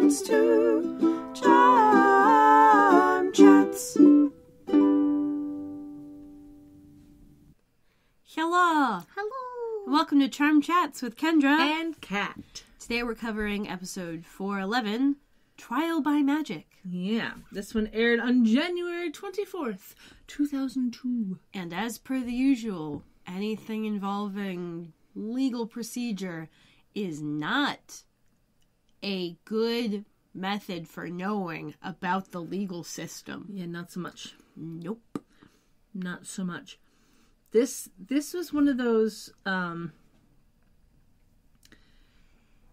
listens to Charm Chats. Hello! Hello! Welcome to Charm Chats with Kendra. And Kat. Today we're covering episode 411, Trial by Magic. Yeah, this one aired on January 24th, 2002. And as per the usual, anything involving legal procedure is not a good method for knowing about the legal system. Yeah, not so much. Nope. Not so much. This was one of those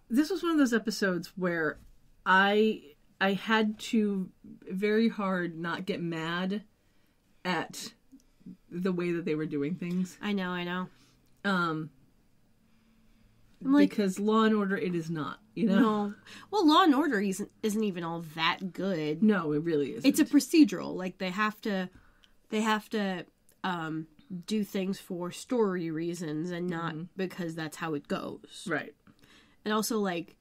this was one of those episodes where I had to very hard not get mad at the way that they were doing things. I know. Because Law and Order, it is not, you know? No. Well, Law and Order isn't even all that good. No, it really isn't. It's a procedural. Like, they have to do things for story reasons and not because that's how it goes. Right. And also, like,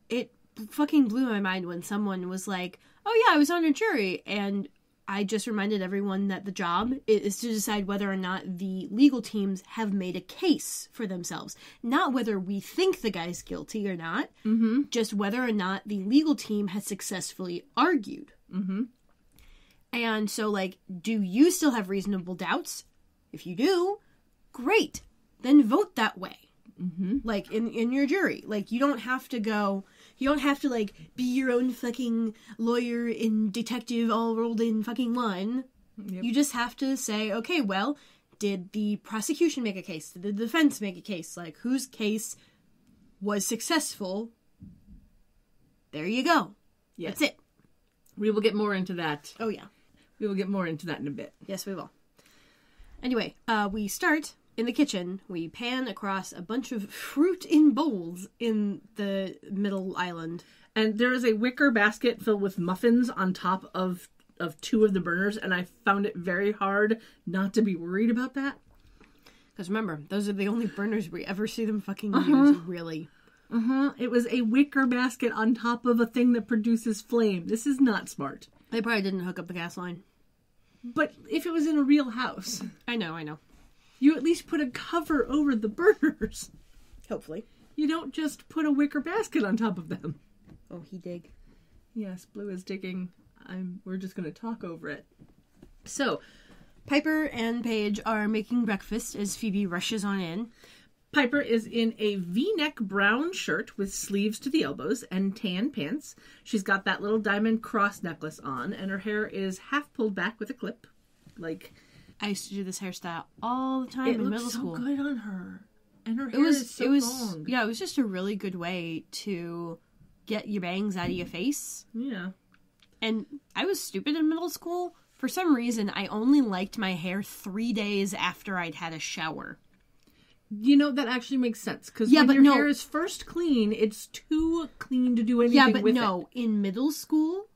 it fucking blew my mind when someone was like, oh yeah, I was on a jury, and I just reminded everyone that the job is to decide whether or not the legal teams have made a case for themselves. Not whether we think the guy's guilty or not, just whether or not the legal team has successfully argued. And so, like, do you still have reasonable doubts? If you do, great. Then vote that way. Like, in your jury. Like, you don't have to, like, be your own fucking lawyer and detective all rolled in fucking one. Yep. You just have to say, okay, well, did the prosecution make a case? Did the defense make a case? Like, whose case was successful? There you go. Yes. That's it. We will get more into that. Oh, yeah. We will get more into that in a bit. Yes, we will. Anyway, we start in the kitchen. We pan across a bunch of fruit in bowls in the middle island. And there is a wicker basket filled with muffins on top of two of the burners, and I found it very hard not to be worried about that. Because remember, those are the only burners we ever see them fucking use, really. It was a wicker basket on top of a thing that produces flame. This is not smart. They probably didn't hook up the gas line. But if it was in a real house... I know. You at least put a cover over the burners. Hopefully. You don't just put a wicker basket on top of them. Oh, he dig. Yes, Blue is digging. We're just going to talk over it. So, Piper and Paige are making breakfast as Phoebe rushes on in. Piper is in a V-neck brown shirt with sleeves to the elbows and tan pants. She's got that little diamond cross necklace on, and her hair is half pulled back with a clip. Like, I used to do this hairstyle all the time in middle school. It looked so good on her. And her hair is so long. Yeah, it was just a really good way to get your bangs out of your face. Yeah. And I was stupid in middle school. For some reason, I only liked my hair 3 days after I'd had a shower. You know, that actually makes sense. Because when your hair is first clean, it's too clean to do anything with it. Yeah, but no. In middle school,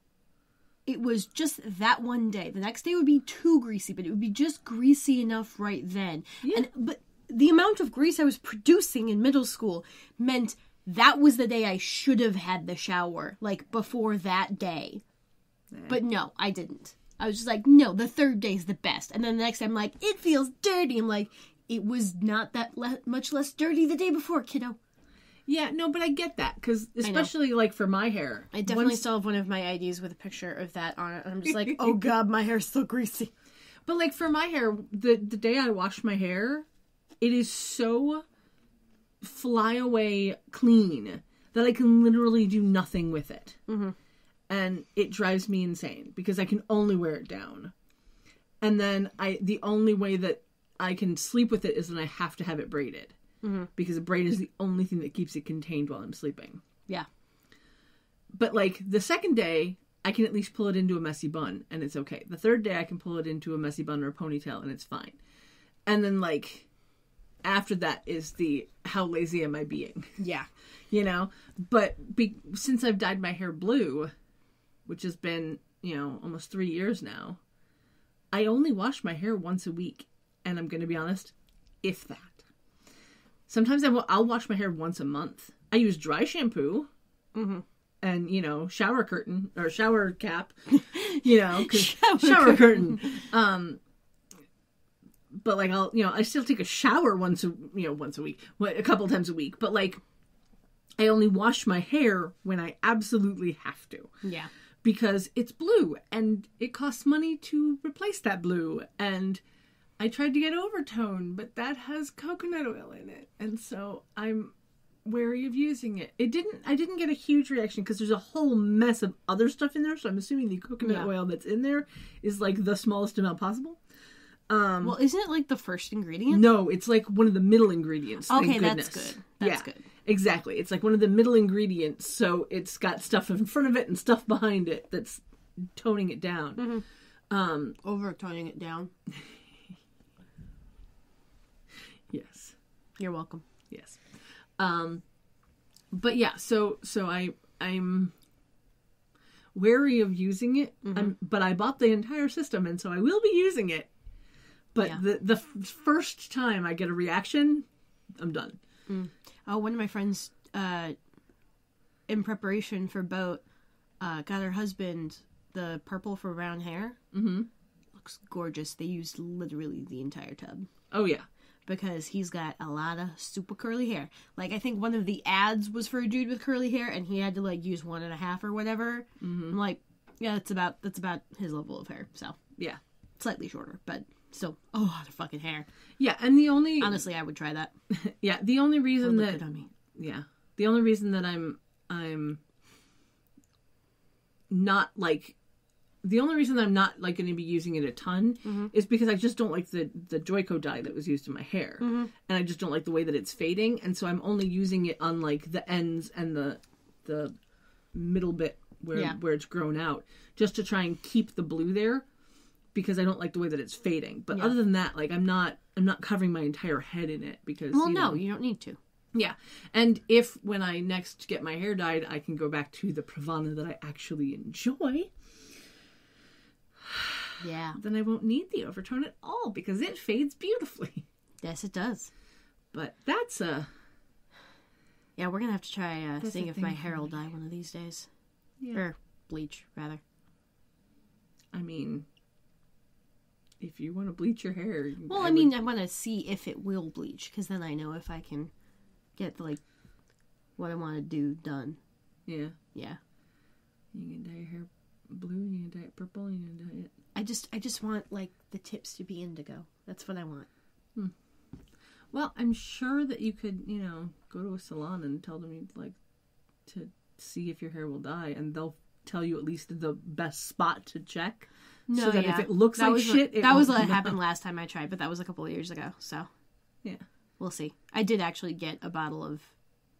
it was just that one day. The next day would be too greasy, but it would be just greasy enough right then. Yeah. But the amount of grease I was producing in middle school meant that was the day I should have had the shower. Like, before that day. But no, I didn't. I was just like, no, the third day's the best. And then the next day I'm like, it feels dirty. I'm like... It was not that much less dirty the day before, kiddo. Yeah, no, but I get that. Because especially, like, for my hair. I definitely still have one of my IDs with a picture of that on it. And I'm just like, oh, God, my hair's so greasy. But, like, for my hair, the day I wash my hair, it is so fly away clean that I can literally do nothing with it. And it drives me insane. Because I can only wear it down. And then the only way that I can sleep with it is that I have to have it braided. Because a braid is the only thing that keeps it contained while I'm sleeping. Yeah. But, like, the second day, I can at least pull it into a messy bun, and it's okay. The third day, I can pull it into a messy bun or a ponytail, and it's fine. And then, like, after that is the, how lazy am I being? Yeah. You know? But since I've dyed my hair blue, which has been, almost 3 years now, I only wash my hair once a week. And I'm going to be honest, if that. Sometimes I'll wash my hair once a month. I use dry shampoo. and, you know, shower curtain or shower cap, you know, 'cause shower curtain. But like, I still take a shower once a week, a couple times a week, but like, I only wash my hair when I absolutely have to. Yeah. Because it's blue and it costs money to replace that blue. And I tried to get overtone, but that has coconut oil in it. And so I'm wary of using it. I didn't get a huge reaction because there's a whole mess of other stuff in there. So I'm assuming the coconut oil that's in there is like the smallest amount possible. Well, isn't it like the first ingredient? No, it's like one of the middle ingredients. Okay, thank goodness. that's good. That's good. Exactly. It's like one of the middle ingredients, so it's got stuff in front of it and stuff behind it that's toning it down. Mm-hmm. Over-toning it down. Yes. You're welcome. Yes. But yeah, so I'm wary of using it, but I bought the entire system, and so I will be using it. But the first time I get a reaction, I'm done. Mm. Oh, one of my friends, in preparation for boat, got her husband the purple for brown hair. Mm-hmm. Looks gorgeous. They used literally the entire tub. Oh, yeah. Because he's got a lot of super curly hair. Like, I think one of the ads was for a dude with curly hair, and he had to, like, use 1.5 or whatever. Mm-hmm. I'm like, yeah, that's about his level of hair. So, yeah. Slightly shorter, but still a lot of fucking hair. Yeah, and honestly, I would try that. Yeah, the only reason that good on me. Yeah, the only reason that I'm not like going to be using it a ton is because I just don't like the Joico dye that was used in my hair, and I just don't like the way that it's fading, and so I'm only using it on like the ends and the middle bit where it's grown out, just to try and keep the blue there. Because I don't like the way that it's fading. But other than that, like I'm not covering my entire head in it because you don't need to. Yeah. And if when I next get my hair dyed, I can go back to the Pravana that I actually enjoy. Yeah. Then I won't need the overtone at all because it fades beautifully. Yes, it does. But that's yeah, we're gonna have to try seeing if my hair will dye one of these days. Yeah. Or bleach, rather. I mean, if you want to bleach your hair... Well, I want to see if it will bleach, because then I know if I can get, like, what I want to do done. Yeah. Yeah. You can dye your hair blue, you can dye it purple, you can dye it... I just want, like, the tips to be indigo. That's what I want. Well, I'm sure that you could, go to a salon and tell them you'd like to see if your hair will dye, and they'll tell you at least the best spot to check. No, so that if it looks like shit, that was what happened last time I tried, but that was a couple of years ago. So, yeah, we'll see. I did actually get a bottle of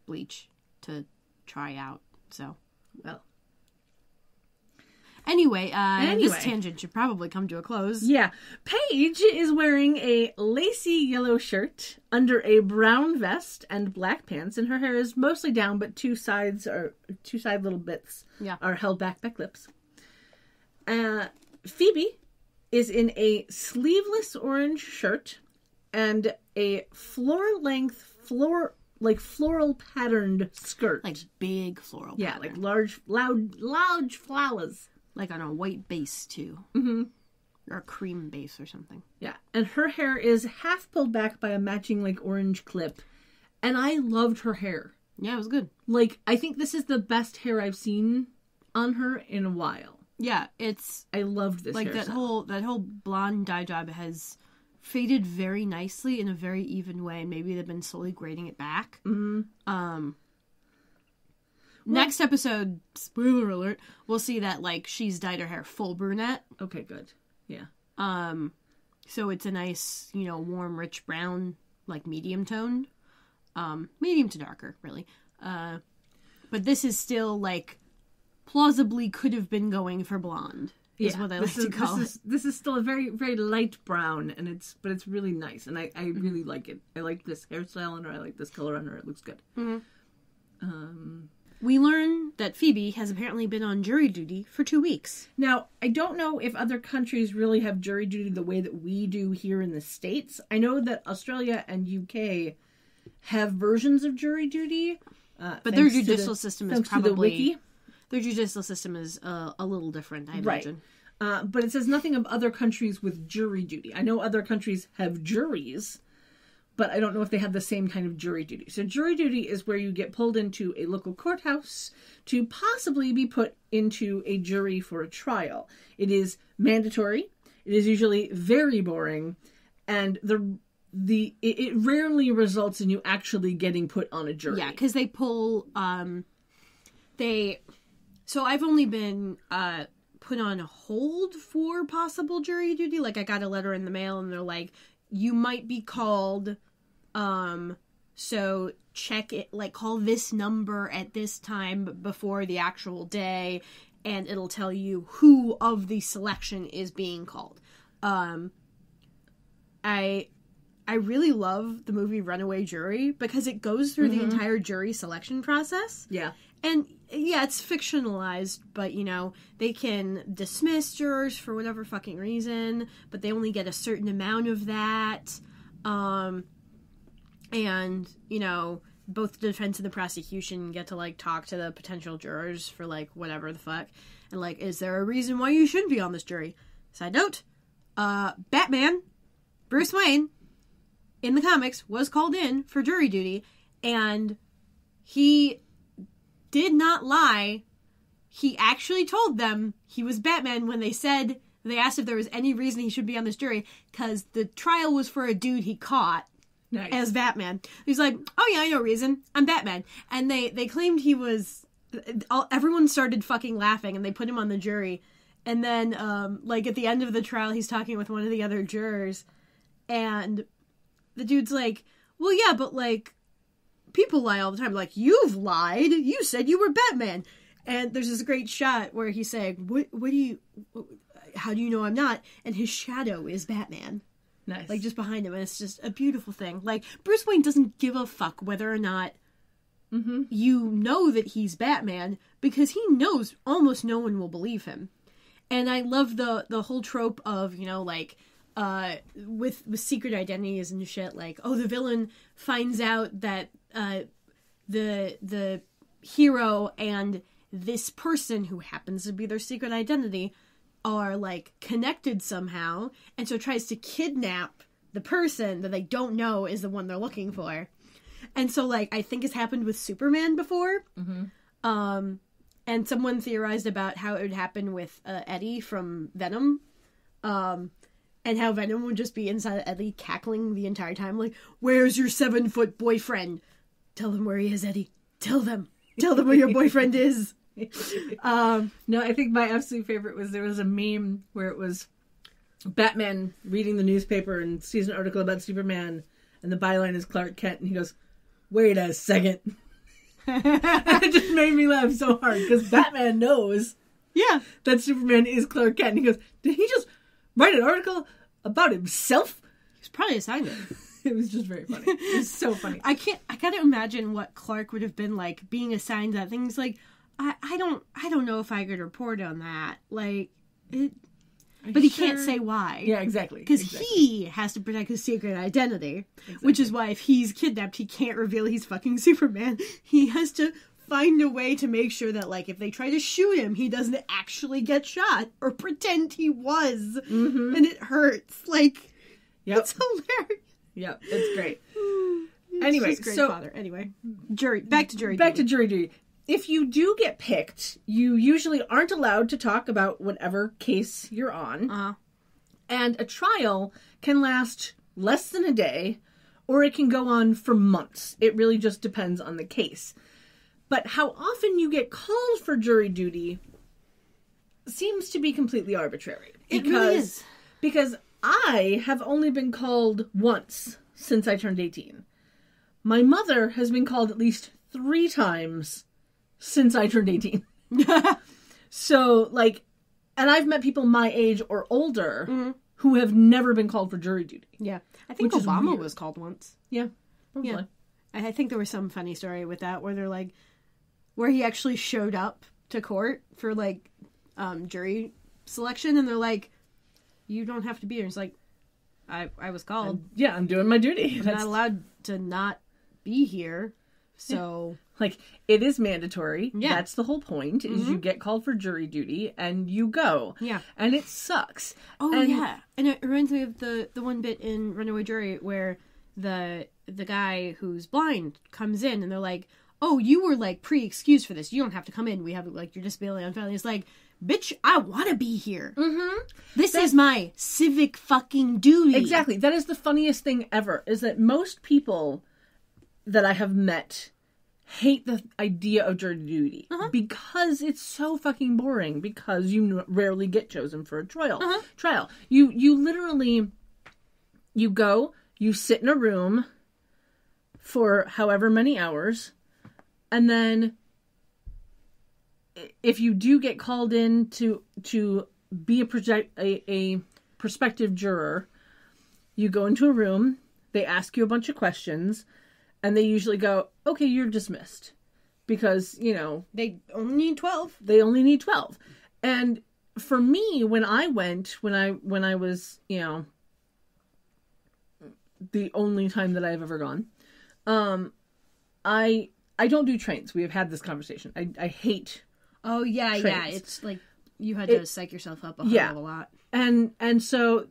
bleach to try out. So, well, anyway, this tangent should probably come to a close. Yeah, Paige is wearing a lacy yellow shirt under a brown vest and black pants, and her hair is mostly down, but two side little bits are held back by clips. Phoebe is in a sleeveless orange shirt and a floor-length, floral patterned skirt. Like big floral pattern. Yeah, like large flowers. Like on a white base, too. Mm-hmm. Or a cream base or something. Yeah, and her hair is half pulled back by a matching, like, orange clip. And I loved her hair. Yeah, it was good. Like, I think this is the best hair I've seen on her in a while. Yeah, I loved this hair. Like, that whole blonde dye job has faded very nicely in a very even way. Maybe they've been slowly grading it back. Mm-hmm. Next episode, spoiler alert, we'll see that, like, she's dyed her hair full brunette. Okay, good. Yeah. So it's a nice, warm, rich brown, like, medium toned. Medium to darker, really. But this is still, like, plausibly could have been going for blonde, is what I like to call it. This is still a very, very light brown, and it's really nice, and I really like it. I like this hairstyle on her, I like this color on her, it looks good. Mm-hmm. We learn that Phoebe has apparently been on jury duty for 2 weeks. Now, I don't know if other countries really have jury duty the way that we do here in the States. I know that Australia and UK have versions of jury duty. But their judicial system is probably... their judicial system is a little different, I imagine. But it says nothing of other countries with jury duty. I know other countries have juries, but I don't know if they have the same kind of jury duty. So jury duty is where you get pulled into a local courthouse to possibly be put into a jury for a trial. It is mandatory. It is usually very boring, and it rarely results in you actually getting put on a jury. Yeah, because they pull So I've only been put on hold for possible jury duty. Like, I got a letter in the mail, and they're like, you might be called, so check it, like, call this number at this time before the actual day, and it'll tell you who of the selection is being called. I really love the movie Runaway Jury because it goes through the entire jury selection process. Yeah. And, yeah, it's fictionalized, but, you know, they can dismiss jurors for whatever fucking reason, but they only get a certain amount of that. And, you know, both the defense and the prosecution get to, like, talk to the potential jurors for, like, whatever the fuck. And, like, is there a reason why you shouldn't be on this jury? Side note, Batman, Bruce Wayne, in the comics, was called in for jury duty, and he did not lie. He actually told them he was Batman when they asked if there was any reason he should be on this jury, because the trial was for a dude he caught as Batman. He's like, oh yeah, I know reason. I'm Batman. And they claimed he was... Everyone started fucking laughing, and they put him on the jury. And then, like, at the end of the trial, he's talking with one of the other jurors, and the dude's like, well, yeah, but, like, people lie all the time. Like, you've lied. You said you were Batman. And there's this great shot where he's saying, how do you know I'm not? And his shadow is Batman. Nice. Like, just behind him. And it's just a beautiful thing. Like, Bruce Wayne doesn't give a fuck whether or not you know that he's Batman, because he knows almost no one will believe him. And I love the whole trope of, you know, like, with secret identities and shit, like, oh, the villain finds out that the hero and this person who happens to be their secret identity are, like, connected somehow, and so tries to kidnap the person that they don't know is the one they're looking for. And so, like, I think it's happened with Superman before. And someone theorized about how it would happen with Eddie from Venom. And how Venom would just be inside of Eddie cackling the entire time, like, where's your 7-foot boyfriend? Tell them where he is, Eddie. Tell them where your boyfriend is. No, I think my absolute favorite was there was a meme where it was Batman reading the newspaper and sees an article about Superman, and the byline is Clark Kent, and he goes, wait a second. It just made me laugh so hard, because Batman knows that Superman is Clark Kent. And he goes, did he just write an article about himself? He's probably assigned it. It was just very funny. It was so funny. I gotta imagine what Clark would have been like being assigned that thing. He's like, I don't know if I could report on that. Like, it... But he can't say why. Yeah, exactly. Because he has to protect his secret identity. Exactly. Which is why if he's kidnapped, he can't reveal he's fucking Superman. He has to find a way to make sure that, like, if they try to shoot him, he doesn't actually get shot. Or pretend he was. And it hurts. Like, it's hilarious. Yep, it's great. Anyway, great so... father. Anyway, back to jury duty. Back to jury duty. If you do get picked, you usually aren't allowed to talk about whatever case you're on. And a trial can last less than a day, or it can go on for months. It really just depends on the case. But how often you get called for jury duty seems to be completely arbitrary. It really is. Because I have only been called once since I turned 18. My mother has been called at least 3 times since I turned 18. So, like, and I've met people my age or older who have never been called for jury duty. Yeah. I think Obama was called once. Yeah, probably. Yeah. I think there was some funny story with that where they're like, where he actually showed up to court for, like, jury selection, and they're like, you don't have to be here. It's like, I was called. I'm doing my duty. I'm not allowed to not be here. So Like, it is mandatory. Yeah. That's the whole point, is you get called for jury duty and you go. Yeah. And it sucks. Oh And- yeah, and it reminds me of the one bit in Runaway Jury where the guy who's blind comes in and they're like, "Oh, you were like pre-excused for this. You don't have to come in. We have like your disability on file." And it's like, "Bitch, I want to be here. Mm-hmm. This is my civic fucking duty." Exactly. That is the funniest thing ever, is that most people that I have met hate the idea of jury duty because it's so fucking boring, because you rarely get chosen for a trial. You literally, you go, you sit in a room for however many hours, and then if you do get called in to be a prospective juror, you go into a room, they ask you a bunch of questions, and they usually go, "Okay, you're dismissed." Because, they only need 12. they only need 12. And for me, when I went, when I was, the only time that I've ever gone, I don't do trains. We have had this conversation. I hate. Oh yeah, yeah. Trains. It's like you had to psych yourself up a hell of a lot. And so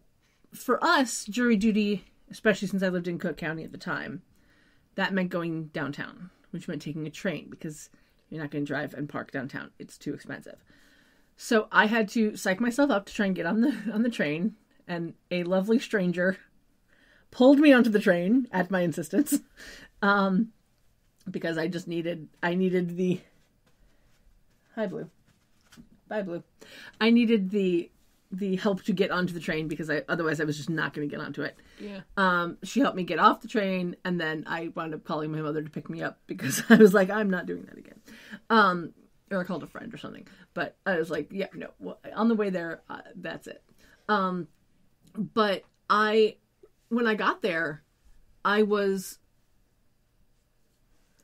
for us, jury duty, especially since I lived in Cook County at the time, that meant going downtown, which meant taking a train, because you're not going to drive and park downtown. It's too expensive. So I had to psych myself up to try and get on the train, and a lovely stranger pulled me onto the train at my insistence, because I needed the... Hi, Blue. Bye, Blue. I needed the help to get onto the train, because otherwise I was just not going to get onto it. Yeah. She helped me get off the train, and then I wound up calling my mother to pick me up, because I was like, I'm not doing that again. Or I called a friend or something. But I was like, yeah, no. Well, on the way there, that's it. But when I got there, I was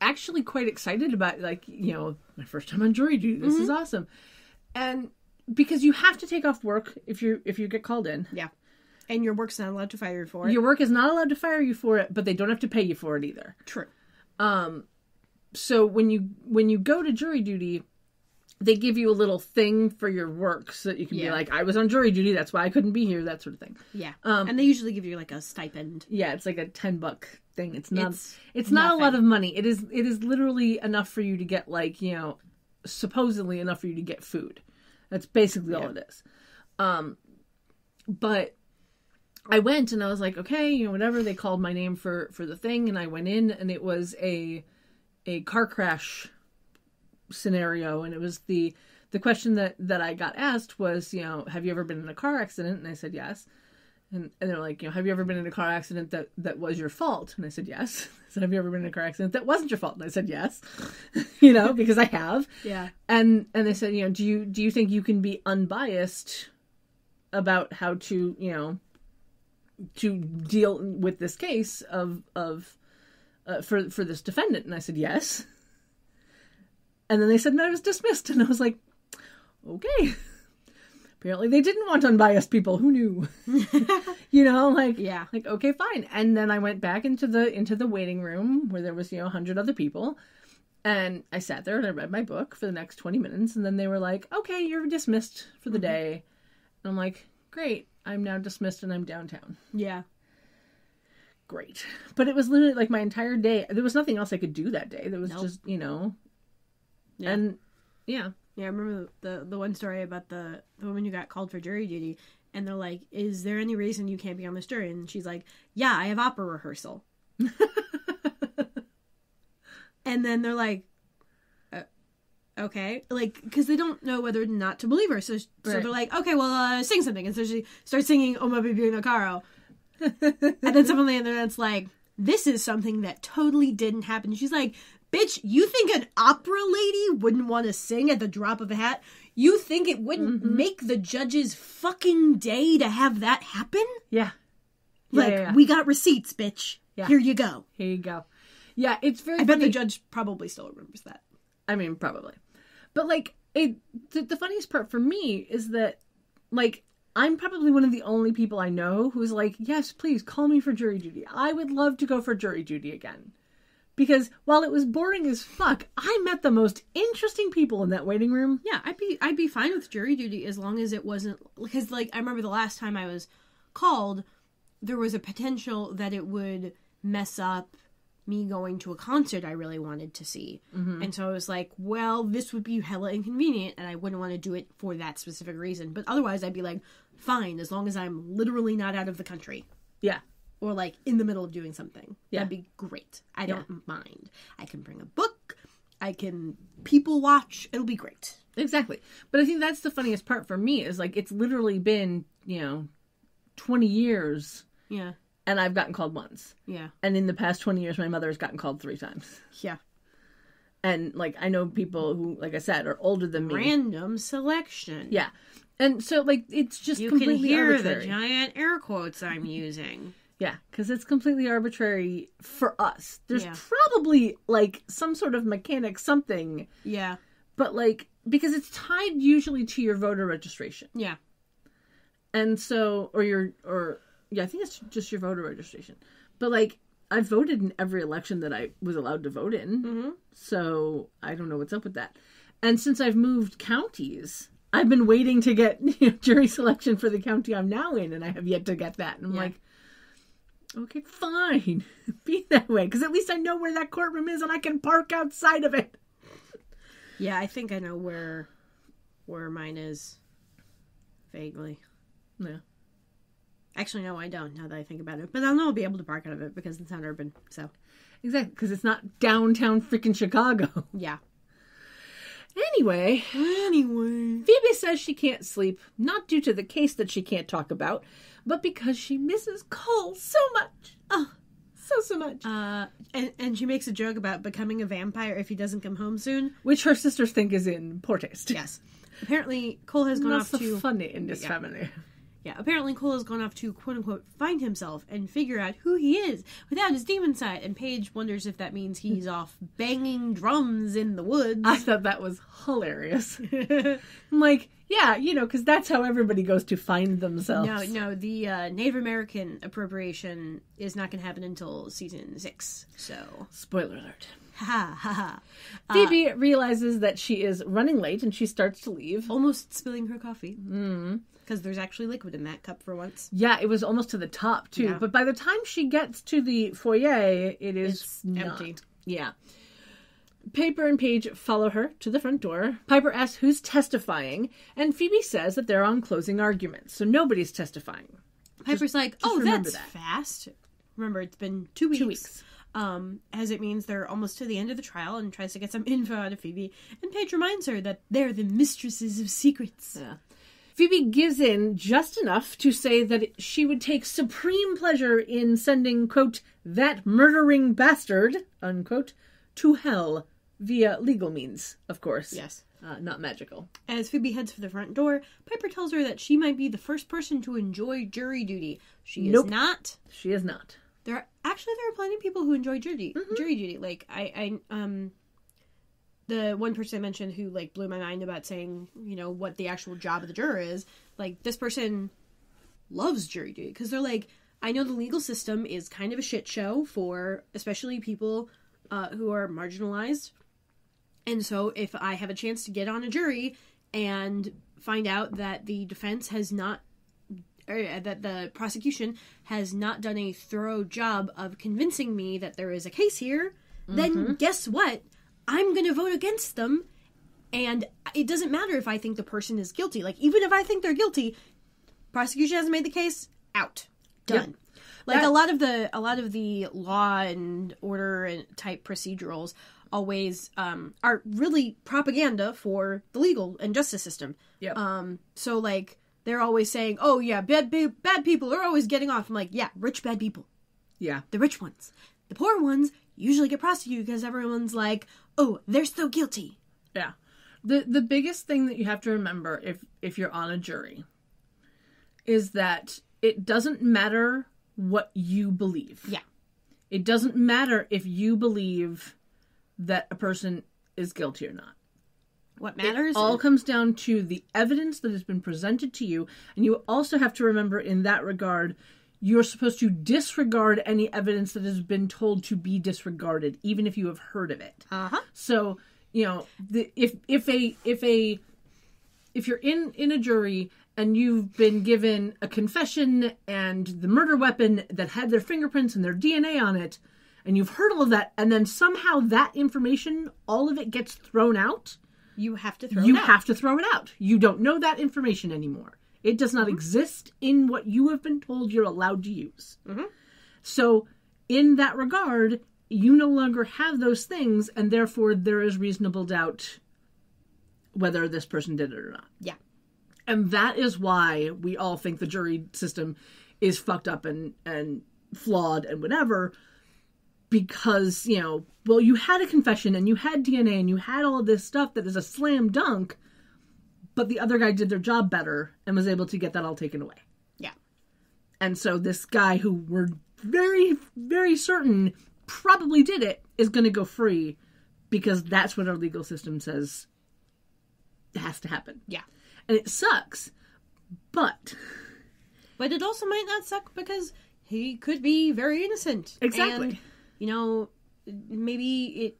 actually quite excited about, like, my first time on jury duty. This is awesome. And because you have to take off work if you get called in. Yeah. And your work's not allowed to fire you for it. Your work is not allowed to fire you for it, but they don't have to pay you for it either. True. So when you go to jury duty, they give you a little thing for your work so that you can be like, I was on jury duty, that's why I couldn't be here, that sort of thing. Yeah. And they usually give you like a stipend. Yeah, it's like a $10 thing. It's not It's not a nothing. lot of money. It is literally enough for you to get, like, supposedly enough for you to get food. That's basically all it is. But I went and I was like, okay, whatever. They called my name for the thing, and I went in, and it was a car crash scenario, and it was the question that I got asked was, have you ever been in a car accident? And I said yes. And they're like, have you ever been in a car accident that was your fault? And I said yes. I said, have you ever been in a car accident that wasn't your fault? And I said yes. Because I have. Yeah. And they said, do you think you can be unbiased about how to deal with this case for this defendant? And I said yes. And then they said, no, I was dismissed. And I was like, okay. Apparently they didn't want unbiased people. Who knew? Yeah. Like, okay, fine. And then I went back into the waiting room where there was, 100 other people. And I sat there and I read my book for the next 20 minutes. And then they were like, okay, you're dismissed for the day. And I'm like, great. I'm now dismissed and I'm downtown. Yeah. Great. But it was literally like my entire day. There was nothing else I could do that day. There was just, Yeah. And yeah. Yeah, I remember the one story about the woman who got called for jury duty, and they're like, is there any reason you can't be on this jury? And she's like, yeah, I have opera rehearsal. And then they're like, okay. Like, because they don't know whether or not to believe her. So they're like, okay, well, sing something. And so she starts singing Oh My Baby No Caro. And then someone on the internet's like, this is something that totally didn't happen. She's like, bitch, you think an opera lady wouldn't want to sing at the drop of a hat? You think it wouldn't make the judge's fucking day to have that happen? Yeah. Like, we got receipts, bitch. Yeah. Here you go. Here you go. Yeah, it's very I bet funny. the judge probably still remembers that. I mean, probably. But, like, the funniest part for me is that, like, I'm probably one of the only people I know who's like, yes, please, call me for jury duty. I would love to go for jury duty again. Because while it was boring as fuck, I met the most interesting people in that waiting room. Yeah, I'd be fine with jury duty as long as it wasn't, because like I remember the last time I was called, there was a potential that it would mess up me going to a concert I really wanted to see. And so I was like, well, this would be hella inconvenient and I wouldn't want to do it for that specific reason. But otherwise I'd be like, fine, as long as I'm literally not out of the country. Yeah. Or like in the middle of doing something. Yeah. That'd be great. I don't mind. I can bring a book. I can people watch. It'll be great. Exactly. But I think that's the funniest part for me is like, it's literally been, 20 years. Yeah. And I've gotten called once. Yeah. And in the past 20 years, my mother has gotten called 3 times. Yeah. And, like, I know people who, like I said, are older than me. Random selection. Yeah. And so, like, it's just You completely can hear arbitrary. the giant air quotes I'm using. Yeah, because it's completely arbitrary for us. There's Yeah. probably, like, some sort of mechanic, something. Yeah. But, like, because it's tied usually to your voter registration. Yeah. And so, I think it's just your voter registration. But, like, I voted in every election that I was allowed to vote in. Mm-hmm. So, I don't know what's up with that. And since I've moved counties, I've been waiting to get jury selection for the county I'm now in, and I have yet to get that. And I'm like, okay, fine. Be that way. Because at least I know where that courtroom is, and I can park outside of it. Yeah, I think I know where mine is. Vaguely. Yeah. Actually, no, I don't, now that I think about it. But I'll know I'll be able to park out of it because it's not urban, so. Exactly, because it's not downtown freaking Chicago. Yeah. Anyway, Phoebe says she can't sleep, not due to the case that she can't talk about, but because she misses Cole so much. Oh, so much. And she makes a joke about becoming a vampire if he doesn't come home soon. Which her sisters think is in poor taste. Yes. Apparently, Cole has gone off to... funny in this family. Yeah, apparently Cole has gone off to, quote-unquote, find himself and figure out who he is without his demon side. And Paige wonders if that means he's off banging drums in the woods. I thought that was hilarious. I'm like, yeah, because that's how everybody goes to find themselves. No, the Native American appropriation is not going to happen until season 6, so... Spoiler alert. Ha ha ha. Phoebe realizes that she is running late and she starts to leave. Almost spilling her coffee. Because there's actually liquid in that cup for once. Yeah, it was almost to the top, too. Yeah. But by the time she gets to the foyer, it's not. empty. Yeah. Piper and Paige follow her to the front door. Piper asks who's testifying, and Phoebe says that they're on closing arguments, so nobody's testifying. Piper's like, oh, remember that's that. fast. Remember, it's been 2 weeks. 2 weeks. As it means they're almost to the end of the trial and tries to get some info out of Phoebe. And Paige reminds her that they're the mistresses of secrets. Yeah. Phoebe gives in just enough to say that she would take supreme pleasure in sending, quote, that murdering bastard, unquote, to hell via legal means, of course. Yes. Not magical. As Phoebe heads for the front door, Piper tells her that she might be the first person to enjoy jury duty. She is not. She is not. There are plenty of people who enjoy jury duty. Like I the one person I mentioned who like blew my mind about saying, what the actual job of the juror is. Like this person loves jury duty because they're like, I know the legal system is kind of a shit show for especially people who are marginalized. And so if I have a chance to get on a jury and find out that the defense has not that the prosecution has not done a thorough job of convincing me that there is a case here, then guess what? I'm going to vote against them. And it doesn't matter if I think the person is guilty. Like, even if I think they're guilty, prosecution hasn't made the case, out. Done. Yep. Like, a lot of the law and order and type procedurals always are really propaganda for the legal and justice system. Yep. So, like, they're always saying, oh, yeah, bad people are always getting off. I'm like, yeah, rich bad people. Yeah. The rich ones. The poor ones usually get prosecuted because everyone's like, oh, they're so guilty. Yeah. The biggest thing that you have to remember if you're on a jury is that it doesn't matter what you believe. Yeah. It doesn't matter if you believe that a person is guilty or not. What matters? It all comes down to the evidence that has been presented to you. And you also have to remember in that regard, you're supposed to disregard any evidence that has been told to be disregarded, even if you have heard of it. So, you know, if you're in a jury and you've been given a confession and the murder weapon that had their fingerprints and their DNA on it, and you've heard all of that, and then somehow that information, all of it gets thrown out, You have to throw you it out. have to throw it out. You don't know that information anymore. It does not exist in what you have been told you're allowed to use. So, in that regard, you no longer have those things, and therefore there is reasonable doubt whether this person did it or not. Yeah. And that is why we all think the jury system is fucked up and flawed and whatever. Because, you know, well, you had a confession and you had DNA and you had all of this stuff that is a slam dunk, but the other guy did their job better and was able to get that all taken away. Yeah. And so this guy who we're very, very certain probably did it is going to go free because that's what our legal system says has to happen. Yeah. And it sucks, but it also might not suck because he could be very innocent. Exactly. And, you know, maybe it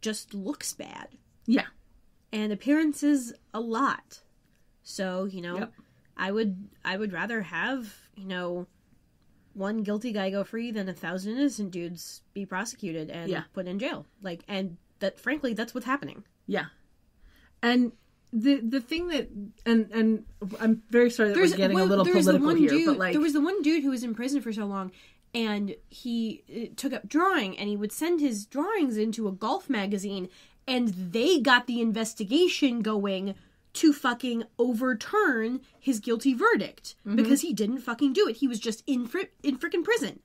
just looks bad. yeah. And appearances a lot. So, you know, Yep. I would rather have, you know, one guilty guy go free than 1,000 innocent dudes be prosecuted and Yeah. put in jail. Like, and that, frankly, that's what's happening. Yeah. And the thing that, and I'm very sorry that we're getting a little political here, but like, there was the one dude who was in prison for so long, and he took up drawing, and he would send his drawings into a golf magazine, and they got the investigation going to fucking overturn his guilty verdict because he didn't fucking do it. He was just in frickin' prison.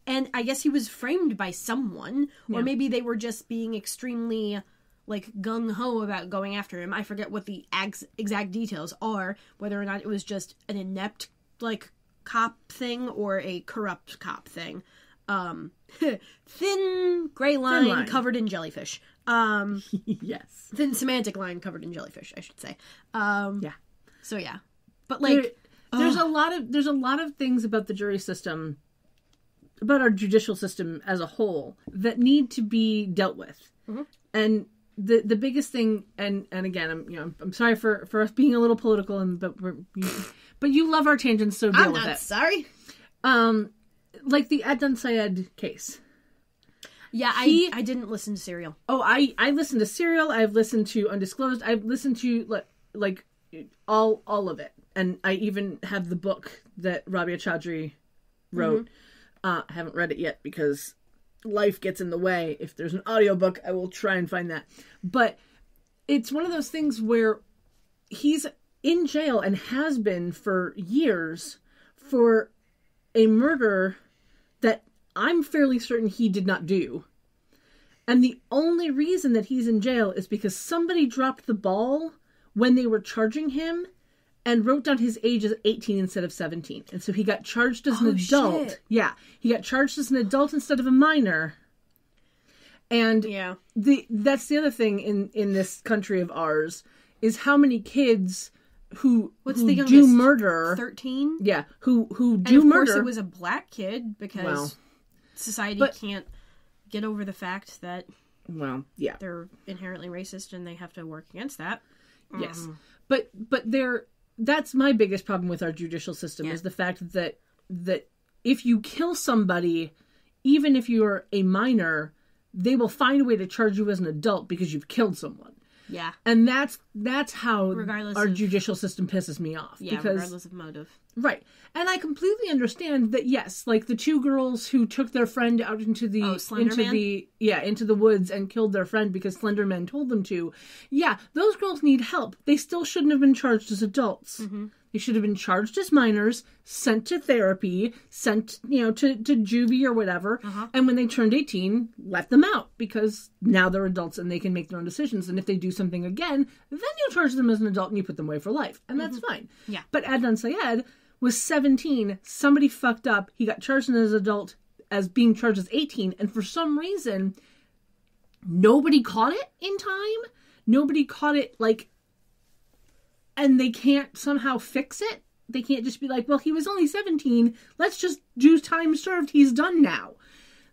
And I guess he was framed by someone, or maybe they were just being extremely like gung-ho about going after him. I forget what the exact details are, whether or not it was just an inept like cop thing or a corrupt cop thing. Thin gray line covered in jellyfish. yes. Thin semantic line covered in jellyfish, I should say. Yeah. So yeah. But like there's a lot of things about the jury system, about our judicial system as a whole, that need to be dealt with. And the biggest thing, and again, I'm sorry for us being a little political, but you love our tangents, so deal with it. I'm not sorry. Like the Adnan Syed case. Yeah, I didn't listen to Serial. Oh, I listened to Serial. I've listened to Undisclosed. I've listened to like all of it, and I even have the book that Rabia Chaudhry wrote. I haven't read it yet because life gets in the way. If there's an audiobook, I will try and find that. But it's one of those things where he's in jail and has been for years for a murder that I'm fairly certain he did not do. And the only reason that he's in jail is because somebody dropped the ball when they were charging him and wrote down his age as 18 instead of 17. And so he got charged as an adult. Shit. Yeah. He got charged as an adult instead of a minor. And that's the other thing in this country of ours is how many kids who do murder. 13? Yeah. Who And do of murder. course it was a black kid because society can't get over the fact that they're inherently racist and they have to work against that. Yes. But that's my biggest problem with our judicial system is the fact that if you kill somebody, even if you're a minor, they will find a way to charge you as an adult because you've killed someone. Yeah. And that's how our judicial system pisses me off. Yeah, because, regardless of motive. Right. And I completely understand that, yes, like the two girls who took their friend out into the woods and killed their friend because Slender Man told them to. Yeah, those girls need help. They still shouldn't have been charged as adults. They should have been charged as minors, sent to therapy, sent, to juvie or whatever. And when they turned 18, let them out because now they're adults and they can make their own decisions. And if they do something again, then you charge them as an adult and you put them away for life. And that's fine. Yeah. But Adnan Syed was 17. Somebody fucked up. He got charged as an adult as being charged as 18. And for some reason, nobody caught it in time. Nobody caught it, and they can't somehow fix it they can't just be like, well, he was only 17. Let's just do time served. He's done now.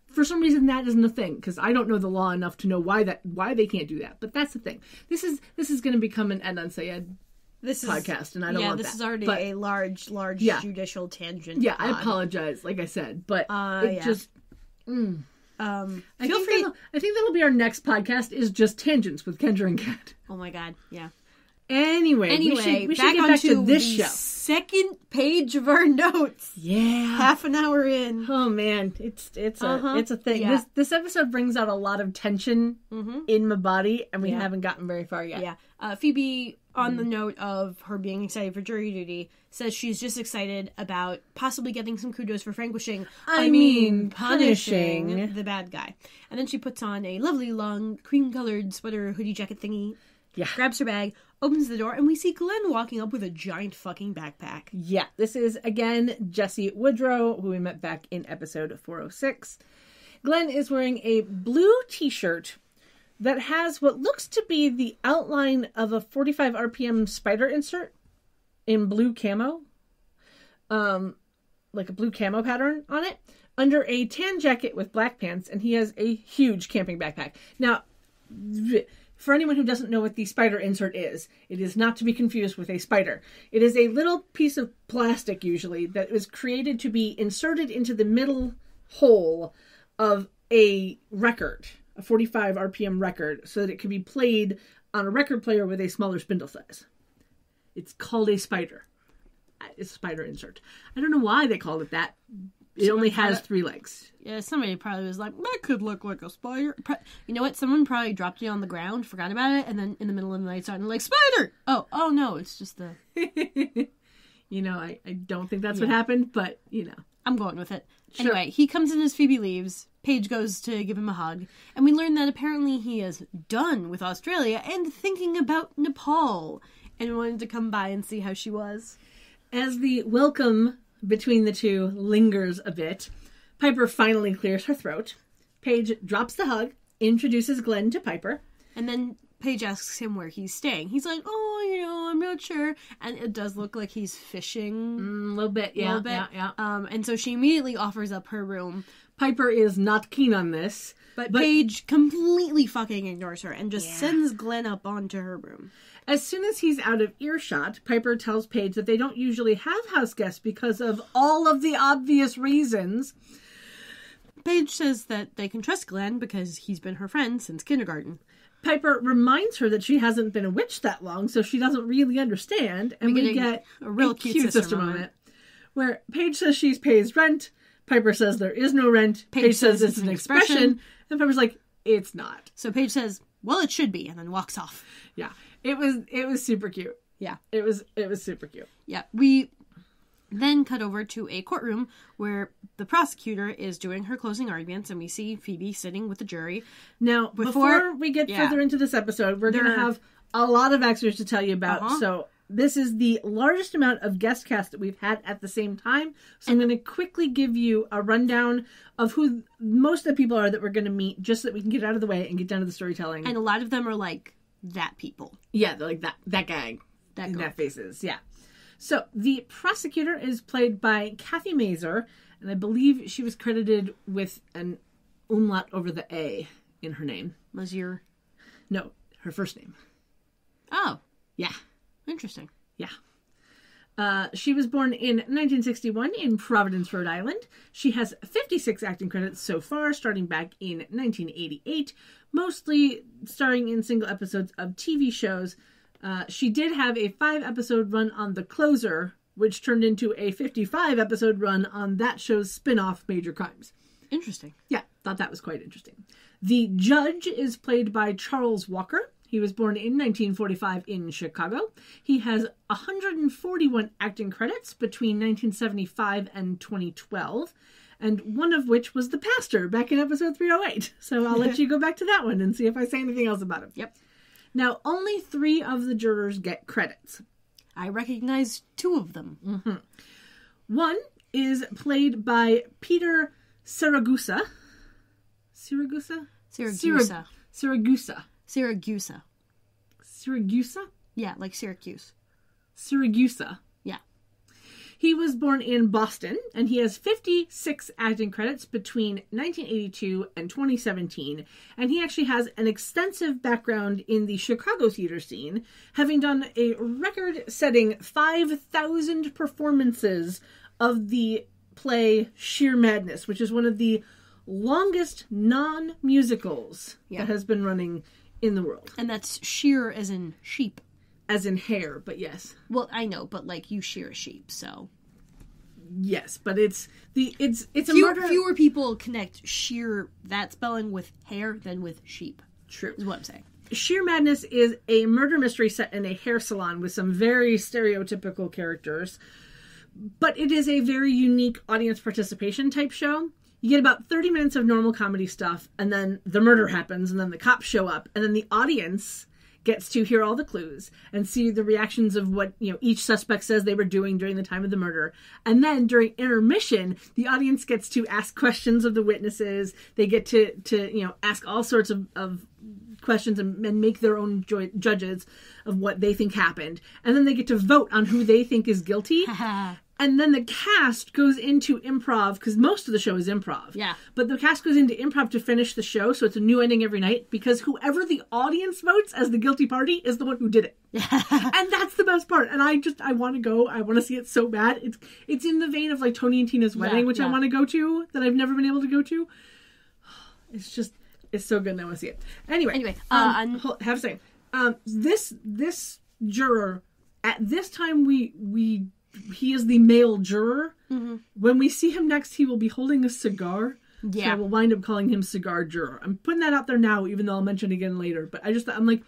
For some reason, that isn't a thing, because I don't know the law enough to know why they can't do that. But that's the thing. This is going to become an Ed Unsayed podcast, and I don't want that. Yeah, this is already a large judicial tangent. Yeah, I apologize, like I said, but it just... I think that'll be our next podcast, is just tangents with Kendra and Kat. Oh my god, yeah. Anyway, we should get back to this show. Second page of our notes. Yeah, half an hour in. Oh man, it's a thing. Yeah. This episode brings out a lot of tension in my body, and we haven't gotten very far yet. Yeah, Phoebe, on the note of her being excited for jury duty, says she's just excited about possibly getting some kudos for vanquishing. Punishing the bad guy. And then she puts on a lovely long cream-colored sweater hoodie jacket thingy. Yeah. Grabs her bag, opens the door, and we see Glenn walking up with a giant fucking backpack. Yeah, this is, again, Jesse Woodrow, who we met back in episode 406. Glenn is wearing a blue t-shirt that has what looks to be the outline of a 45 RPM spider insert in blue camo. Like a blue camo pattern on it, under a tan jacket with black pants, and he has a huge camping backpack. Now, for anyone who doesn't know what the spider insert is, it is not to be confused with a spider. It is a little piece of plastic, usually, that was created to be inserted into the middle hole of a record, a 45 RPM record, so that it could be played on a record player with a smaller spindle size. It's called a spider. It's a spider insert. I don't know why they called it that. It only has 3 legs. Yeah, somebody probably was like, that could look like a spider. You know what? Someone probably dropped it on the ground, forgot about it, and then in the middle of the night started like, spider! Oh no, it's just the... You know, I don't think that's what happened, but, you know. I'm going with it. Sure. Anyway, he comes in as Phoebe leaves. Paige goes to give him a hug. And we learn that apparently he is done with Australia and thinking about Nepal. And wanted to come by and see how she was. As the welcome between the two lingers a bit, Piper finally clears her throat. Paige drops the hug, introduces Glenn to Piper. And then Paige asks him where he's staying. He's like, I'm not sure. And it does look like he's fishing. A little bit, yeah. Yeah. And so she immediately offers up her room. Piper is not keen on this. But Paige completely fucking ignores her and just sends Glenn up onto her room. As soon as he's out of earshot, Piper tells Paige that they don't usually have house guests because of all of the obvious reasons. Paige says that they can trust Glenn because he's been her friend since kindergarten. Piper reminds her that she hasn't been a witch that long, so she doesn't really understand. And we get a real cute sister moment. Where Paige says she pays rent. Piper says there is no rent. Paige says it's an expression. And Piper's like, it's not. So Paige says, well, it should be, and then walks off. Yeah. It was super cute. Yeah. It was super cute. Yeah. We then cut over to a courtroom where the prosecutor is doing her closing arguments, and we see Phoebe sitting with the jury. Now, before we get further into this episode, we're going to have a lot of extras to tell you about. So this is the largest amount of guest cast that we've had at the same time. So I'm going to quickly give you a rundown of who most of the people are that we're going to meet, just so that we can get out of the way and get down to the storytelling. And a lot of them are like that people. Yeah, they're like that gang. That faces, yeah. So the prosecutor is played by Kathy Mazer, and I believe she was credited with an umlaut over the A in her name. Mazier? No, her first name. Oh. Yeah. Interesting. Yeah. She was born in 1961 in Providence, Rhode Island. She has 56 acting credits so far, starting back in 1988, mostly starring in single episodes of TV shows. She did have a 5-episode run on The Closer, which turned into a 55-episode run on that show's spin-off Major Crimes. Interesting. Yeah, thought that was quite interesting. The judge is played by Charles Walker. He was born in 1945 in Chicago. He has 141 acting credits between 1975 and 2012, and one of which was the pastor back in episode 308. So I'll let you go back to that one and see if I say anything else about him. Yep. Now, only 3 of the jurors get credits. I recognize 2 of them. Mm-hmm. One is played by Peter Siragusa. Siragusa? Siragusa. Siragusa. Siragusa. Siragusa? Yeah, like Syracuse. Siragusa. Yeah. He was born in Boston, and he has 56 acting credits between 1982 and 2017. And he actually has an extensive background in the Chicago theater scene, having done a record-setting 5,000 performances of the play Sheer Madness, which is one of the longest non-musicals that has been running in the world. And that's shear as in sheep. As in hair, but yes. Well, I know, but like you shear a sheep, so yes, but it's a murder. Fewer people connect shear, that spelling, with hair than with sheep. True, is what I'm saying. Sheer Madness is a murder mystery set in a hair salon with some very stereotypical characters, but it is a very unique audience participation type show. You get about 30 minutes of normal comedy stuff, and then the murder happens, and then the cops show up, and then the audience gets to hear all the clues and see the reactions of what, each suspect says they were doing during the time of the murder. And then during intermission, the audience gets to ask questions of the witnesses. They get to ask all sorts of questions and make their own judges of what they think happened. And then they get to vote on who they think is guilty. And then the cast goes into improv, because most of the show is improv. Yeah. But the cast goes into improv to finish the show, so it's a new ending every night, because whoever the audience votes as the guilty party is the one who did it. And that's the best part. And I want to go. I want to see it so bad. It's in the vein of like Tony and Tina's Wedding, which I want to go to, that I've never been able to go to. It's so good and I want to see it. Anyway, have a second. This juror, at this time he is the male juror. Mm-hmm. When we see him next, he will be holding a cigar. Yeah. So I will wind up calling him Cigar Juror. I'm putting that out there now, even though I'll mention it again later. But I'm like,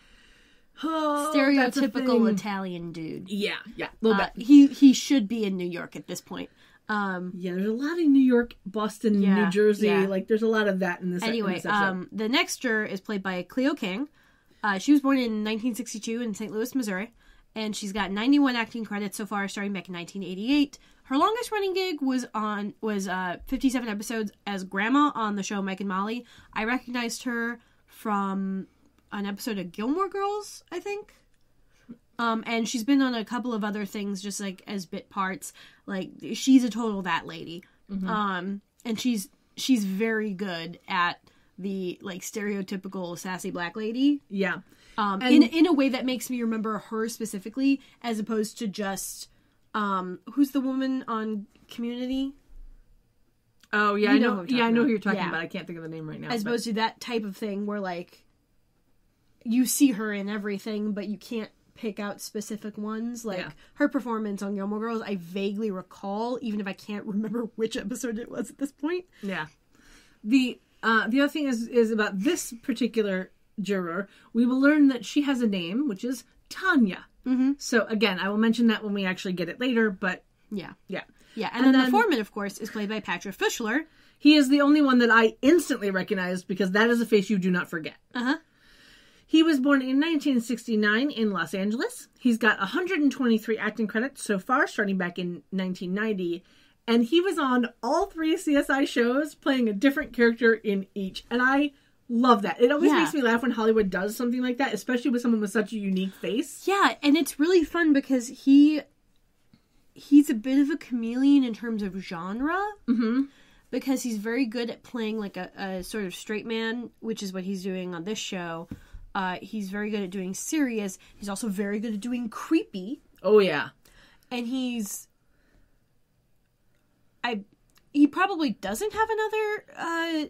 oh, stereotypical Italian dude. Yeah, a little bit. He should be in New York at this point. There's a lot in New York, Boston, New Jersey. Yeah. Like, there's a lot of that in this. Anyway, the next juror is played by Cleo King. She was born in 1962 in St. Louis, Missouri. And she's got 91 acting credits so far, starting back in 1988. Her longest running gig was 57 episodes as Grandma on the show Mike and Molly. I recognized her from an episode of Gilmore Girls, I think. And she's been on a couple of other things, just like as bit parts. Like, she's a total that lady. Mm-hmm. And she's very good at the like stereotypical sassy black lady. Yeah. In a way that makes me remember her specifically, as opposed to just who's the woman on Community? Oh yeah, I know who you're talking about. I can't think of the name right now. As opposed to that type of thing where like you see her in everything, but you can't pick out specific ones. Like her performance on Gilmore Girls, I vaguely recall, even if I can't remember which episode it was at this point. Yeah. The other thing is about this particular juror, we will learn that she has a name, which is Tanya. Mm-hmm. So again, I will mention that when we actually get it later, but yeah. And then the foreman, of course, is played by Patrick Fischler. He is the only one that I instantly recognized, because that is a face you do not forget. He was born in 1969 in Los Angeles. He's got 123 acting credits so far, starting back in 1990. And he was on all 3 CSI shows, playing a different character in each. And I love that. It always makes me laugh when Hollywood does something like that, especially with someone with such a unique face. Yeah, and it's really fun because he's a bit of a chameleon in terms of genre. Mm-hmm. Because he's very good at playing like a sort of straight man, which is what he's doing on this show. He's very good at doing serious. He's also very good at doing creepy. Oh, yeah. And he probably doesn't have another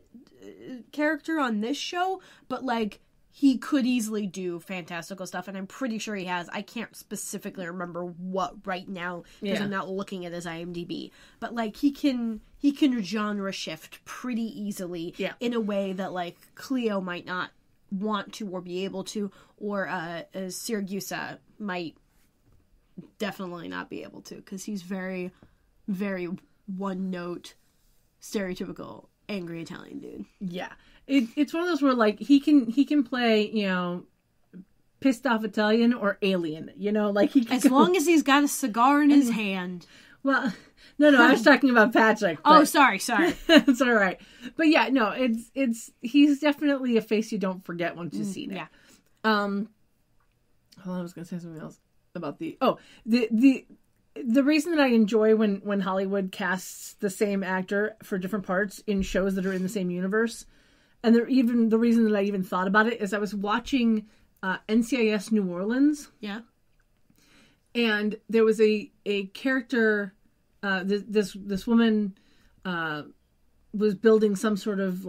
character on this show, but like he could easily do fantastical stuff, and I'm pretty sure he has. I can't specifically remember what right now because I'm not looking at his IMDb, but like he can genre shift pretty easily in a way that like Cleo might not want to or be able to, or Siragusa might definitely not be able to, because he's very, very one-note, stereotypical angry Italian dude. Yeah, it's one of those where like he can play, pissed off Italian or alien. Like he can as long as he's got a cigar in his hand. Well, no, I was talking about Patrick. Oh, sorry. It's all right. But yeah, no, he's definitely a face you don't forget once you've seen it. Yeah. Hold on, I was gonna say something else about the the reason that I enjoy when Hollywood casts the same actor for different parts in shows that are in the same universe, and the reason that I even thought about it is I was watching NCIS New Orleans. Yeah. And there was a character, this woman was building some sort of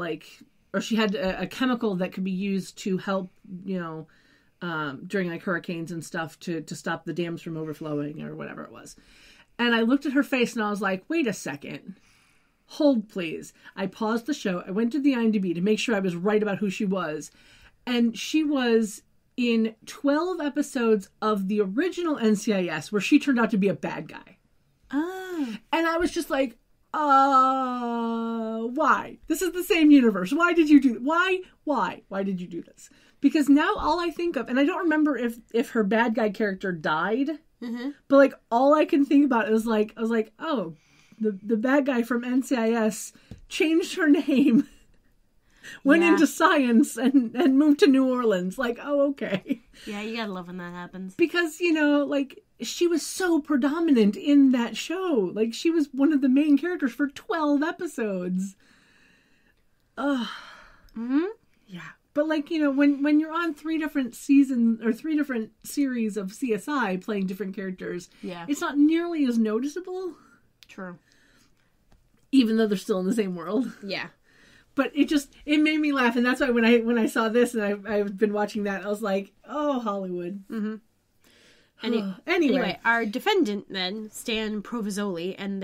or she had a chemical that could be used to help, during like hurricanes and stuff to stop the dams from overflowing or whatever it was. And I looked at her face and I was like, wait a second. Hold, please. I paused the show. I went to the IMDb to make sure I was right about who she was. And she was in 12 episodes of the original NCIS where she turned out to be a bad guy. Oh. And I was just like, why? This is the same universe. Why did you do Why did you do this? Because now all I think of, and I don't remember if her bad guy character died, but all I can think about is I was like, oh, the bad guy from NCIS changed her name, went into science and moved to New Orleans. Oh, okay. Yeah, you gotta love when that happens. Because, she was so predominant in that show. She was one of the main characters for 12 episodes. Ugh. Mm-hmm. Yeah. But when you're on 3 different seasons or 3 different series of CSI playing different characters, it's not nearly as noticeable. True. Even though they're still in the same world. Yeah. But it made me laugh, and that's why when I saw this and I've been watching that, I was like, oh, Hollywood. Mm-hmm. Anyway, our defendant then, Stan Provenzoli, and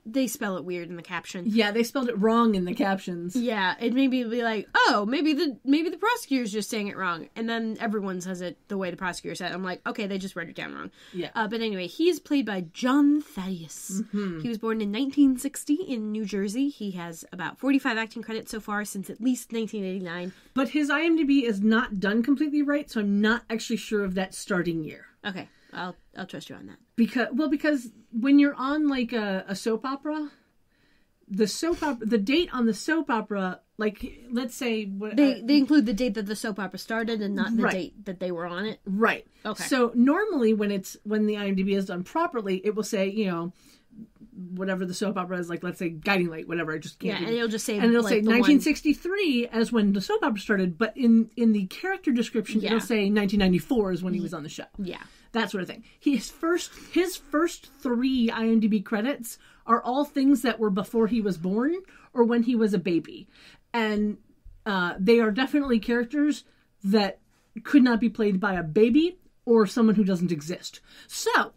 they spell it weird in the caption. Yeah, they spelled it wrong in the captions. Yeah, it made me be like, oh, maybe the prosecutor's just saying it wrong. And then everyone says it the way the prosecutor said it. I'm like, okay, they just wrote it down wrong. Yeah. But anyway, he's played by John Thaddeus. Mm-hmm. He was born in 1960 in New Jersey. He has about 45 acting credits so far since at least 1989. But his IMDb is not done completely right, so I'm not actually sure of that starting year. Okay, I'll trust you on that. Because when you're on a soap opera, the date on the soap opera, let's say they include the date that the soap opera started and not the date that they were on it. Right. Okay. So normally when the IMDb is done properly, it will say whatever the soap opera is, let's say Guiding Light, whatever. I just can't. Yeah, and it'll just say, and it'll say 1963 as when the soap opera started, but in the character description it'll say 1994 is when he was on the show. Yeah. That sort of thing. His first 3 IMDb credits are all things that were before he was born or when he was a baby. And they are definitely characters that could not be played by a baby or someone who doesn't exist. So.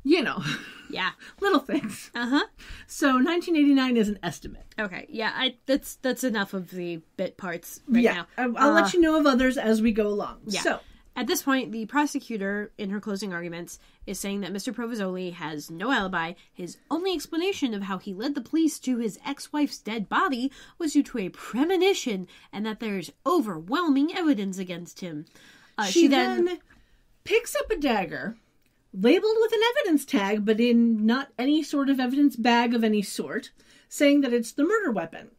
Yeah. Little things. Uh-huh. So 1989 is an estimate. Okay. Yeah, that's enough of the bit parts now. I'll let you know of others as we go along. Yeah. So at this point, the prosecutor, in her closing arguments, is saying that Mr. Provenzoli has no alibi. His only explanation of how he led the police to his ex-wife's dead body was due to a premonition, and that there's overwhelming evidence against him. She then picks up a dagger, labeled with an evidence tag, but in not any sort of evidence bag of any sort, saying that it's the murder weapon.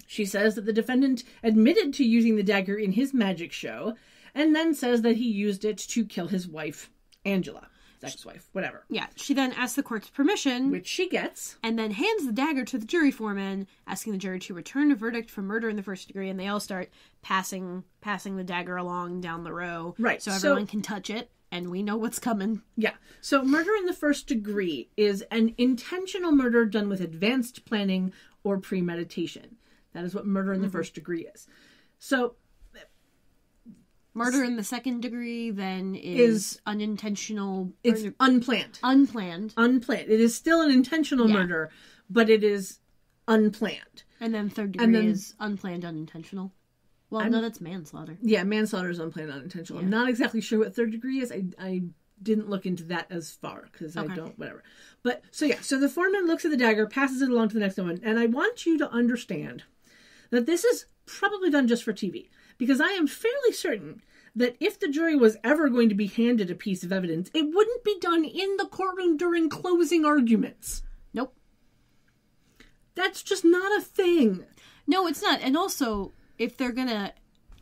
She says that the defendant admitted to using the dagger in his magic show, and then says that he used it to kill his wife, Angela. His ex-wife, whatever. Yeah, she then asks the court's permission. Which she gets. And then hands the dagger to the jury foreman, asking the jury to return a verdict for murder in the first degree, and they all start passing the dagger along down the row. Right. So everyone can touch it, and we know what's coming. Yeah. So murder in the first degree is an intentional murder done with advanced planning or premeditation. That is what murder in the first degree is. So murder in the second degree then is unintentional. It's unplanned. Unplanned. It is still an intentional murder, but it is unplanned. And then third degree is unplanned, unintentional. Well, no, that's manslaughter. Yeah, manslaughter is unplanned, unintentional. I'm not exactly sure what third degree is. I didn't look into that as far because I don't, whatever. But so the foreman looks at the dagger, passes it along to the next one, and I want you to understand that this is probably done just for TV, because I am fairly certain that if the jury was ever going to be handed a piece of evidence, it wouldn't be done in the courtroom during closing arguments. Nope. That's just not a thing. No, it's not. And also, if they're gonna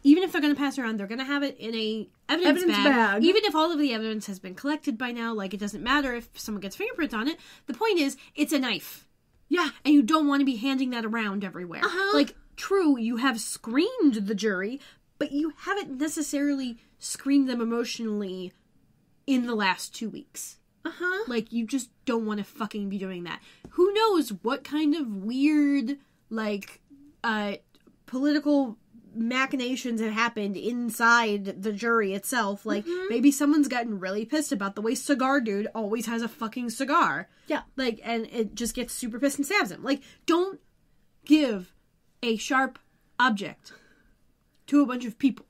even if they're going to pass around, they're going to have it in a evidence bag. Even if all of the evidence has been collected by now, like, it doesn't matter if someone gets fingerprints on it. The point is, it's a knife. Yeah. And you don't want to be handing that around everywhere. Like, true, you have screened the jury, but you haven't necessarily screened them emotionally in the last 2 weeks. Like, you just don't want to fucking be doing that. Who knows what kind of weird, like, political machinations have happened inside the jury itself. Like, maybe someone's gotten really pissed about the way Cigar Dude always has a fucking cigar. Yeah. Like, and it just gets super pissed and stabs him. Like, don't give a sharp object to a bunch of people.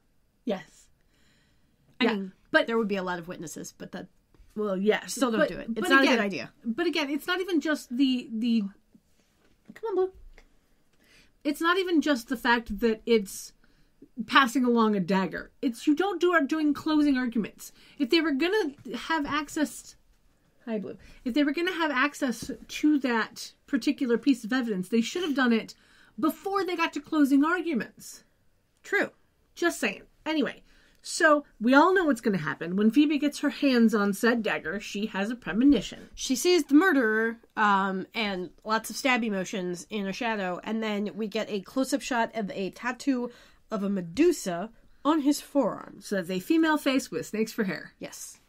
Yes. I mean, but there would be a lot of witnesses, but that... Well, yes. Still don't do it. It's not a good idea. But again, it's not even just the... Come on, Blue. It's not even just the fact that it's passing along a dagger. It's you don't doing closing arguments. If they were going to have access... Hi, Blue. If they were going to have access to that particular piece of evidence, they should have done it before they got to closing arguments. True. Just saying. Anyway, so we all know what's going to happen. When Phoebe gets her hands on said dagger, she has a premonition. She sees the murderer, and lots of stabby motions in a shadow, and then we get a close-up shot of a tattoo of a Medusa on his forearm. So that's a female face with snakes for hair. Yes.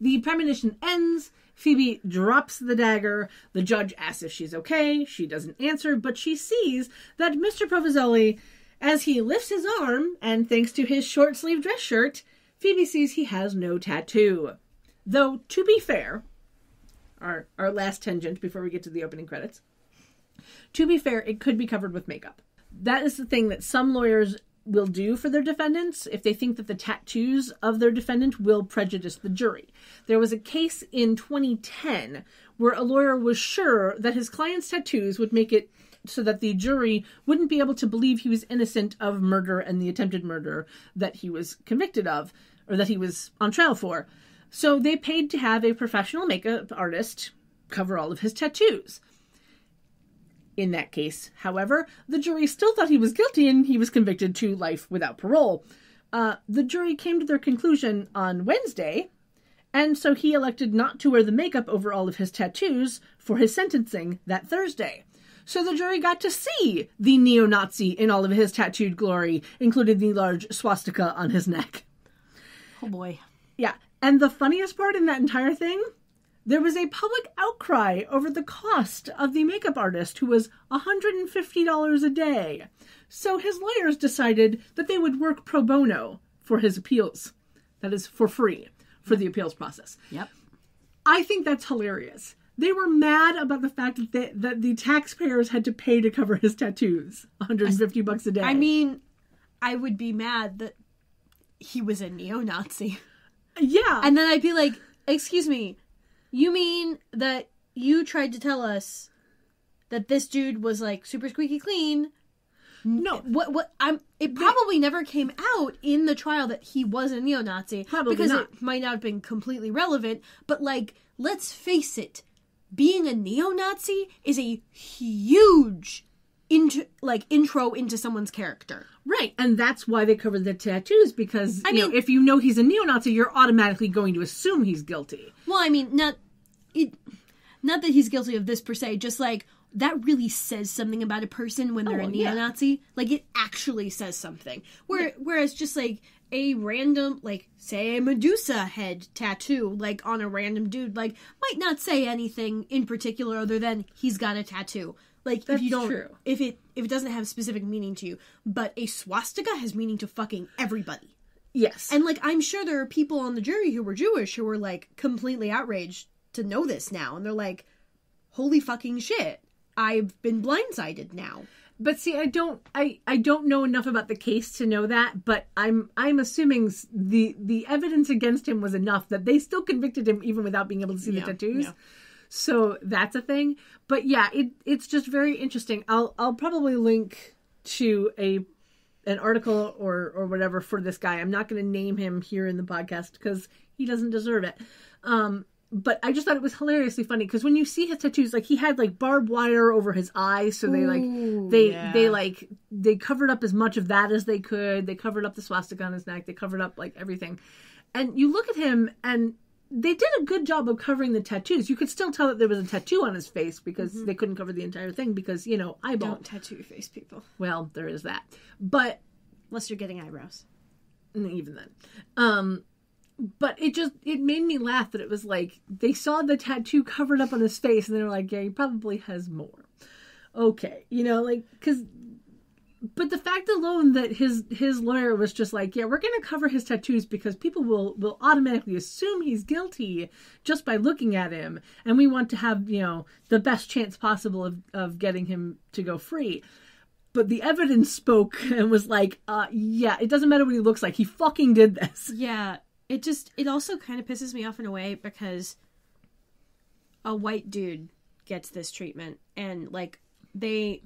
The premonition ends. Phoebe drops the dagger. The judge asks if she's okay. She doesn't answer, but she sees that Mr. Proviselli, as he lifts his arm, and thanks to his short-sleeved dress shirt, Phoebe sees he has no tattoo. Though, to be fair, our last tangent before we get to the opening credits, to be fair, it could be covered with makeup. That is the thing that some lawyers will do for their defendants if they think that the tattoos of their defendant will prejudice the jury. There was a case in 2010 where a lawyer was sure that his client's tattoos would make it so that the jury wouldn't be able to believe he was innocent of murder and the attempted murder that he was convicted of, or that he was on trial for. So they paid to have a professional makeup artist cover all of his tattoos. In that case, however, the jury still thought he was guilty and he was convicted to life without parole. The jury came to their conclusion on Wednesday, and so he elected not to wear the makeup over all of his tattoos for his sentencing that Thursday. So the jury got to see the neo-Nazi in all of his tattooed glory, including the large swastika on his neck. Oh boy. Yeah, and the funniest part in that entire thing, there was a public outcry over the cost of the makeup artist, who was $150 a day. So his lawyers decided that they would work pro bono for his appeals. That is, for free, for the appeals process. Yep. I think that's hilarious. They were mad about the fact that the taxpayers had to pay to cover his tattoos. $150 a day. I mean, I would be mad that he was a neo-Nazi. Yeah. And then I'd be like, excuse me, you mean that you tried to tell us that this dude was, like, super squeaky clean? No. It probably never came out in the trial that he was a neo-Nazi. Probably because not. It might not have been completely relevant. But, like, let's face it. Being a neo-Nazi is a huge intro into someone's character. Right, and that's why they cover the tattoos, because if you know he's a neo-Nazi, you're automatically going to assume he's guilty. Well, I mean, not that he's guilty of this per se, just like, that really says something about a person when they're a neo-Nazi. Yeah. Like, it actually says something. Whereas just, like, a random, like, say a Medusa head tattoo, like, on a random dude, like, might not say anything in particular other than he's got a tattoo. Like, that's if you don't, true. If it doesn't have specific meaning to you. But a swastika has meaning to fucking everybody. Yes. And, like, I'm sure there are people on the jury who were Jewish who were, like, completely outraged to know this now. And they're like, holy fucking shit. I've been blindsided now. But see, I don't know enough about the case to know that, but I'm assuming the evidence against him was enough that they still convicted him even without being able to see the tattoos. Yeah. So that's a thing. But yeah, it's just very interesting. I'll probably link to an article or whatever for this guy. I'm not going to name him here in the podcast because he doesn't deserve it. But I just thought it was hilariously funny because when you see his tattoos, like he had like barbed wire over his eyes, so they covered up as much of that as they could. They covered up the swastika on his neck. They covered up like everything. And you look at him, and they did a good job of covering the tattoos. You could still tell that there was a tattoo on his face because they couldn't cover the entire thing because, you know, eyeball. Don't tattoo your face, people. Well, there is that. But unless you're getting eyebrows. Even then. But it made me laugh that it was like, they saw the tattoo covered up on his face and they were like, yeah, he probably has more. Okay. You know, like, but the fact alone that his lawyer was just like, yeah, we're going to cover his tattoos because people will automatically assume he's guilty just by looking at him. And we want to have, you know, the best chance possible of getting him to go free. But the evidence spoke and was like, yeah, it doesn't matter what he looks like. He fucking did this. Yeah. It also kind of pisses me off in a way because a white dude gets this treatment and like they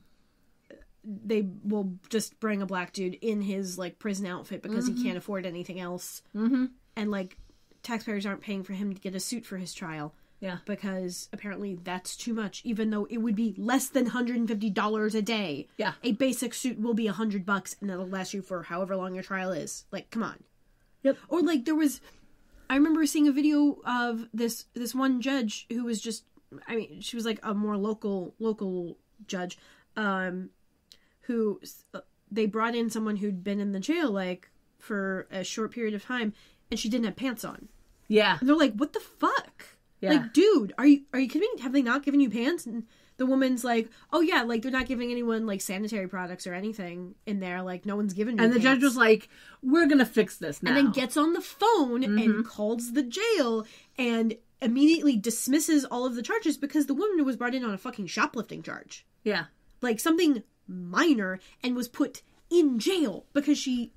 will just bring a black dude in his like prison outfit because he can't afford anything else. Mm-hmm. And like taxpayers aren't paying for him to get a suit for his trial. Yeah. Because apparently that's too much, even though it would be less than $150 a day. Yeah. A basic suit will be $100 and it'll last you for however long your trial is. Like, come on. Yep. Or like I remember seeing a video of this one judge who was just, I mean, she was like a more local judge, who they brought in someone who'd been in the jail like for a short period of time and she didn't have pants on. Yeah. And they're like, what the fuck? Yeah. Like, dude, are you kidding me? Have they not given you pants? And the woman's like, oh yeah, like they're not giving anyone like sanitary products or anything in there. Like no one's giving me And the pants. judge was like, we're going to fix this now. And then gets on the phone and calls the jail and immediately dismisses all of the charges because the woman was brought in on a fucking shoplifting charge. Yeah. Like something minor and was put in jail because she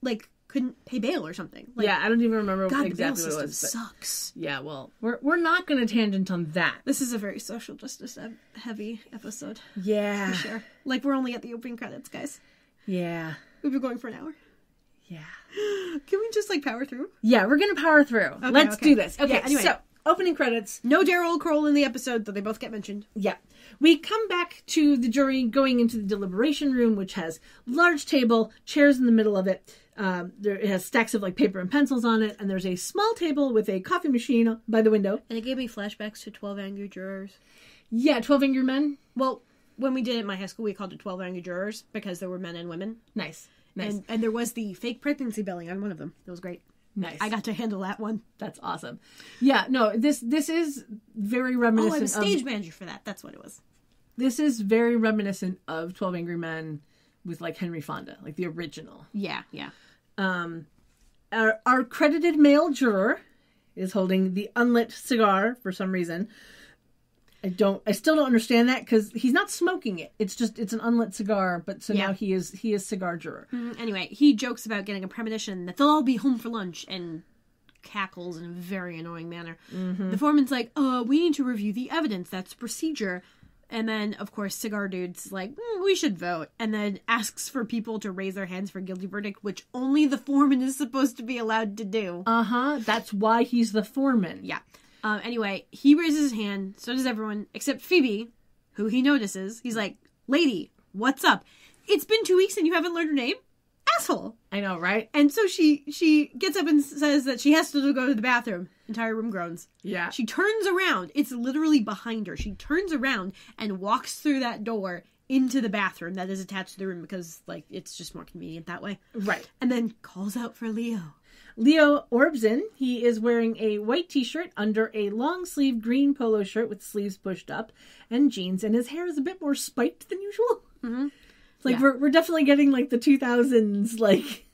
like couldn't pay bail or something. Like, yeah, I don't even remember exactly the bail what it system was. But sucks. yeah, well, we're not going to tangent on that. This is a very social justice heavy episode. Yeah. For sure. Like we're only at the opening credits, guys. Yeah. We've been going for an hour. Yeah. Can we just like power through? Yeah, we're going to power through. Okay, Let's do this. Okay, yeah, anyway. So opening credits. No Daryl Kroll in the episode, though they both get mentioned. Yeah. We come back to the jury going into the deliberation room, which has large table, chairs in the middle of it. It has stacks of like paper and pencils on it, and there's a small table with a coffee machine by the window. And it gave me flashbacks to 12 Angry Jurors. Yeah, 12 Angry Men. Well, when we did it in my high school, we called it 12 Angry Jurors because there were men and women. Nice. And there was the fake pregnancy belling on one of them. It was great. Nice. I got to handle that one. That's awesome. Yeah, no, this is very reminiscent. Oh, I was stage manager for that. That's what it was. This is very reminiscent of 12 Angry Men with like Henry Fonda, like the original. Yeah, yeah. Our credited male juror is holding the unlit cigar for some reason. I still don't understand that because he's not smoking it. It's an unlit cigar, but so now he is cigar juror. Anyway, he jokes about getting a premonition that they'll all be home for lunch and cackles in a very annoying manner. The foreman's like, we need to review the evidence. That's procedure. And then, of course, Cigar Dude's like, we should vote. And then asks for people to raise their hands for guilty verdict, which only the foreman is supposed to be allowed to do. That's why he's the foreman. Yeah. Anyway, he raises his hand, so does everyone, except Phoebe, who he notices. He's like, lady, what's up? It's been 2 weeks and you haven't learned her name? Asshole. I know, right? And so she gets up and says that she has to go to the bathroom. Entire room groans. Yeah. She turns around. It's literally behind her. She turns around and walks through that door into the bathroom that is attached to the room because, like, it's just more convenient that way. Right. And then calls out for Leo. Leo orbs in. He is wearing a white t-shirt under a long-sleeved green polo shirt with sleeves pushed up and jeans, and his hair is a bit more spiked than usual. Like, we're definitely getting, like, the 2000s, like,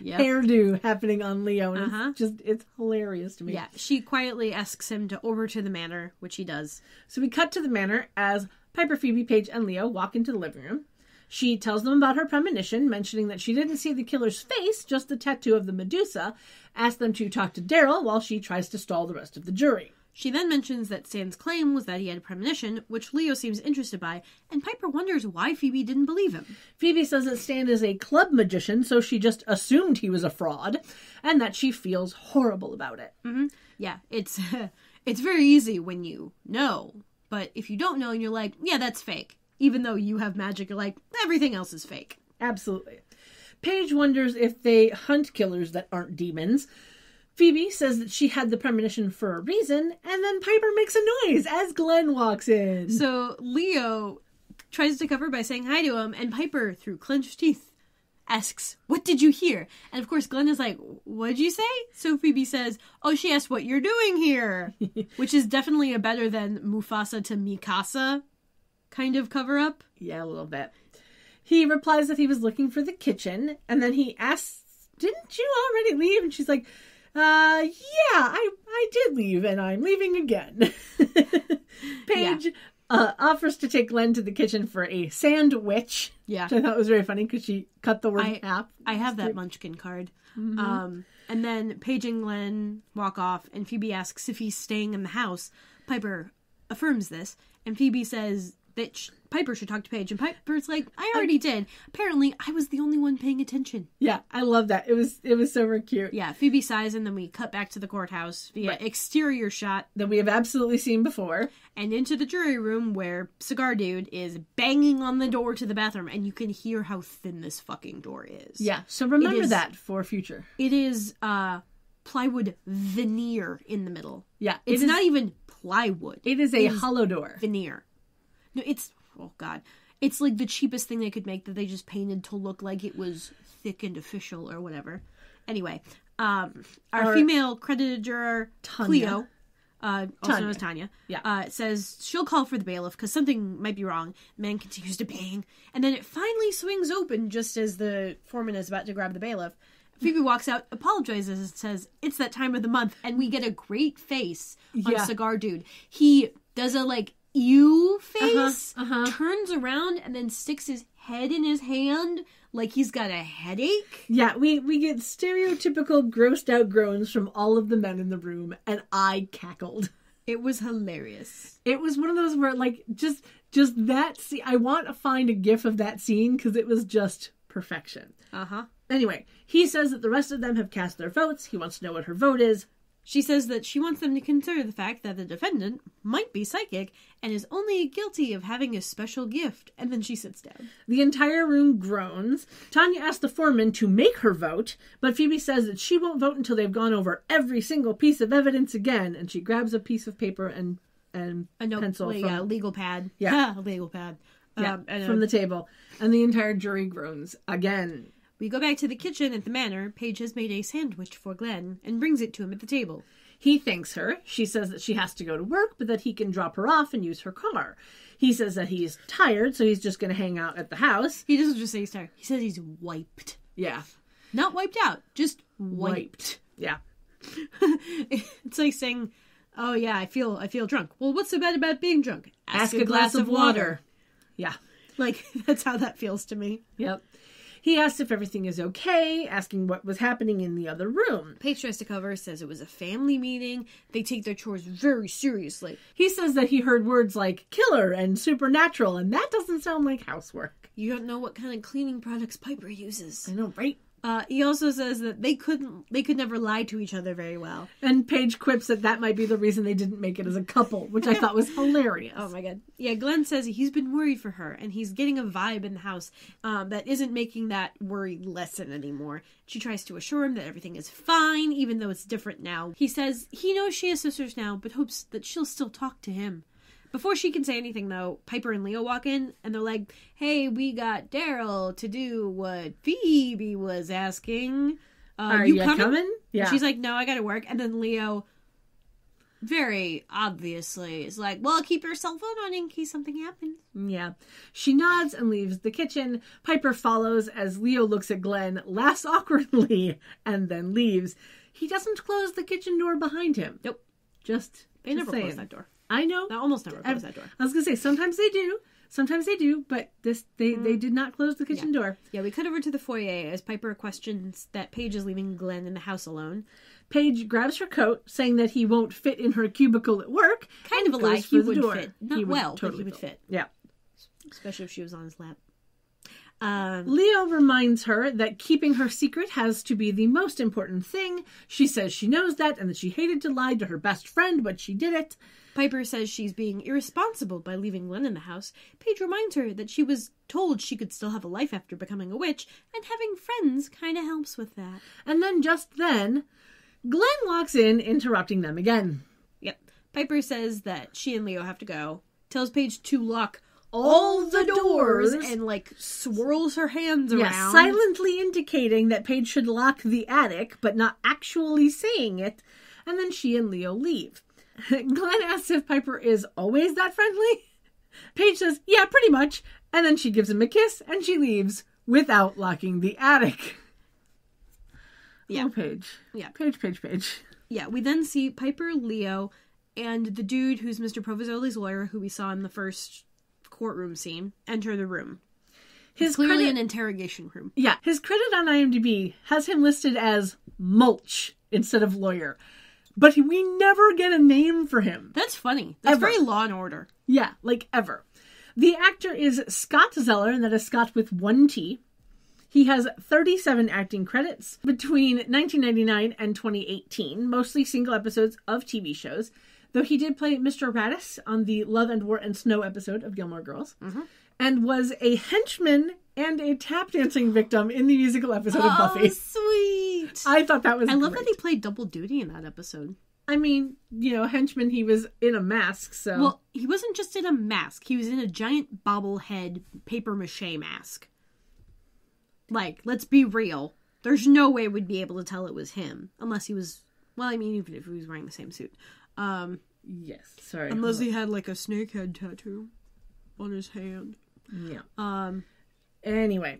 hairdo happening on Leo, and it's hilarious to me. Yeah, she quietly asks him to over to the manor, which he does. So we cut to the manor as Piper, Phoebe, Paige, and Leo walk into the living room. She tells them about her premonition, mentioning that she didn't see the killer's face, just the tattoo of the Medusa, asks them to talk to Daryl while she tries to stall the rest of the jury. She then mentions that Stan's claim was that he had a premonition, which Leo seems interested by, and Piper wonders why Phoebe didn't believe him. Phoebe says that Stan is a club magician, so she just assumed he was a fraud, and that she feels horrible about it. Yeah, it's It's very easy when you know, but if you don't know and you're like, yeah, that's fake, even though you have magic, you're like, everything else is fake. Absolutely. Paige wonders if they hunt killers that aren't demons. Phoebe says that she had the premonition for a reason, and then Piper makes a noise as Glenn walks in. So Leo tries to cover by saying hi to him, and Piper, through clenched teeth, asks, what did you hear? And of course Glenn is like, what'd you say? So Phoebe says, oh, she asked what you're doing here, which is definitely a better than Mufasa to Mikasa kind of cover up. Yeah, a little bit. He replies that he was looking for the kitchen, and then he asks, didn't you already leave? And she's like, yeah, I did leave, and I'm leaving again. Paige offers to take Glenn to the kitchen for a sandwich. Yeah. Which I thought was very funny because she cut the word in half. I have that Munchkin card. Mm-hmm. And then Paige and Glenn walk off, and Phoebe asks if he's staying in the house. Piper affirms this, and Phoebe says that Piper should talk to Paige, and Piper's like, I already did. Apparently, I was the only one paying attention. Yeah, I love that. It was super cute. Yeah, Phoebe sighs, and then we cut back to the courthouse via exterior shot that we have absolutely seen before, and into the jury room where Cigar Dude is banging on the door to the bathroom, and you can hear how thin this fucking door is. Yeah, so remember that for future. It is plywood veneer in the middle. Yeah, it's not even plywood. It is a hollow door. Veneer. No, it's, oh god, it's like the cheapest thing they could make that they just painted to look like it was thick and official or whatever. Anyway, our female credited juror, Cleo, also known as Tanya, says she'll call for the bailiff because something might be wrong. The man continues to bang, and then it finally swings open just as the foreman is about to grab the bailiff. Phoebe walks out, apologizes, and says, it's that time of the month, and we get a great face on Cigar Dude. He does a, ew face, turns around, and then sticks his head in his hand like he's got a headache. Yeah, we get stereotypical grossed out groans from all of the men in the room, and I cackled. It was hilarious. It was one of those where, just that scene, I want to find a gif of that scene, because it was just perfection. Anyway, he says that the rest of them have cast their votes. He wants to know what her vote is. She says that she wants them to consider the fact that the defendant might be psychic and is only guilty of having a special gift, and then she sits down. The entire room groans. Tanya asks the foreman to make her vote, but Phoebe says that she won't vote until they've gone over every single piece of evidence again, and she grabs a piece of paper and a pencil from... legal pad. Yeah. A legal pad. From the table. And the entire jury groans again. We go back to the kitchen at the manor. Paige has made a sandwich for Glenn and brings it to him at the table. He thanks her. She says that she has to go to work, but that he can drop her off and use her car. He says that he's tired, so he's just going to hang out at the house. He doesn't just say he's tired. He says he's wiped. Yeah. Not wiped out, just wiped. Yeah. It's like saying, oh yeah, I feel drunk. Well, what's so bad about being drunk? Ask a glass of water. Yeah. That's how that feels to me. Yep. He asks if everything is okay, asking what was happening in the other room. Paige tries to cover, says it was a family meeting. They take their chores very seriously. He says that he heard words like killer and supernatural, and that doesn't sound like housework. You don't know what kind of cleaning products Piper uses. I know, right? He also says that they could never lie to each other very well. And Paige quips that might be the reason they didn't make it as a couple, which I thought was hilarious. Oh my god. Yeah, Glenn says he's been worried for her, and he's getting a vibe in the house that isn't making that worry lessen anymore. She tries to assure him that everything is fine, even though it's different now. He says he knows she has sisters now, but hopes that she'll still talk to him. Before she can say anything, though, Piper and Leo walk in, and they're like, hey, we got Daryl to do what Phoebe was asking. Are you coming? Yeah. And she's like, no, I gotta work. And then Leo, very obviously, is like, well, keep your cell phone on in case something happens. Yeah. She nods and leaves the kitchen. Piper follows as Leo looks at Glenn, laughs awkwardly, and then leaves. He doesn't close the kitchen door behind him. Nope. They never close that door. I know. They almost never close that door. I was going to say, sometimes they do, but they did not close the kitchen door. Yeah, we cut over to the foyer as Piper questions that Paige is leaving Glenn in the house alone. Paige grabs her coat, saying that he won't fit in her cubicle at work. Kind of a lie. He would fit. Not he well, totally but he would fit. Yeah. Especially if she was on his lap. Leo reminds her that keeping her secret has to be the most important thing. She says she knows that and that she hated to lie to her best friend, but she did it. Piper says she's being irresponsible by leaving Glenn in the house. Paige reminds her that she was told she could still have a life after becoming a witch, and having friends kind of helps with that. And then just then, Glenn walks in, interrupting them again. Yep. Piper says that she and Leo have to go, tells Paige to lock all the doors and, like, swirls her hands around. Yeah, silently indicating that Paige should lock the attic, but not actually saying it. And then she and Leo leave. Glenn asks if Piper is always that friendly. Paige says, yeah, pretty much. And then she gives him a kiss and she leaves without locking the attic. Yeah. Oh, Paige. Yeah. Paige. Yeah, we then see Piper, Leo, and the dude who's Mr. Provenzoli's lawyer, who we saw in the first courtroom scene, enter the room. It's clearly an interrogation room. Yeah, his credit on IMDb has him listed as Mulch instead of lawyer. But we never get a name for him. That's funny. That's Ever. very Law and Order. Yeah, like ever. The actor is Scott Zeller, and that is Scott with one T. He has 37 acting credits between 1999 and 2018, mostly single episodes of TV shows, though he did play Mr. Radis on the Love and War and Snow episode of Gilmore Girls, and was a henchman and a tap dancing victim in the musical episode of Buffy. Sweet! I thought that was I love great. that he played double duty in that episode. I mean, henchman, he was in a mask, so... Well, he wasn't just in a mask. He was in a giant bobblehead papier-mâché mask. Like, let's be real. There's no way we'd be able to tell it was him. Unless he was... Well, I mean, even if he was wearing the same suit. Yes, sorry. Unless he had, like, a snake head tattoo on his hand. Yeah. Anyway.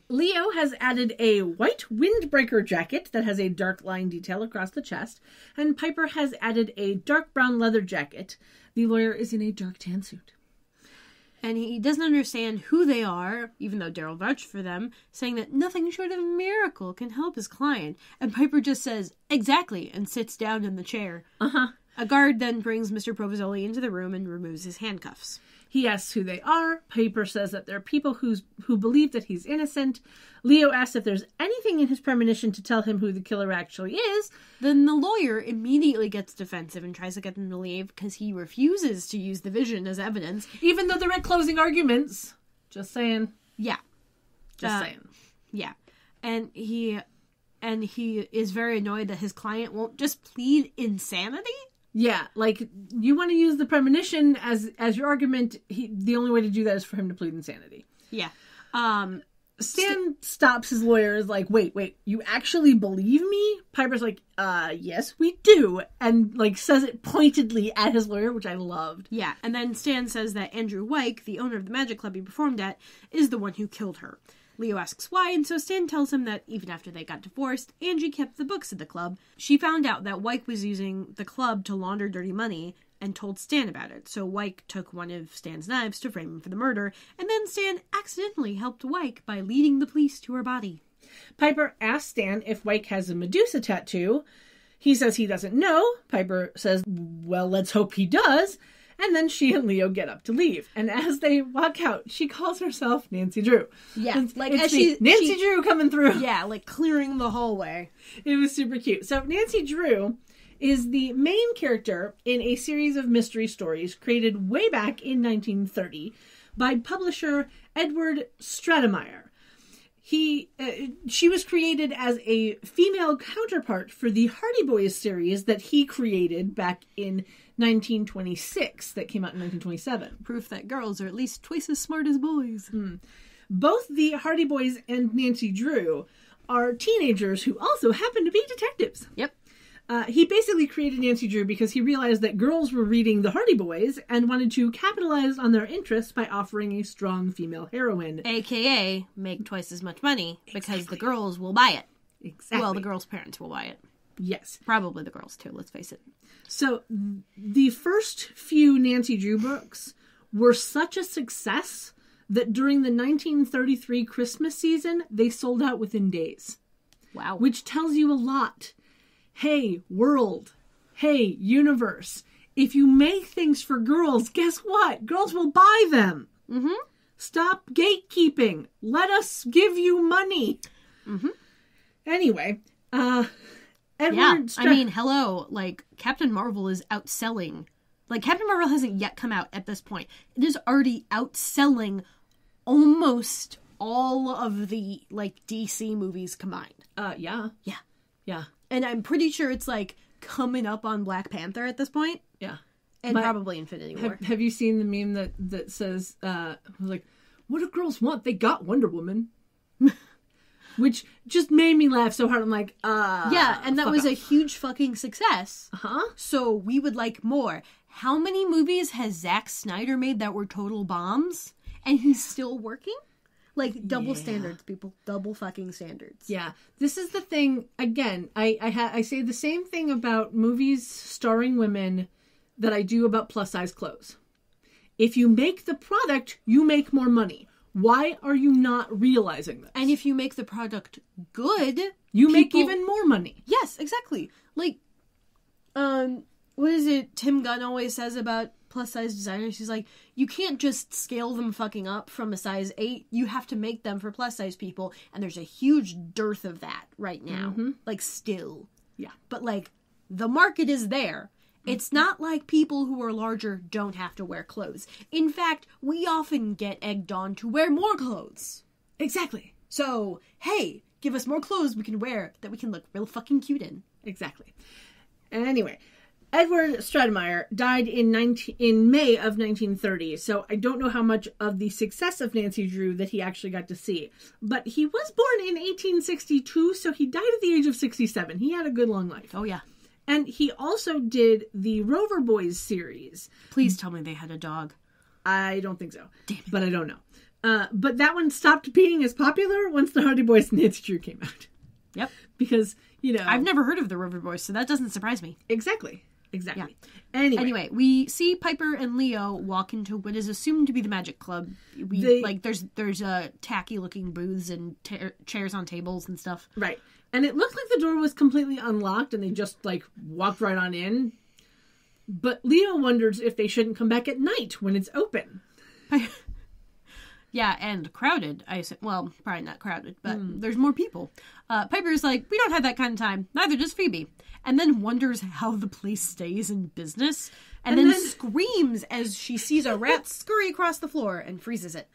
Leo has added a white windbreaker jacket that has a dark line detail across the chest, and Piper has added a dark brown leather jacket. The lawyer is in a dark tan suit. And he doesn't understand who they are, even though Daryl vouched for them, saying that nothing short of a miracle can help his client. And Piper just says, exactly, and sits down in the chair. A guard then brings Mr. Provenzoli into the room and removes his handcuffs. He asks who they are. Piper says that they're people who believe that he's innocent. Leo asks if there's anything in his premonition to tell him who the killer actually is. Then the lawyer immediately gets defensive and tries to get them to leave because he refuses to use the vision as evidence. Even though they're at closing arguments. Just saying. Yeah. Just saying. Yeah. And he is very annoyed that his client won't just plead insanity. Yeah, like, you want to use the premonition as your argument, the only way to do that is for him to plead insanity. Yeah. Stan stops his lawyer, is like, wait, you actually believe me? Piper's like, yes, we do. And, like, says it pointedly at his lawyer, which I loved. Yeah, and then Stan says that Andrew Wyke, the owner of the magic club he performed at, is the one who killed her. Leo asks why, and so Stan tells him that even after they got divorced, Angie kept the books at the club. She found out that Wyke was using the club to launder dirty money and told Stan about it. So Wyke took one of Stan's knives to frame him for the murder, and then Stan accidentally helped Wyke by leading the police to her body. Piper asks Stan if Wyke has a Medusa tattoo. He says he doesn't know. Piper says, well, let's hope he does. And then she and Leo get up to leave. And as they walk out, she calls herself Nancy Drew. Yeah, Nancy Drew coming through. Yeah, like clearing the hallway. It was super cute. So Nancy Drew is the main character in a series of mystery stories created way back in 1930 by publisher Edward Stratemeyer. She was created as a female counterpart for the Hardy Boys series that he created back in 1926, that came out in 1927. Proof that girls are at least twice as smart as boys. Both the Hardy Boys and Nancy Drew are teenagers who also happen to be detectives. Yep. He basically created Nancy Drew because he realized that girls were reading the Hardy Boys and wanted to capitalize on their interests by offering a strong female heroine. AKA, make twice as much money because the girls will buy it. Exactly. Well, the girls' parents will buy it. Yes. Probably the girls, too, let's face it. So, the first few Nancy Drew books were such a success that during the 1933 Christmas season, they sold out within days. Wow. Which tells you a lot. Hey, world. Hey, universe. If you make things for girls, guess what? Girls will buy them. Stop gatekeeping. Let us give you money. Mm-hmm. Anyway, Edward... Yeah, I mean, hello, like, Captain Marvel is outselling. Like, Captain Marvel hasn't yet come out at this point. It is already outselling almost all of the, like, DC movies combined. Yeah. Yeah. Yeah. And I'm pretty sure it's, like, coming up on Black Panther at this point. Yeah. And probably Infinity War. Have you seen the meme that says, like, what do girls want? They got Wonder Woman. Which just made me laugh so hard. I'm like, yeah, and that was a huge fucking success. Uh-huh. So we would like more. How many movies has Zack Snyder made that were total bombs? And he's still working? Like, double standards, people. Double fucking standards. Yeah. This is the thing, again, I say the same thing about movies starring women that I do about plus-size clothes. If you make the product, you make more money. Why are you not realizing this? And if you make the product good, you make even more money. Yes, exactly. Like, what is it Tim Gunn always says about plus-size designers? He's like, you can't just scale them fucking up from a size 8. You have to make them for plus-size people. And there's a huge dearth of that right now. Mm-hmm. Like, still. Yeah. But, like, the market is there. It's not like people who are larger don't have to wear clothes. In fact, we often get egged on to wear more clothes. Exactly. So, hey, give us more clothes we can wear that we can look real fucking cute in. Exactly. Anyway, Edward Stratemeyer died in May of 1930, so I don't know how much of the success of Nancy Drew that he actually got to see. But he was born in 1862, so he died at the age of 67. He had a good long life. Oh, yeah. And he also did the Rover Boys series. Please tell me they had a dog. I don't think so. Damn it. But I don't know. But that one stopped being as popular once the Hardy Boys and Nancy Drew came out. Yep. Because, you know... I've never heard of the Rover Boys, so that doesn't surprise me. Exactly. Yeah. Anyway, we see Piper and Leo walk into what is assumed to be the Magic Club. There's tacky looking booths and chairs on tables and stuff. Right. And it looked like the door was completely unlocked and they just, like, walked right on in. But Leo wonders if they shouldn't come back at night when it's open. Yeah, and crowded. Well, probably not crowded, but there's more people. Piper's like, we don't have that kind of time. Neither does Phoebe. And then wonders how the place stays in business. And then screams as she sees a rat scurry across the floor and freezes it.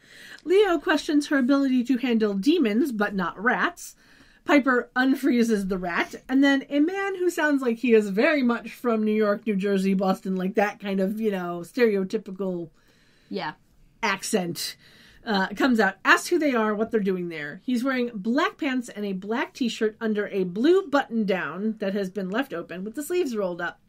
Leo questions her ability to handle demons, but not rats. Piper unfreezes the rat, and then a man who sounds like he is very much from New York, New Jersey, Boston, like that kind of, stereotypical accent, comes out, asks who they are, what they're doing there. He's wearing black pants and a black t-shirt under a blue button-down that has been left open with the sleeves rolled up.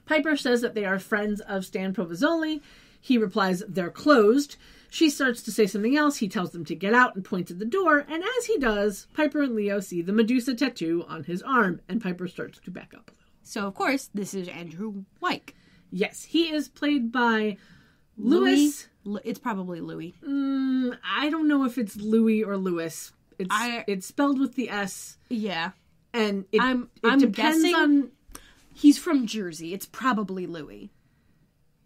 Piper says that they are friends of Stan Provizzoli. He replies, they're closed. She starts to say something else. He tells them to get out and points at the door. And as he does, Piper and Leo see the Medusa tattoo on his arm. And Piper starts to back up a little. So, of course, this is Andrew Wyke. Yes, he is played by Louis. It's probably Louis. I don't know if it's Louis or Louis. It's spelled with the S. Yeah. And I'm depends guessing on... He's from Jersey. It's probably Louis.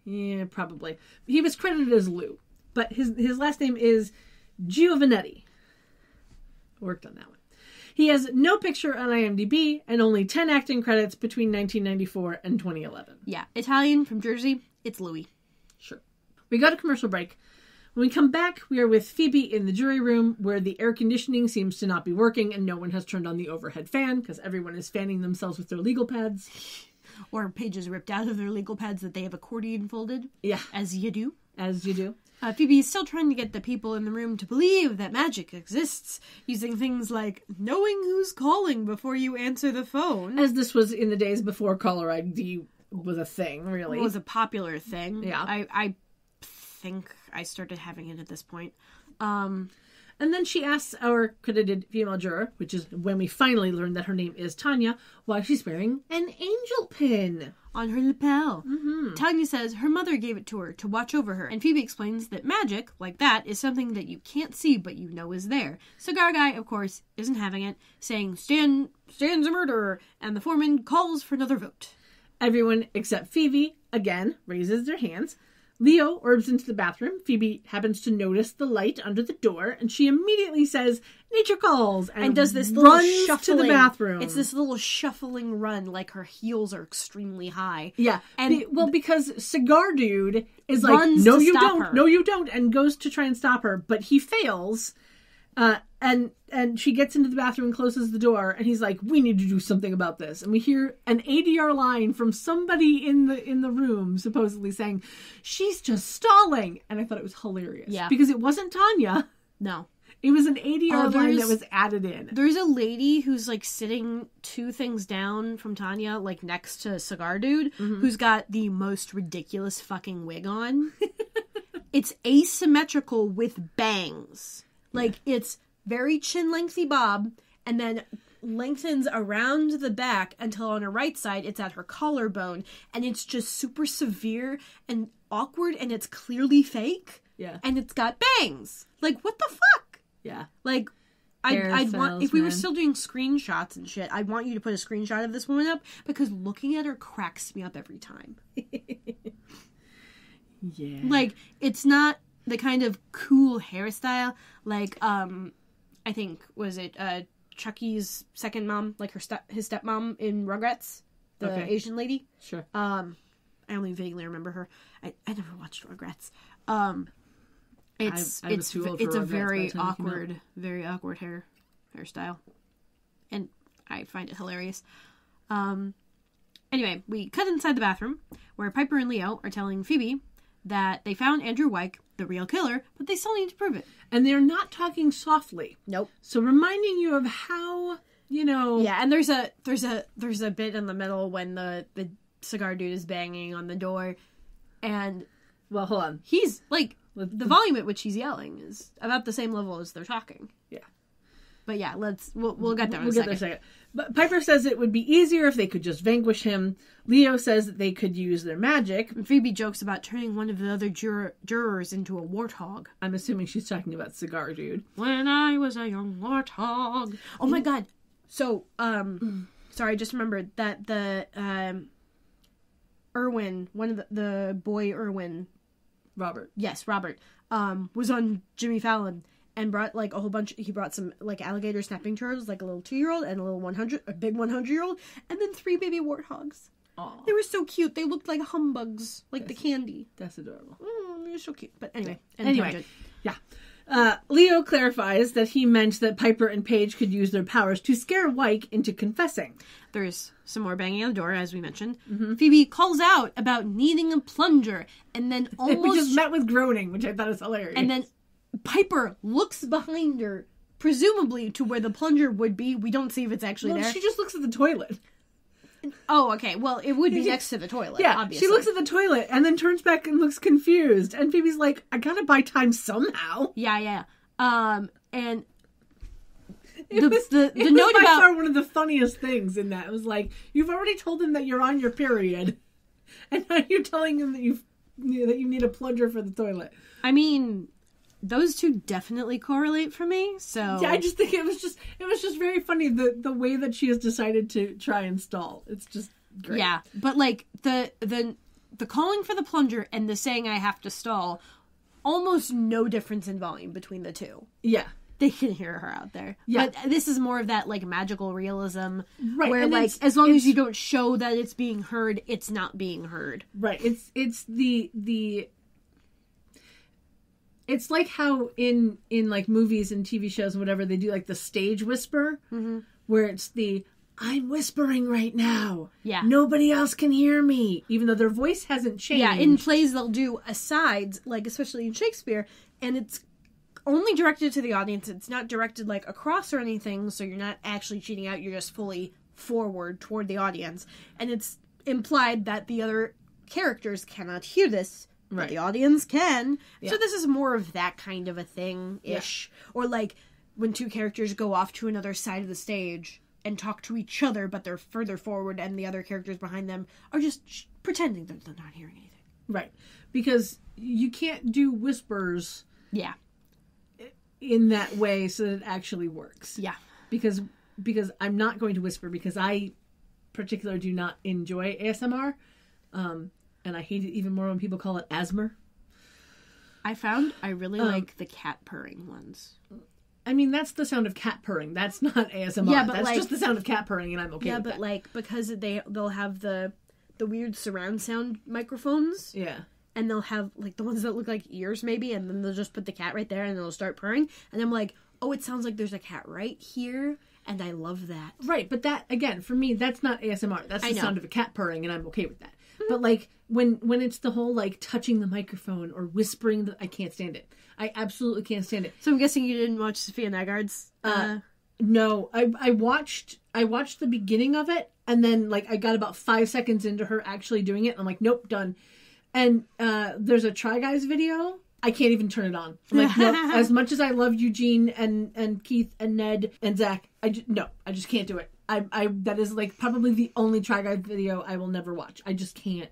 Yeah, probably. He was credited as Lou. But his last name is Giovanetti. Worked on that one. He has no picture on IMDb and only 10 acting credits between 1994 and 2011. Yeah. Italian from Jersey. It's Louis. Sure. We got a commercial break. When we come back, we are with Phoebe in the jury room where the air conditioning seems to not be working and no one has turned on the overhead fan because everyone is fanning themselves with their legal pads. Or pages ripped out of their legal pads that they have accordion folded. Yeah. As you do. As you do. Phoebe is still trying to get the people in the room to believe that magic exists, using things like knowing who's calling before you answer the phone. As this was in the days before caller ID was a thing, really. It was a popular thing. Yeah. I think I started having it at this point. And then she asks our credited female juror, which is when we finally learn that her name is Tanya, why she's wearing an angel pin on her lapel. Mm-hmm. Tanya says her mother gave it to her to watch over her, and Phoebe explains that magic, like that, is something that you can't see but you know is there. Cigar Guy, of course, isn't having it, saying Stan's a murderer, and the foreman calls for another vote. Everyone except Phoebe, again, raises their hands. Leo orbs into the bathroom. Phoebe happens to notice the light under the door, and she immediately says, "Nature calls," and does this little runs shuffling to the bathroom. It's this little shuffling run, like her heels are extremely high. Yeah, and because Cigar Dude is like, runs "No, to you stop don't. her. No, you don't," and goes to try and stop her, but he fails. And she gets into the bathroom and closes the door, and he's like, "We need to do something about this." And we hear an ADR line from somebody in the room, supposedly saying, "She's just stalling," and I thought it was hilarious. Yeah, because it wasn't Tanya. No, it was an ADR line that was added in. There's a lady who's like sitting 2 things down from Tanya, like next to Cigar Dude, who's got the most ridiculous fucking wig on. It's asymmetrical with bangs. Like, it's very chin-lengthy bob, and then lengthens around the back until on her right side, it's at her collarbone, and it's just super severe and awkward, and it's clearly fake. Yeah. And it's got bangs. Like, what the fuck? Yeah. Like, I'd want, if we were still doing screenshots and shit, I'd want you to put a screenshot of this woman up, because looking at her cracks me up every time. Yeah. Like, it's not the kind of cool hairstyle, like, I think, was it, Chucky's second mom, like his stepmom in Rugrats, the Asian lady? Sure. I only vaguely remember her. I never watched Rugrats. It's a very awkward hairstyle, and I find it hilarious. Anyway, we cut inside the bathroom where Piper and Leo are telling Phoebe that they found Andrew Wyke, the real killer, but they still need to prove it. And they're not talking softly. Nope. So reminding you of how, Yeah, and there's a bit in the middle when the Cigar Dude is banging on the door, and well, hold on. He's like the volume at which he's yelling is about the same level as they're talking. Yeah. But yeah, we'll get there in a second. Get there in a second. But Piper says it would be easier if they could just vanquish him. Leo says that they could use their magic. And Phoebe jokes about turning one of the other jurors into a warthog. I'm assuming she's talking about Cigar Dude. When I was a young warthog. Oh my god. So, sorry, I just remembered that the Irwin, one of the boy Irwin. Robert. Yes, Robert. Was on Jimmy Fallon. And brought like a whole bunch. He brought some like alligator snapping turtles, like a little 2-year-old and a big 100-year-old, and then 3 baby warthogs. Aww. They were so cute. They looked like humbugs, like the candy. That's adorable. They're so cute. But anyway, yeah. Leo clarifies that he meant that Piper and Paige could use their powers to scare Wyke into confessing. There's some more banging on the door, as we mentioned. Mm-hmm. Phoebe calls out about needing a plunger, and then almost we just met with groaning, which I thought was hilarious. And then Piper looks behind her, presumably to where the plunger would be. We don't see if it's actually there. She just looks at the toilet. Oh, okay. Well, it would be next to the toilet, yeah, obviously. She looks at the toilet and then turns back and looks confused. And Phoebe's like, I gotta buy time somehow. Yeah. And the note about... by far one of the funniest things in that. It was like, you've already told him that you're on your period. And now you're telling him that you need a plunger for the toilet. I mean... Those two definitely correlate for me, so... Yeah, I just think it was just very funny, the way that she has decided to try and stall. It's just great. Yeah, but, like, the calling for the plunger and the saying I have to stall, almost no difference in volume between the two. Yeah. They can hear her out there. Yeah. But this is more of that, like, magical realism, right. Where, and like, as long as you don't show that it's being heard, it's not being heard. Right. It's the... It's like how in like movies and TV shows and whatever, they do like the stage whisper, where it's the, I'm whispering right now. Yeah. Nobody else can hear me, even though their voice hasn't changed. Yeah, in plays they'll do asides, like especially in Shakespeare, and it's only directed to the audience. It's not directed like across or anything, so you're not actually cheating out. You're just fully forward toward the audience. And it's implied that the other characters cannot hear this. Right. But the audience can. Yeah. So this is more of that kind of a thing-ish. Yeah. Or like when two characters go off to another side of the stage and talk to each other, but they're further forward and the other characters behind them are just pretending that they're not hearing anything. Right. Because you can't do whispers yeah. in that way so that it actually works. Yeah. Because I'm not going to whisper because I particularly do not enjoy ASMR. And I hate it even more when people call it ASMR. I really like the cat purring ones. I mean, that's the sound of cat purring. That's not ASMR. Yeah, but that's like, just the sound of cat purring, and I'm okay yeah, with but that. like, because they'll have the weird surround sound microphones. Yeah. And they'll have, like, the ones that look like ears, maybe, and then they'll just put the cat right there, and they'll start purring. And I'm like, oh, it sounds like there's a cat right here, and I love that. Right, but that, again, for me, that's not ASMR. That's the sound of a cat purring, and I'm okay with that. But, like, when it's the whole, like, touching the microphone or whispering, I can't stand it. I absolutely can't stand it. So I'm guessing you didn't watch Sophia Nagard's? No, I watched the beginning of it, and then, like, I got about 5 seconds into her actually doing it, and I'm like, nope, done. And there's a Try Guys video. I can't even turn it on. I'm like, no, as much as I love Eugene and Keith and Ned and Zach, I just can't do it. I that is like probably the only Try Guys video I will never watch. I just can't.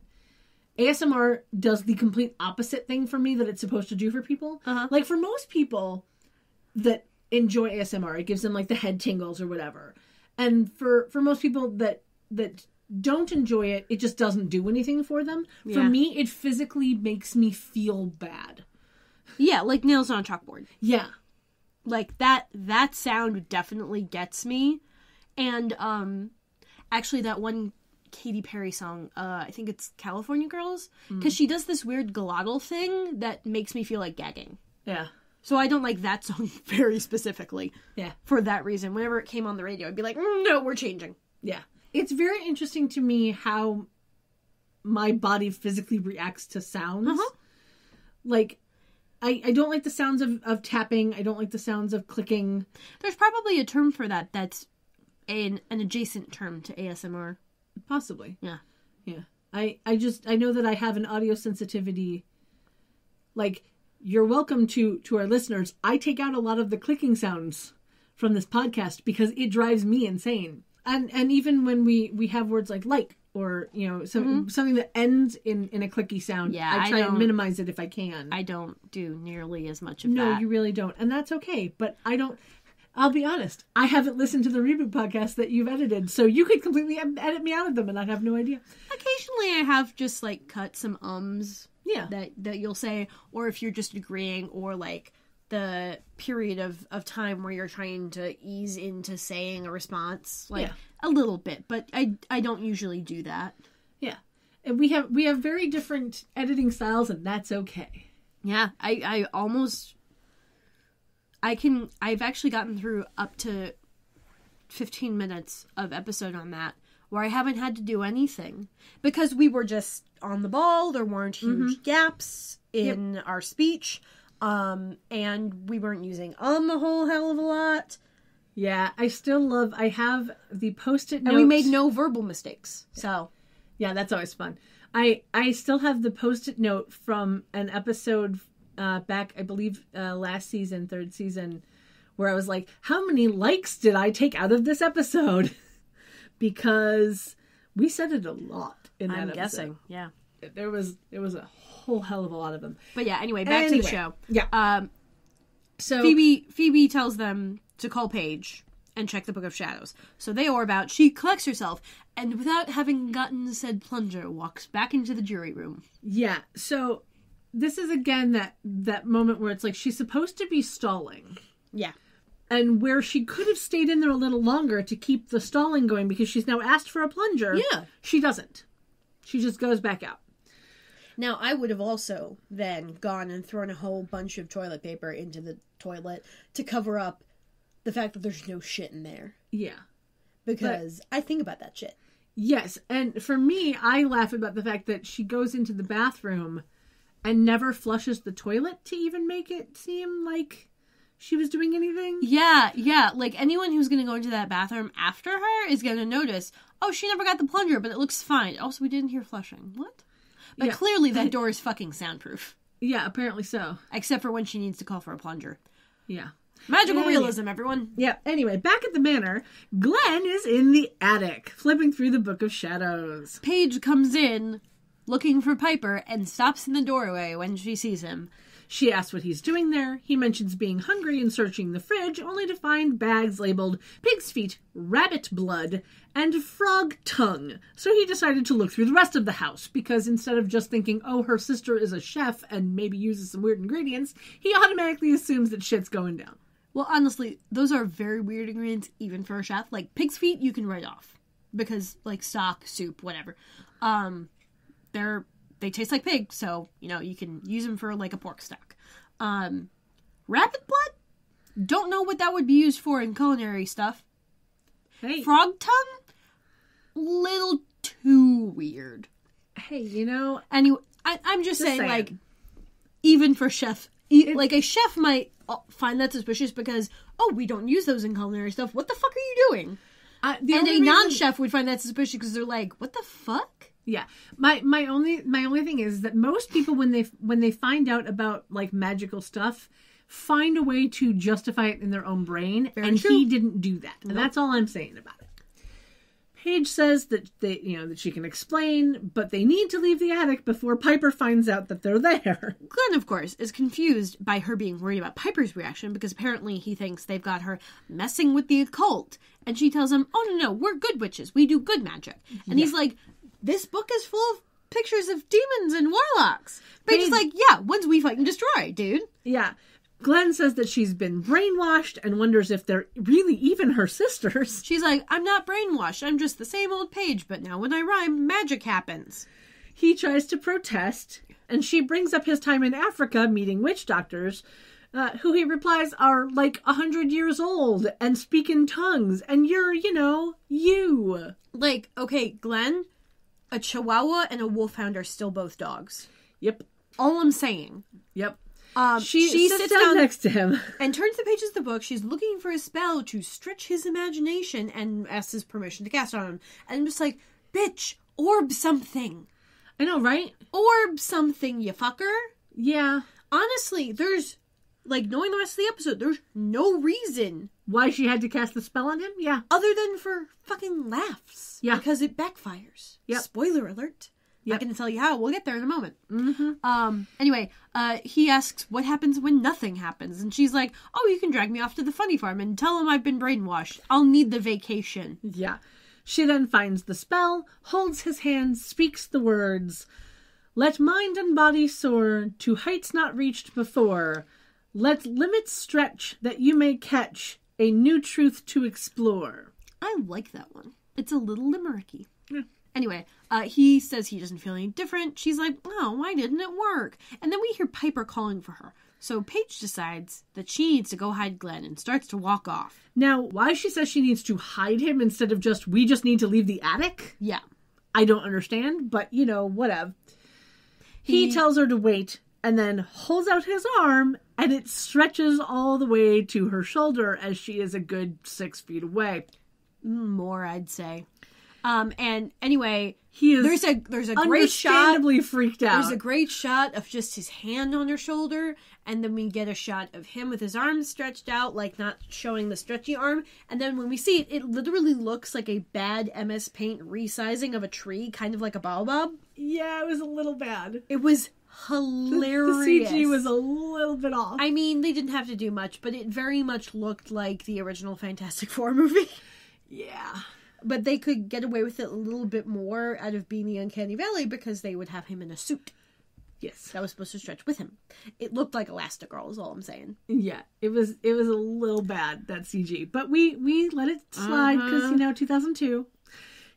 ASMR does the complete opposite thing for me that it's supposed to do for people. Like for most people that enjoy ASMR, it gives them like the head tingles or whatever. And for most people that don't enjoy it, it just doesn't do anything for them. For me, it physically makes me feel bad. Yeah, like nails on a chalkboard. Yeah. Like that sound definitely gets me. And actually that one Katy Perry song, I think it's California Girls, because she does this weird glottal thing that makes me feel like gagging. Yeah. So I don't like that song very specifically. Yeah. For that reason. Whenever it came on the radio, I'd be like, no, we're changing. Yeah. It's very interesting to me how my body physically reacts to sounds. Like, I don't like the sounds of tapping. I don't like the sounds of clicking. There's probably a term for that that's an adjacent term to ASMR. Possibly. Yeah. Yeah. I know that I have an audio sensitivity. Like, you're welcome to our listeners. I take out a lot of the clicking sounds from this podcast because it drives me insane. And even when we have words like or, you know, something that ends in a clicky sound, I try and minimize it if I can. I don't do nearly as much of that. No, you really don't. And that's okay. But I'll be honest, I haven't listened to the Reboot podcast that you've edited, so you could completely edit me out of them and I'd have no idea. Occasionally I have just, like, cut some ums that you'll say, or if you're just agreeing, or, like, the period of time where you're trying to ease into saying a response, like, a little bit, but I don't usually do that. Yeah. And we have very different editing styles, and that's okay. Yeah, I've actually gotten through up to 15 minutes of episode on that, where I haven't had to do anything. Because we were just on the ball, there weren't huge gaps in our speech, and we weren't using a whole hell of a lot. Yeah, I have the Post-it note. And we made no verbal mistakes, so. Yeah, that's always fun. I still have the Post-it note from an episode back, I believe, last season, third season, where I was like, how many likes did I take out of this episode? Because we said it a lot in that episode. I'm guessing, yeah. There was a whole hell of a lot of them. But yeah, anyway, back to the show. Yeah. So Phoebe tells them to call Paige and check the Book of Shadows. So they orb out, she collects herself, and without having gotten said plunger, walks back into the jury room. Yeah, so this is again that moment where it's like she's supposed to be stalling. Yeah. And where she could have stayed in there a little longer to keep the stalling going because she's now asked for a plunger. Yeah. She doesn't. She just goes back out. Now, I would have also then gone and thrown a whole bunch of toilet paper into the toilet to cover up the fact that there's no shit in there. Yeah. Because I think about that shit. Yes. And for me, I laugh about the fact that she goes into the bathroom and never flushes the toilet to even make it seem like she was doing anything. Yeah. Like, anyone who's going to go into that bathroom after her is going to notice, oh, she never got the plunger, but it looks fine. Also, we didn't hear flushing. What? But clearly that door is fucking soundproof. Yeah, apparently so. Except for when she needs to call for a plunger. Yeah. Magical realism, everyone. Yeah. Anyway, back at the manor, Glenn is in the attic, flipping through the Book of Shadows. Paige comes in, looking for Piper, and stops in the doorway when she sees him. She asks what he's doing there. He mentions being hungry and searching the fridge, only to find bags labeled pig's feet, rabbit blood, and frog tongue. So he decided to look through the rest of the house, because instead of just thinking, oh, her sister is a chef and maybe uses some weird ingredients, he automatically assumes that shit's going down. Well, honestly, those are very weird ingredients, even for a chef. Like, pig's feet, you can write off. Because, like, stock, soup, whatever. They taste like pig, so, you can use them for, like, a pork stock. Rabbit blood? Don't know what that would be used for in culinary stuff. Hey. Frog tongue? Little too weird. Hey, Anyway, I'm just saying, like, even for chef, like, a chef might find that suspicious because, oh, we don't use those in culinary stuff. What the fuck are you doing? And a non-chef would find that suspicious because they're like, what the fuck? Yeah. My only thing is that most people, when they find out about, like, magical stuff, find a way to justify it in their own brain. Very and true. He didn't do that. And Nope. that's all I'm saying about it. Paige says that that she can explain, but they need to leave the attic before Piper finds out that they're there. Glenn, of course, is confused by her being worried about Piper's reaction because apparently he thinks they've got her messing with the occult. And she tells him, oh, no, we're good witches. We do good magic. And he's like, this book is full of pictures of demons and warlocks. Paige is like, yeah, ones we fight and destroy, dude. Yeah. Glenn says that she's been brainwashed and wonders if they're really even her sisters. She's like, I'm not brainwashed. I'm just the same old Paige, but now when I rhyme, magic happens. He tries to protest, and she brings up his time in Africa meeting witch doctors, who he replies are like 100 years old and speak in tongues, and you're, you. Like, okay, Glenn, a chihuahua and a wolfhound are still both dogs. Yep. All I'm saying. Yep. She sits down next to him and turns the pages of the book. She's looking for a spell to stretch his imagination and asks his permission to cast on him. And I'm just like, bitch, orb something. I know, right? Orb something, you fucker. Yeah. Honestly, there's, like, knowing the rest of the episode, there's no reason. Why she had to cast the spell on him? Yeah. Other than for fucking laughs. Yeah. Because it backfires. Yep. Spoiler alert. Yep. I'm not going to tell you how. We'll get there in a moment. Mm-hmm. Anyway, he asks what happens when nothing happens. And she's like, oh, you can drag me off to the funny farm and tell him I've been brainwashed. I'll need the vacation. Yeah. She then finds the spell, holds his hand, speaks the words, let mind and body soar to heights not reached before. Let limits stretch that you may catch a new truth to explore. I like that one. It's a little limericky. Yeah. Anyway, he says he doesn't feel any different. She's like, oh, why didn't it work? And then we hear Piper calling for her. So Paige decides that she needs to go hide Glenn and starts to walk off. Now, why she says she needs to hide him instead of just, we just need to leave the attic? Yeah. I don't understand, but, whatever. He tells her to wait and then holds out his arm, and it stretches all the way to her shoulder as she is a good 6 feet away. More, I'd say. And anyway, he is there's a great shot. Understandably freaked out. There's a great shot of just his hand on her shoulder, and then we get a shot of him with his arms stretched out, like not showing the stretchy arm. And then when we see it, it literally looks like a bad MS Paint resizing of a tree, kind of like a baobab. Yeah, it was a little bad. It was hilarious. The CG was a little bit off. I mean, they didn't have to do much, but it very much looked like the original Fantastic Four movie. Yeah. But they could get away with it a little bit more out of being the Uncanny Valley because they would have him in a suit. Yes. That was supposed to stretch with him. It looked like Elastigirl is all I'm saying. Yeah. It was a little bad, that CG. But we let it slide because, 2002.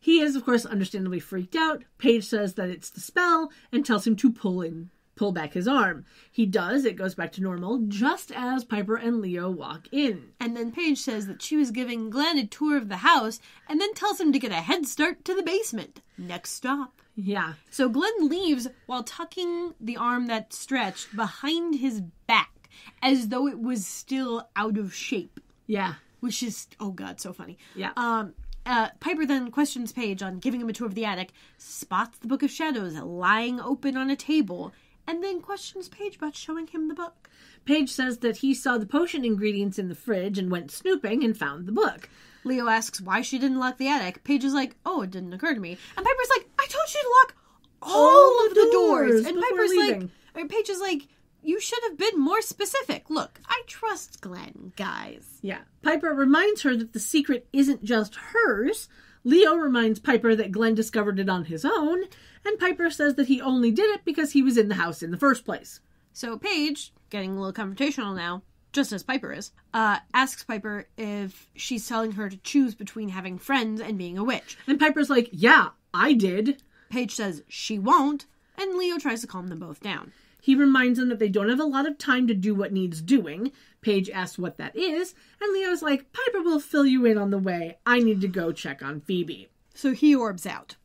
He is, of course, understandably freaked out. Paige says that it's the spell and tells him to pull back his arm. He does. It goes back to normal just as Piper and Leo walk in. And then Paige says that she was giving Glenn a tour of the house and then tells him to get a head start to the basement. Next stop. Yeah. So Glenn leaves while tucking the arm that stretched behind his back as though it was still out of shape. Yeah. Which is, oh God, so funny. Yeah. Piper then questions Paige on giving him a tour of the attic, spots the Book of Shadows lying open on a table, and then questions Paige about showing him the book. Paige says that he saw the potion ingredients in the fridge and went snooping and found the book. Leo asks why she didn't lock the attic. Paige is like, oh, it didn't occur to me. And Piper's like, I told you to lock all of the doors. And before Piper's leaving. like, Paige is like, you should have been more specific. Look, I trust Glenn, guys. Yeah. Piper reminds her that the secret isn't just hers. Leo reminds Piper that Glenn discovered it on his own, and Piper says that he only did it because he was in the house in the first place. So Paige, getting a little confrontational now, just as Piper is, asks Piper if she's telling her to choose between having friends and being a witch. And Piper's like, yeah, I did. Paige says she won't, and Leo tries to calm them both down. He reminds them that they don't have a lot of time to do what needs doing. Paige asks what that is, and Leo's like, Piper will fill you in on the way. I need to go check on Phoebe. So he orbs out.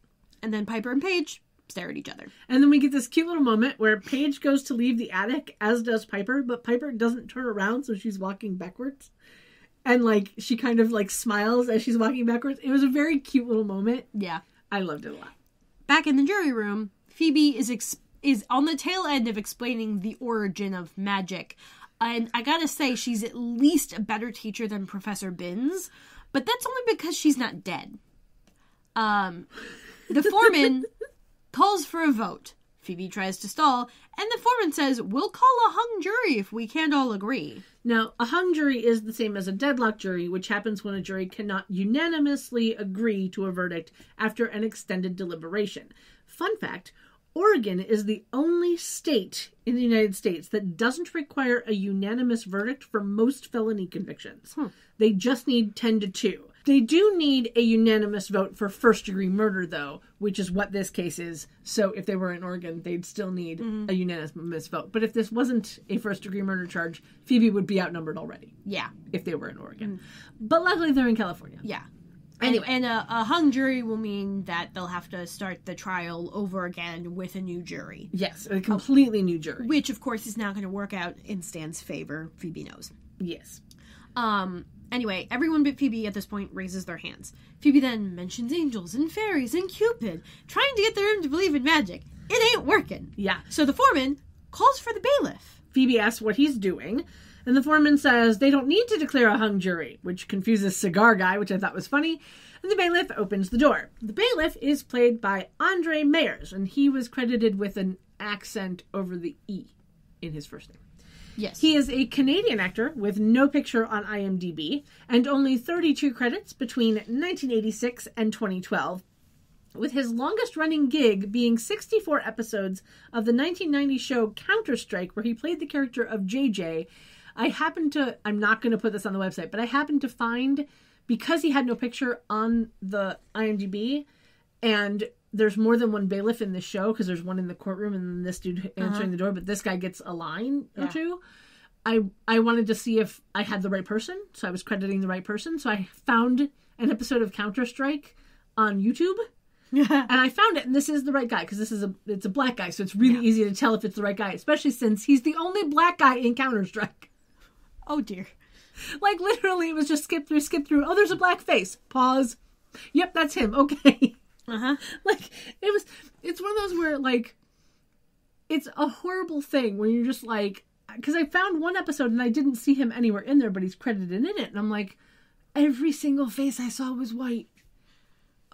And then Piper and Paige stare at each other. And then we get this cute little moment where Paige goes to leave the attic, as does Piper, but Piper doesn't turn around, so she's walking backwards. And, like, she kind of, like, smiles as she's walking backwards. It was a very cute little moment. Yeah. I loved it a lot. Back in the jury room, Phoebe is on the tail end of explaining the origin of magic. And I gotta say, she's at least a better teacher than Professor Binns, but that's only because she's not dead. The foreman calls for a vote. Phoebe tries to stall, and the foreman says, we'll call a hung jury if we can't all agree. Now, a hung jury is the same as a deadlock jury, which happens when a jury cannot unanimously agree to a verdict after an extended deliberation. Fun fact, Oregon is the only state in the United States that doesn't require a unanimous verdict for most felony convictions. They just need 10-2. They do need a unanimous vote for first-degree murder, though, which is what this case is. So if they were in Oregon, they'd still need a unanimous vote. But if this wasn't a first-degree murder charge, Phoebe would be outnumbered already. Yeah. If they were in Oregon. But luckily, they're in California. Yeah. Anyway. And a hung jury will mean that they'll have to start the trial over again with a new jury. Yes, a completely new jury. Which, of course, is not going to work out in Stan's favor. Phoebe knows. Yes. Anyway, everyone but Phoebe at this point raises their hands. Phoebe then mentions angels and fairies and Cupid, trying to get the room to believe in magic. It ain't working. Yeah. So the foreman calls for the bailiff. Phoebe asks what he's doing, and the foreman says they don't need to declare a hung jury, which confuses Cigar Guy, which I thought was funny, and the bailiff opens the door. The bailiff is played by Andre Mayers, and he was credited with an accent over the E in his first name. Yes. He is a Canadian actor with no picture on IMDb and only 32 credits between 1986 and 2012, with his longest-running gig being 64 episodes of the 1990 show Counter-Strike, where he played the character of JJ. I'm not going to put this on the website, but I happened to find, because he had no picture on the IMDb, and there's more than one bailiff in this show, because there's one in the courtroom and then this dude answering the door, but this guy gets a line or two. I wanted to see if I had the right person, so I was crediting the right person. So I found an episode of Counter-Strike on YouTube, and I found it, and this is the right guy, because it's a black guy, so it's really easy to tell if it's the right guy, especially since he's the only black guy in Counter-Strike. Oh, dear. Like, literally, it was just skip through. Oh, there's a black face. Pause. Yep, that's him. Okay. Like, it's one of those where, like, it's a horrible thing when you're just like, because I found one episode and I didn't see him anywhere in there, but he's credited in it. And I'm like, every single face I saw was white.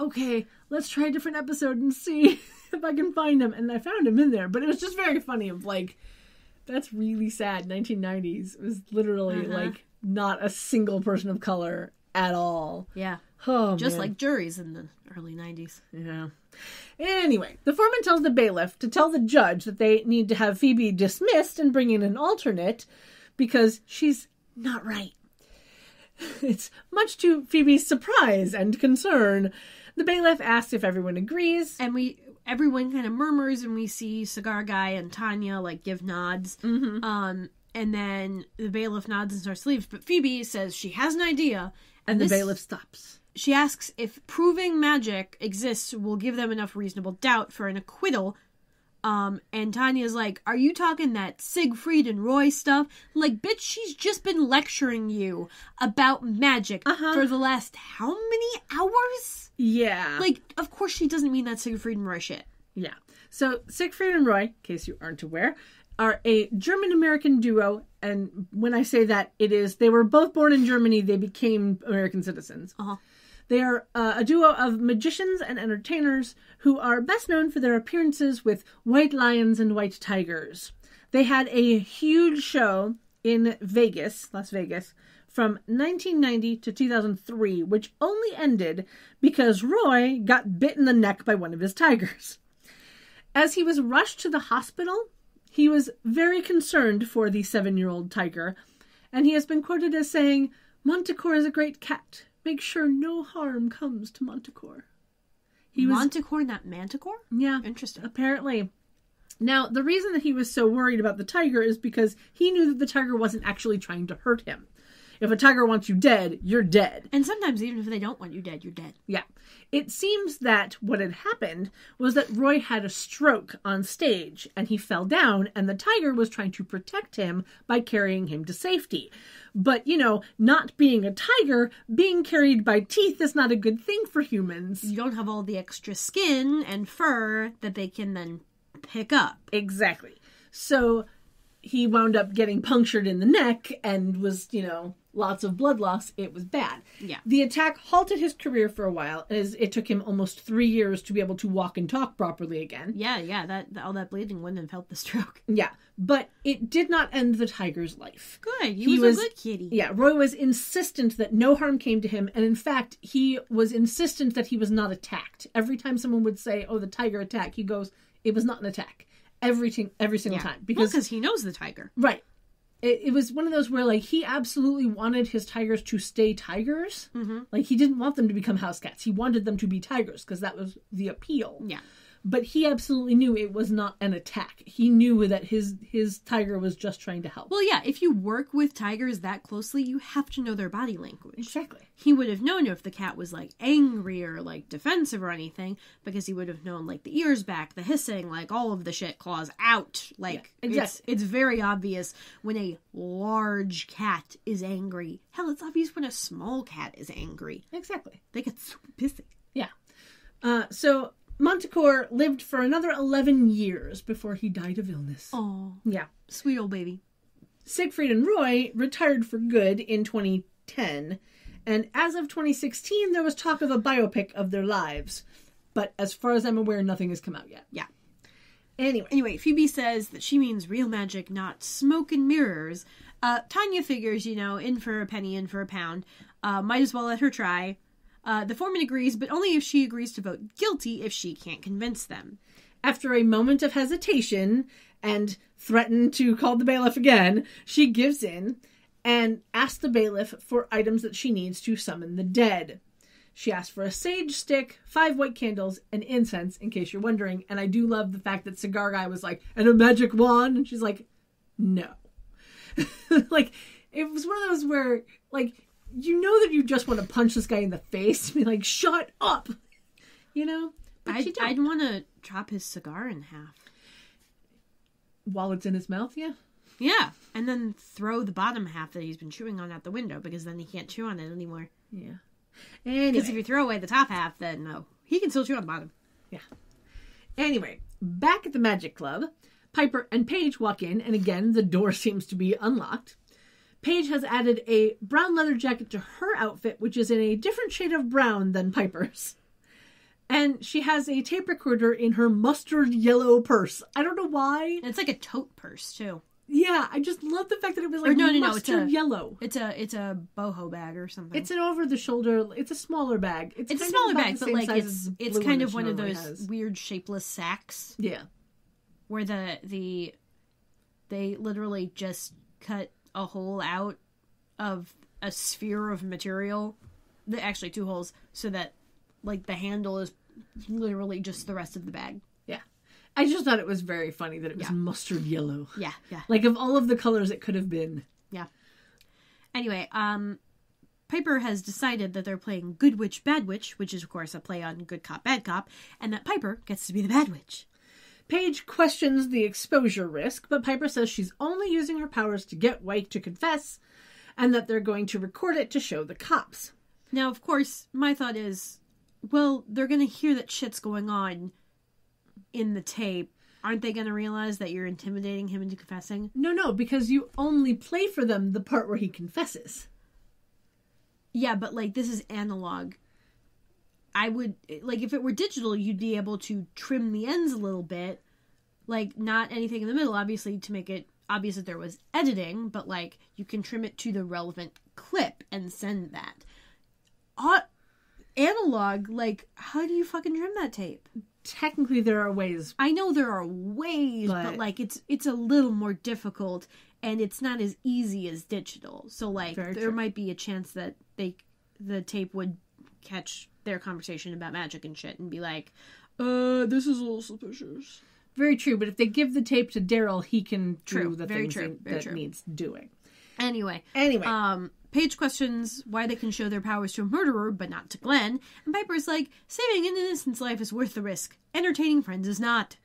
Okay, let's try a different episode and see if I can find him. And I found him in there, but it was just very funny of like, that's really sad. 1990s. It was literally like not a single person of color at all. Yeah. Oh, just man. like juries in the early 90s. Yeah. Anyway, the foreman tells the bailiff to tell the judge that they need to have Phoebe dismissed and bring in an alternate because she's not right. It's much to Phoebe's surprise and concern. The bailiff asks if everyone agrees. And everyone kind of murmurs, and we see Cigar Guy and Tanya like give nods. And then the bailiff nods and starts to leave. But Phoebe says she has an idea. And the bailiff stops. She asks if proving magic exists will give them enough reasonable doubt for an acquittal. And Tanya's like, are you talking that Siegfried and Roy stuff? Like, bitch, she's just been lecturing you about magic for the last how many hours? Yeah. Like, of course she doesn't mean that Siegfried and Roy shit. Yeah. So, Siegfried and Roy, in case you aren't aware, are a German-American duo. And when I say that, it is, they were both born in Germany. They became American citizens. They are a duo of magicians and entertainers who are best known for their appearances with White Lions and White Tigers. They had a huge show in Vegas, Las Vegas, from 1990 to 2003, which only ended because Roy got bit in the neck by one of his tigers. As he was rushed to the hospital, he was very concerned for the 7-year-old tiger, and he has been quoted as saying, "Montecore is a great cat. Make sure no harm comes to Montecore." Montecore, not Manticore? Yeah. Interesting. Apparently. Now, the reason that he was so worried about the tiger is because he knew that the tiger wasn't actually trying to hurt him. If a tiger wants you dead, you're dead. And sometimes even if they don't want you dead, you're dead. Yeah. It seems that what had happened was that Roy had a stroke on stage and he fell down and the tiger was trying to protect him by carrying him to safety. But, not being a tiger, being carried by teeth is not a good thing for humans. You don't have all the extra skin and fur that they can then pick up. Exactly. So he wound up getting punctured in the neck and was, lots of blood loss. It was bad. Yeah. The attack halted his career for a while, as it took him almost 3 years to be able to walk and talk properly again. Yeah, that all that bleeding wouldn't have helped the stroke. Yeah, but it did not end the tiger's life. Good. He was a good kitty. Yeah, Roy was insistent that no harm came to him, and in fact, he was insistent that he was not attacked. Every time someone would say, "Oh, the tiger attacked," he goes, "It was not an attack." Every single time. Because he knows the tiger. Right. It was one of those where, he absolutely wanted his tigers to stay tigers. Mm-hmm. He didn't want them to become house cats. He wanted them to be tigers, because that was the appeal. Yeah. But he absolutely knew it was not an attack. He knew that his tiger was just trying to help. Well, yeah, if you work with tigers that closely, you have to know their body language. Exactly. He would have known if the cat was, angry or, defensive or anything, because he would have known, the ears back, the hissing, all of the shit, claws out. Exactly. It's very obvious when a large cat is angry. Hell, it's obvious when a small cat is angry. Exactly. They get super pissy. Yeah. So Montecore lived for another 11 years before he died of illness. Oh. Yeah. Sweet old baby. Siegfried and Roy retired for good in 2010, and as of 2016, there was talk of a biopic of their lives. But as far as I'm aware, nothing has come out yet. Yeah. Anyway, Phoebe says that she means real magic, not smoke and mirrors. Tanya figures, in for a penny, in for a pound. Might as well let her try. The foreman agrees, but only if she agrees to vote guilty if she can't convince them. After a moment of hesitation and threatened to call the bailiff again, she gives in and asks the bailiff for items that she needs to summon the dead. She asks for a sage stick, 5 white candles, and incense, in case you're wondering. And I do love the fact that Cigar Guy was like, "And a magic wand?" And she's like, "No." It was one of those where, you know that you just want to punch this guy in the face and be like, "Shut up!" But I'd want to chop his cigar in half. While it's in his mouth, yeah? Yeah, and then throw the bottom half that he's been chewing on out the window, because then he can't chew on it anymore. Yeah. Because if you throw away the top half, then no. He can still chew on the bottom. Yeah. Anyway, back at the Magic Club, Piper and Paige walk in, and again, the door seems to be unlocked. Paige has added a brown leather jacket to her outfit, which is in a different shade of brown than Piper's. And she has a tape recorder in her mustard yellow purse. I don't know why. And it's like a tote purse, too. Yeah, I just love the fact that it was mustard yellow. It's a boho bag or something. It's an over the shoulder. It's a smaller bag. It's a smaller bag, but it's kind of one of those weird shapeless sacks. Yeah, where they literally just cut a hole out of a sphere of material. Actually, 2 holes, so that the handle is literally just the rest of the bag. Yeah. I just thought it was very funny that it was mustard yellow. Yeah. Of all of the colors it could have been. Yeah. Anyway, Piper has decided that they're playing Good Witch, Bad Witch, which is, of course, a play on Good Cop, Bad Cop, and that Piper gets to be the Bad Witch. Paige questions the exposure risk, but Piper says she's only using her powers to get White to confess, and that they're going to record it to show the cops. Now, of course, my thought is, well, they're going to hear that shit's going on in the tape. Aren't they going to realize that you're intimidating him into confessing? No, because you only play for them the part where he confesses. Yeah, but, this is analog. I would, if it were digital, you'd be able to trim the ends a little bit, Like, not anything in the middle, obviously, to make it obvious that there was editing, but, like, you can trim it to the relevant clip and send that. Analog, like, how do you fucking trim that tape? Technically, there are ways. I know there are ways, but like, it's a little more difficult, and it's not as easy as digital. So, like, there might be a chance that the tape would catch their conversation about magic and shit and be like, this is a little suspicious. Very true, but if they give the tape to Daryl, he can do the very things true. that needs doing. Anyway. Paige questions why they can show their powers to a murderer, but not to Glenn. And Piper's like, saving an innocent's life is worth the risk. Entertaining friends is not.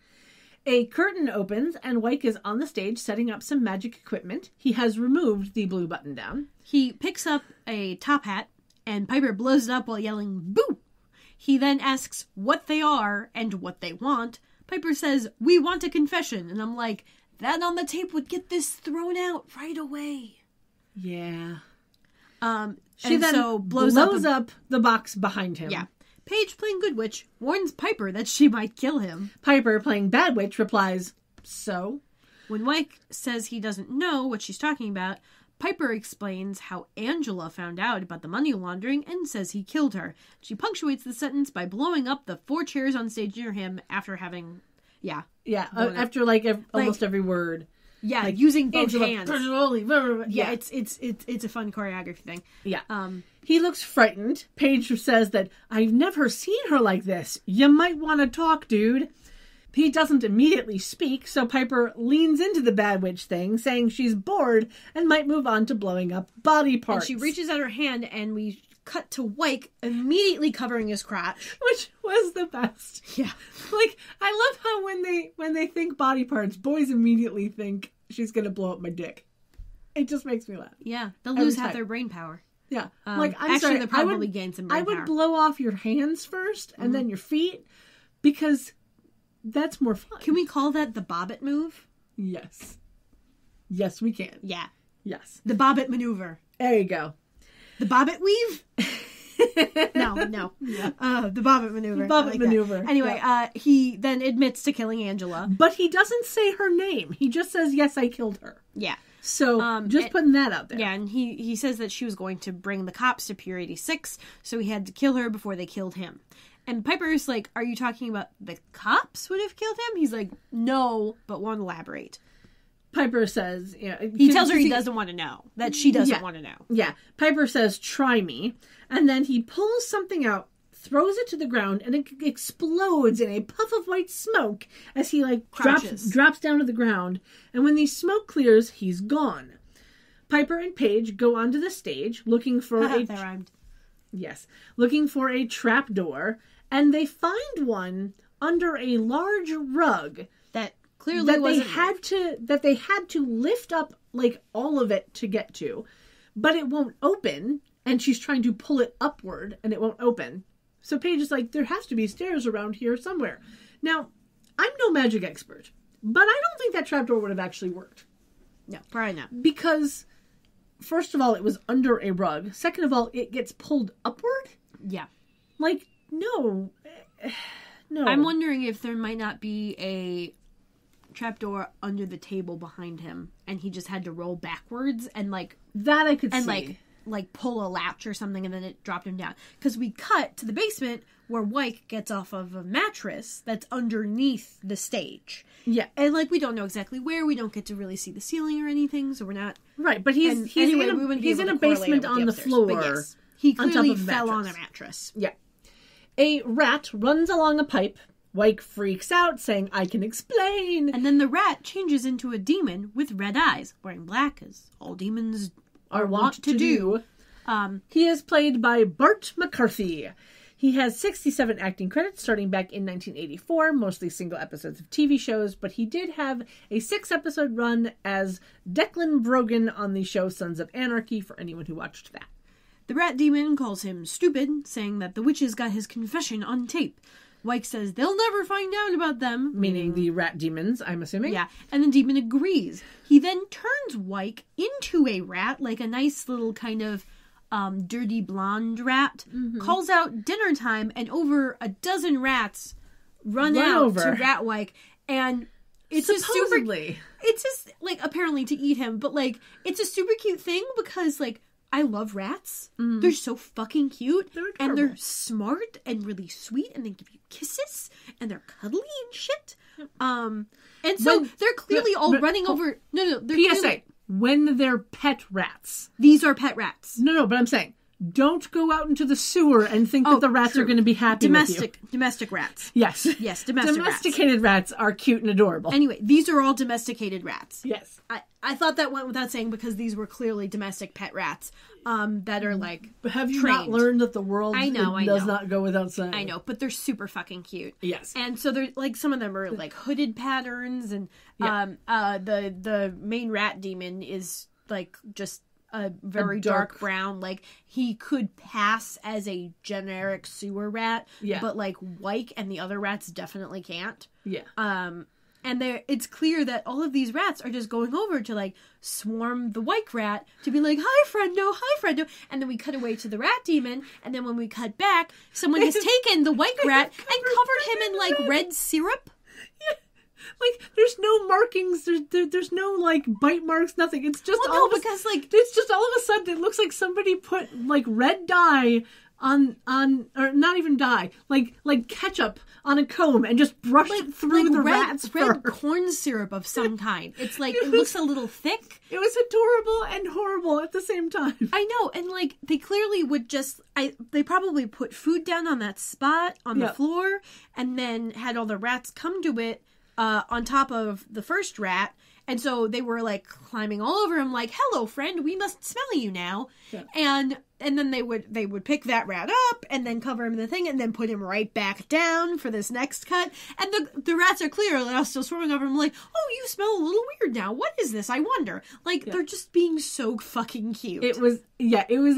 A curtain opens, and Wyke is on the stage setting up some magic equipment. He has removed the blue button down. He picks up a top hat, and Piper blows it up while yelling, boo! He then asks what they are and what they want. Piper says, we want a confession. And I'm like, that on the tape would get this thrown out right away. Yeah. She then blows up the box behind him. Yeah. Paige, playing Good Witch, warns Piper that she might kill him. Piper, playing Bad Witch, replies, so? When Wyke says he doesn't know what she's talking about, Piper explains how Angela found out about the money laundering and says he killed her. She punctuates the sentence by blowing up the 4 chairs on stage near him after having... Yeah. Yeah, after, almost every word. Yeah, like, using both Angela, hands. Yeah, it's a fun choreography thing. Yeah. He looks frightened. Paige says that, I've never seen her like this. You might want to talk, dude. He doesn't immediately speak, so Piper leans into the Bad Witch thing, saying she's bored and might move on to blowing up body parts. And she reaches out her hand, and we cut to Wyke immediately covering his crotch. Which was the best. Yeah. Like, I love how when they think body parts, boys immediately think she's going to blow up my dick. It just makes me laugh. Yeah. They'll lose half their brain power. Yeah. I'm sorry, they'll probably gain some brain power. I would blow off your hands first and then your feet because that's more fun. Can we call that the Bobbit move? Yes. Yes, we can. Yeah. Yes. The Bobbit maneuver. There you go. The Bobbit weave? No. Yeah. The Bobbit maneuver. Bobbit maneuver. That. Anyway, he then admits to killing Angela. But he doesn't say her name. He just says, yes, I killed her. Yeah. So, just putting that out there. Yeah, and he says that she was going to bring the cops to Pier 86, so he had to kill her before they killed him. And Piper's like, are you talking about the cops would have killed him? He's like, no, but won't elaborate. Piper says... he tells her he doesn't want to know. That she doesn't want to know. Yeah. Piper says, try me. And then he pulls something out, throws it to the ground, and it explodes in a puff of white smoke as he, drops down to the ground. And when the smoke clears, he's gone. Piper and Paige go onto the stage looking for that rhymed. Yes. Looking for a trap door. And they find one under a large rug that clearly that they had to lift up all of it to get to, but it won't open, and she's trying to pull it upward and it won't open. So Paige is like, there has to be stairs around here somewhere. Now, I'm no magic expert, but I don't think that trapdoor would have actually worked. No, probably not. Because first of all, it was under a rug. Second of all, it gets pulled upward. Yeah. No. I'm wondering if there might not be a trapdoor under the table behind him, and he just had to roll backwards and that I could see. And pull a latch or something, and then it dropped him down. Because we cut to the basement where Wyke gets off of a mattress that's underneath the stage. Yeah. And we don't know exactly where. We don't get to really see the ceiling or anything, so we're not... Right, but he's in a basement on the floor. Yes, he clearly fell on a mattress. Yeah. A rat runs along a pipe. Wyke freaks out, saying, I can explain. And then the rat changes into a demon with red eyes, wearing black, as all demons are wont to do. He is played by Bart McCarthy. He has 67 acting credits starting back in 1984, mostly single episodes of TV shows, but he did have a 6-episode run as Declan Brogan on the show Sons of Anarchy, for anyone who watched that. The rat demon calls him stupid, saying that the witches got his confession on tape. Wyke says they'll never find out about them. Meaning the rat demons, I'm assuming. Yeah, and the demon agrees. He then turns Wyke into a rat, like a nice little kind of dirty blonde rat, calls out dinner time, and over a dozen rats run out over to Rat Wyke. And it's a super, Supposedly. it's just like apparently to eat him, but like it's a super cute thing because like I love rats. They're so fucking cute. They're and they're adorable. smart and really sweet and they give you kisses and they're cuddly and shit. And so they're clearly all running over. No, they're PSA. clearly, When they're pet rats. these are pet rats. No, but I'm saying, don't go out into the sewer and think that the rats true. are going to be happy with you. Domestic rats. Yes. Yes, domestic rats. Domesticated rats are cute and adorable. Anyway, these are all domesticated rats. Yes. I thought that went without saying because these were clearly domestic pet rats that are like But have you trained. not learned that the world I know. does not go without saying? I know, but they're super fucking cute. Yes. And so they're like some of them are like hooded patterns and the main rat demon is like just a very dark brown. Like he could pass as a generic sewer rat, but like Wyke and the other rats definitely can't. Yeah. And it's clear that all of these rats are just going over to like swarm the Wyke rat to be like, hi friendo. And then we cut away to the rat demon. And then when we cut back, someone has taken the Wyke rat and covered him in like red syrup. Yeah. Like there's no markings, there's no like bite marks, nothing. It's just it's just all of a sudden it looks like somebody put like red dye on or not even dye, like ketchup on a comb and just brushed it through the rat's fur. Red corn syrup of some kind. It's like it looks a little thick. It was adorable and horrible at the same time. I know, and like they clearly would just they probably put food down on that spot on the floor and then had all the rats come to it on top of the first rat. And so they were like climbing all over him like, hello friend, we must smell you now. Yeah. And then they would pick that rat up and then cover him in the thing and then put him right back down for this next cut. And the rats are clearly still swarming over him like, oh, you smell a little weird now. What is this? I wonder. Like they're just being so fucking cute. It was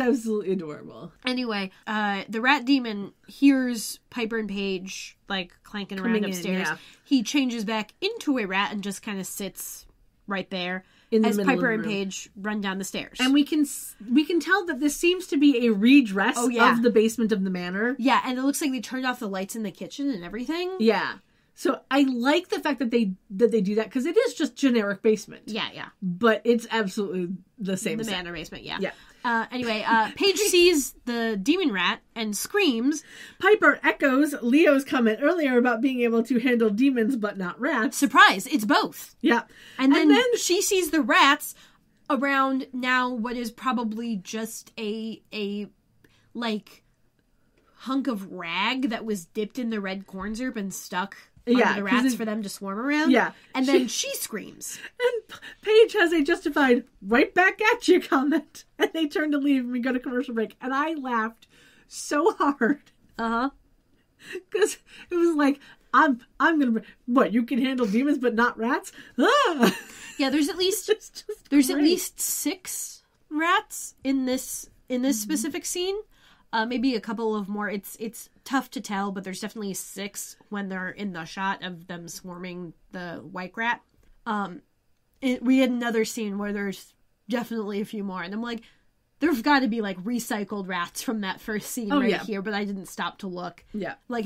absolutely adorable. Anyway, the rat demon hears Piper and Paige like clanking around upstairs. He changes back into a rat and just kind of sits right there as Piper and Paige run down the stairs. And we can tell that this seems to be a redress of the basement of the manor. Yeah, and it looks like they turned off the lights in the kitchen and everything. Yeah. So I like the fact that they do that because it is just generic basement. Yeah. But it's absolutely the same. The manor basement, yeah. Yeah. Anyway, Paige sees the demon rat and screams. Piper echoes Leo's comment earlier about being able to handle demons but not rats. Surprise, it's both. Yeah. And then she sees the rats around now what is probably just a like hunk of rag that was dipped in the red corn syrup and stuck under the rats for them to swarm around. Yeah. And then she screams. And Paige has a justified right back at you comment. And they turn to leave and we go to commercial break. And I laughed so hard. Uh-huh. Because it was like, I'm gonna, what, you can handle demons but not rats? Ah! Yeah, there's at least at least 6 rats in this specific scene. Maybe a couple of more. It's tough to tell, but there's definitely 6 when they're in the shot of them swarming the Wyke rat. We had another scene where there's definitely a few more, and I'm like, there've got to be like recycled rats from that first scene here, but I didn't stop to look. Yeah, like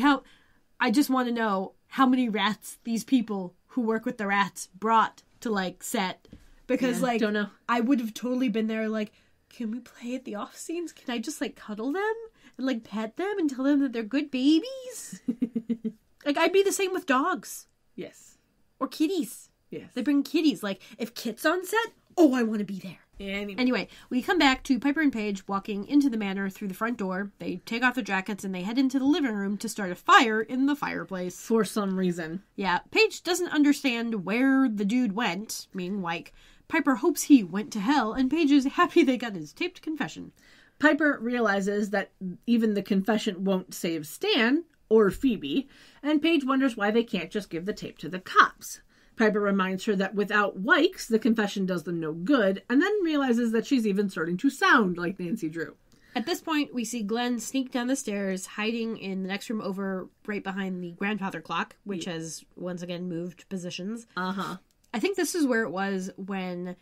I just want to know how many rats these people who work with the rats brought to like set, because don't know. I would have totally been there like, can we play at the off scenes? Can I just like cuddle them and like pet them and tell them that they're good babies? Like I'd be the same with dogs. Yes. Or kitties. Yes. They bring kitties. Like if Kit's on set, oh, I want to be there. Anyway, we come back to Piper and Paige walking into the manor through the front door. They take off their jackets and they head into the living room to start a fire in the fireplace. For some reason. Yeah. Paige doesn't understand where the dude went, meaning Wyke. Piper hopes he went to hell, and Paige is happy they got his taped confession. Piper realizes that even the confession won't save Stan or Phoebe, and Paige wonders why they can't just give the tape to the cops. Piper reminds her that without Wyke's, the confession does them no good, and then realizes that she's even starting to sound like Nancy Drew. At this point, we see Glenn sneak down the stairs, hiding in the next room over right behind the grandfather clock, which has once again moved positions. Uh-huh. I think this is where it was when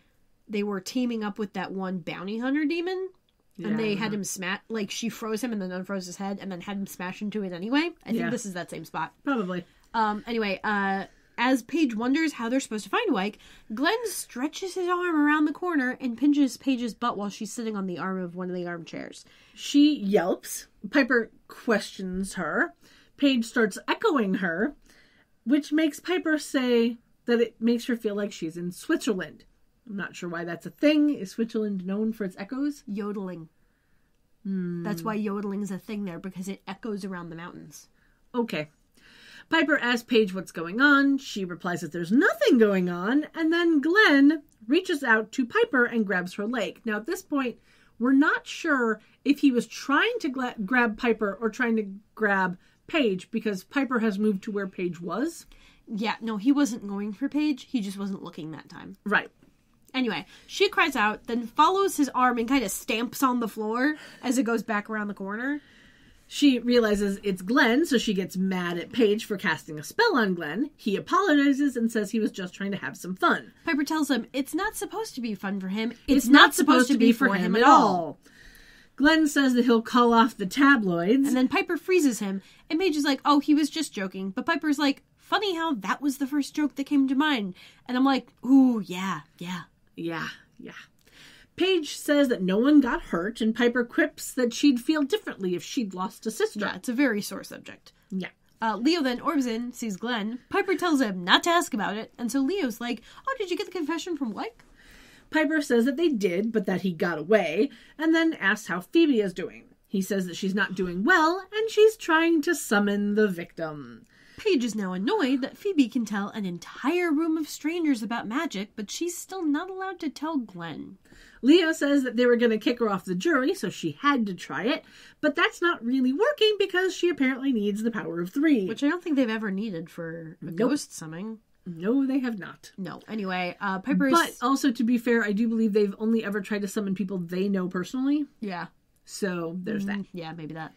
they were teaming up with that one bounty hunter demon. And they had him smash, like she froze him and then unfroze his head and then had him smash into it anyway. I think this is that same spot. Probably. Anyway, As Paige wonders how they're supposed to find Wyke, Glenn stretches his arm around the corner and pinches Paige's butt while she's sitting on the arm of one of the armchairs. She yelps. Piper questions her. Paige starts echoing her, which makes Piper say that it makes her feel like she's in Switzerland. I'm not sure why that's a thing. Is Switzerland known for its echoes? Yodeling. That's why yodeling is a thing there, because it echoes around the mountains. Okay. Piper asks Paige what's going on. She replies that there's nothing going on. And then Glenn reaches out to Piper and grabs her leg. Now, at this point, we're not sure if he was trying to grab Piper or trying to grab Paige, because Piper has moved to where Paige was. Yeah, no, he wasn't going for Paige. He just wasn't looking that time. Right. Anyway, she cries out, then follows his arm and kind of stamps on the floor as it goes back around the corner. She realizes it's Glenn, so she gets mad at Paige for casting a spell on Glenn. He apologizes and says he was just trying to have some fun. Piper tells him it's not supposed to be fun for him. It's not supposed to be for him at all. Glenn says that he'll call off the tabloids. And then Piper freezes him, and Paige is like, oh, he was just joking. But Piper's like, funny how that was the first joke that came to mind. And I'm like, ooh, yeah. Yeah. Paige says that no one got hurt, and Piper quips that she'd feel differently if she'd lost a sister. Yeah, it's a very sore subject. Yeah. Leo then orbs in, sees Glenn. Piper tells him not to ask about it, and so Leo's like, oh, did you get the confession from Wyke? Piper says that they did, but that he got away, and then asks how Phoebe is doing. He says that she's not doing well, and she's trying to summon the victim. Paige is now annoyed that Phoebe can tell an entire room of strangers about magic, but she's still not allowed to tell Glenn. Leo says that they were going to kick her off the jury, so she had to try it, but that's not really working because she apparently needs the power of 3. Which I don't think they've ever needed for a ghost summoning. No, they have not. No. Anyway, Piper is... But also, to be fair, I do believe they've only ever tried to summon people they know personally. Yeah. So, there's that. Yeah, maybe that.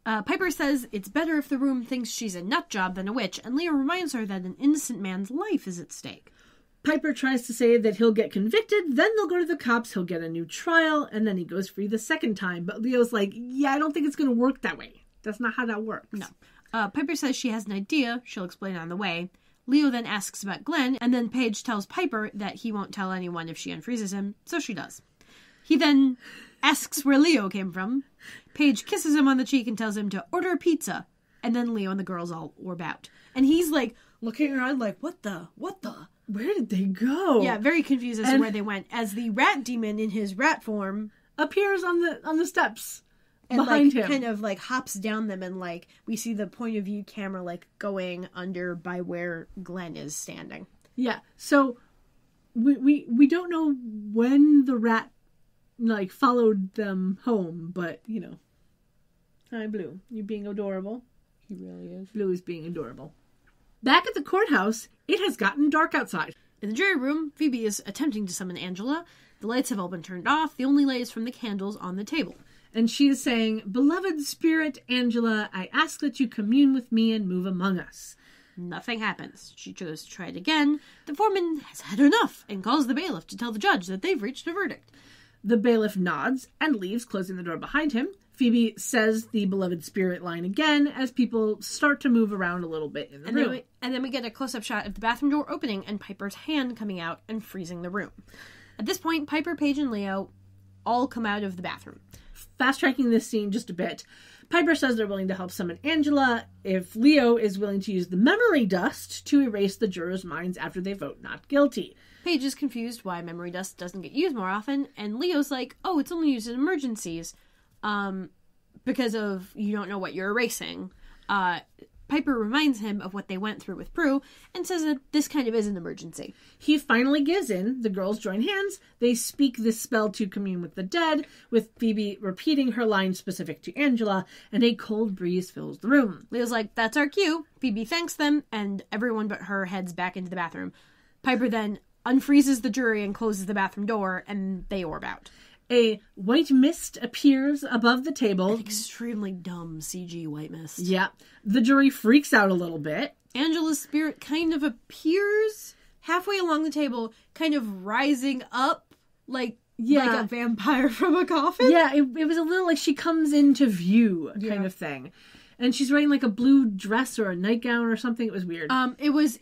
Piper says it's better if the room thinks she's a nut job than a witch, and Leo reminds her that an innocent man's life is at stake. Piper tries to say that he'll get convicted, then they'll go to the cops, he'll get a new trial, and then he goes free the second time. But Leo's like, yeah, I don't think it's going to work that way. That's not how that works. No. Piper says she has an idea. She'll explain on the way. Leo then asks about Glenn, and then Paige tells Piper that he won't tell anyone if she unfreezes him, so she does. He then asks where Leo came from. Paige kisses him on the cheek and tells him to order a pizza. And then Leo and the girls all orb out. And he's like, looking around like, what the? Where did they go? Yeah, very confused as to where they went. As the rat demon in his rat form appears on the steps and behind like him. kind of like hops down them, and like we see the point of view camera like going under by where Glenn is standing. Yeah. So we don't know when the rat like followed them home, but you know. Hi, Blue. You being adorable. He really is. Blue is being adorable. Back at the courthouse, it has gotten dark outside. In the jury room, Phoebe is attempting to summon Angela. The lights have all been turned off. The only light is from the candles on the table. And she is saying, "Beloved spirit, Angela, I ask that you commune with me and move among us." Nothing happens. She chose to try it again. The foreman has had enough and calls the bailiff to tell the judge that they've reached a verdict. The bailiff nods and leaves, closing the door behind him. Phoebe says the beloved spirit line again as people start to move around a little bit in the room. Then we get a close-up shot of the bathroom door opening and Piper's hand coming out and freezing the room. At this point, Piper, Paige, and Leo all come out of the bathroom. Fast-tracking this scene just a bit, Piper says they're willing to help summon Angela if Leo is willing to use the memory dust to erase the jurors' minds after they vote not guilty. Paige is confused why memory dust doesn't get used more often, and Leo's like, oh, it's only used in emergencies. Because of you don't know what you're erasing. Piper reminds him of what they went through with Prue and says that this kind of is an emergency. He finally gives in. The girls join hands. They speak this spell to commune with the dead, with Phoebe repeating her line specific to Angela, and a cold breeze fills the room. Leo's like, that's our cue. Phoebe thanks them, and everyone but her heads back into the bathroom. Piper then unfreezes the jury and closes the bathroom door, and they orb out. A white mist appears above the table. An extremely dumb CG white mist. Yeah. The jury freaks out a little bit. Angela's spirit kind of appears halfway along the table, kind of rising up like a vampire from a coffin. Yeah, it was a little like she comes into view kind of thing. And she's wearing like a blue dress or a nightgown or something. It was weird. It was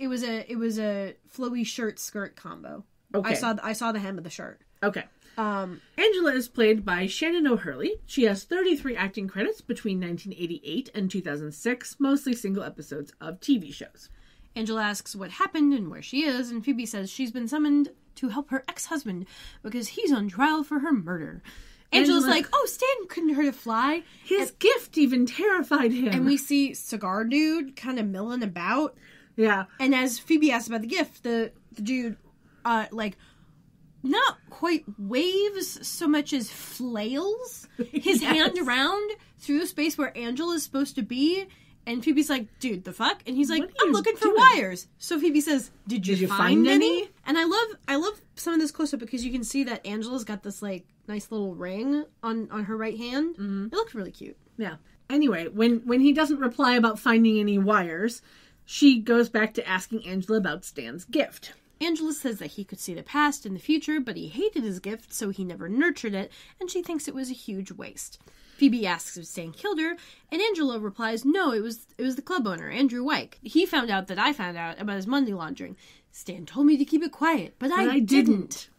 a flowy shirt skirt combo. Okay. I saw the hem of the shirt. Okay. Angela is played by Shannon O'Hurley. She has 33 acting credits between 1988 and 2006, mostly single episodes of TV shows. Angela asks what happened and where she is, and Phoebe says she's been summoned to help her ex-husband because he's on trial for her murder. Angela's like, oh, Stan couldn't hurt a fly. His gift even terrified him. And we see Cigar Dude kind of milling about. Yeah. And as Phoebe asks about the gift, the dude, not quite waves so much as flails his hand around through the space where Angela's supposed to be. And Phoebe's like, dude, the fuck? And he's like, I'm looking for wires. So Phoebe says, did you find any? And I love some of this close-up because you can see that Angela's got this, like, nice little ring on her right hand. Mm-hmm. It looks really cute. Yeah. Anyway, when he doesn't reply about finding any wires, she goes back to asking Angela about Stan's gift. Angela says that he could see the past and the future, but he hated his gift, so he never nurtured it, and she thinks it was a huge waste. Phoebe asks if Stan killed her, and Angela replies, no, it was the club owner, Andrew Wyke. He found out that I found out about his money laundering. Stan told me to keep it quiet, but I didn't.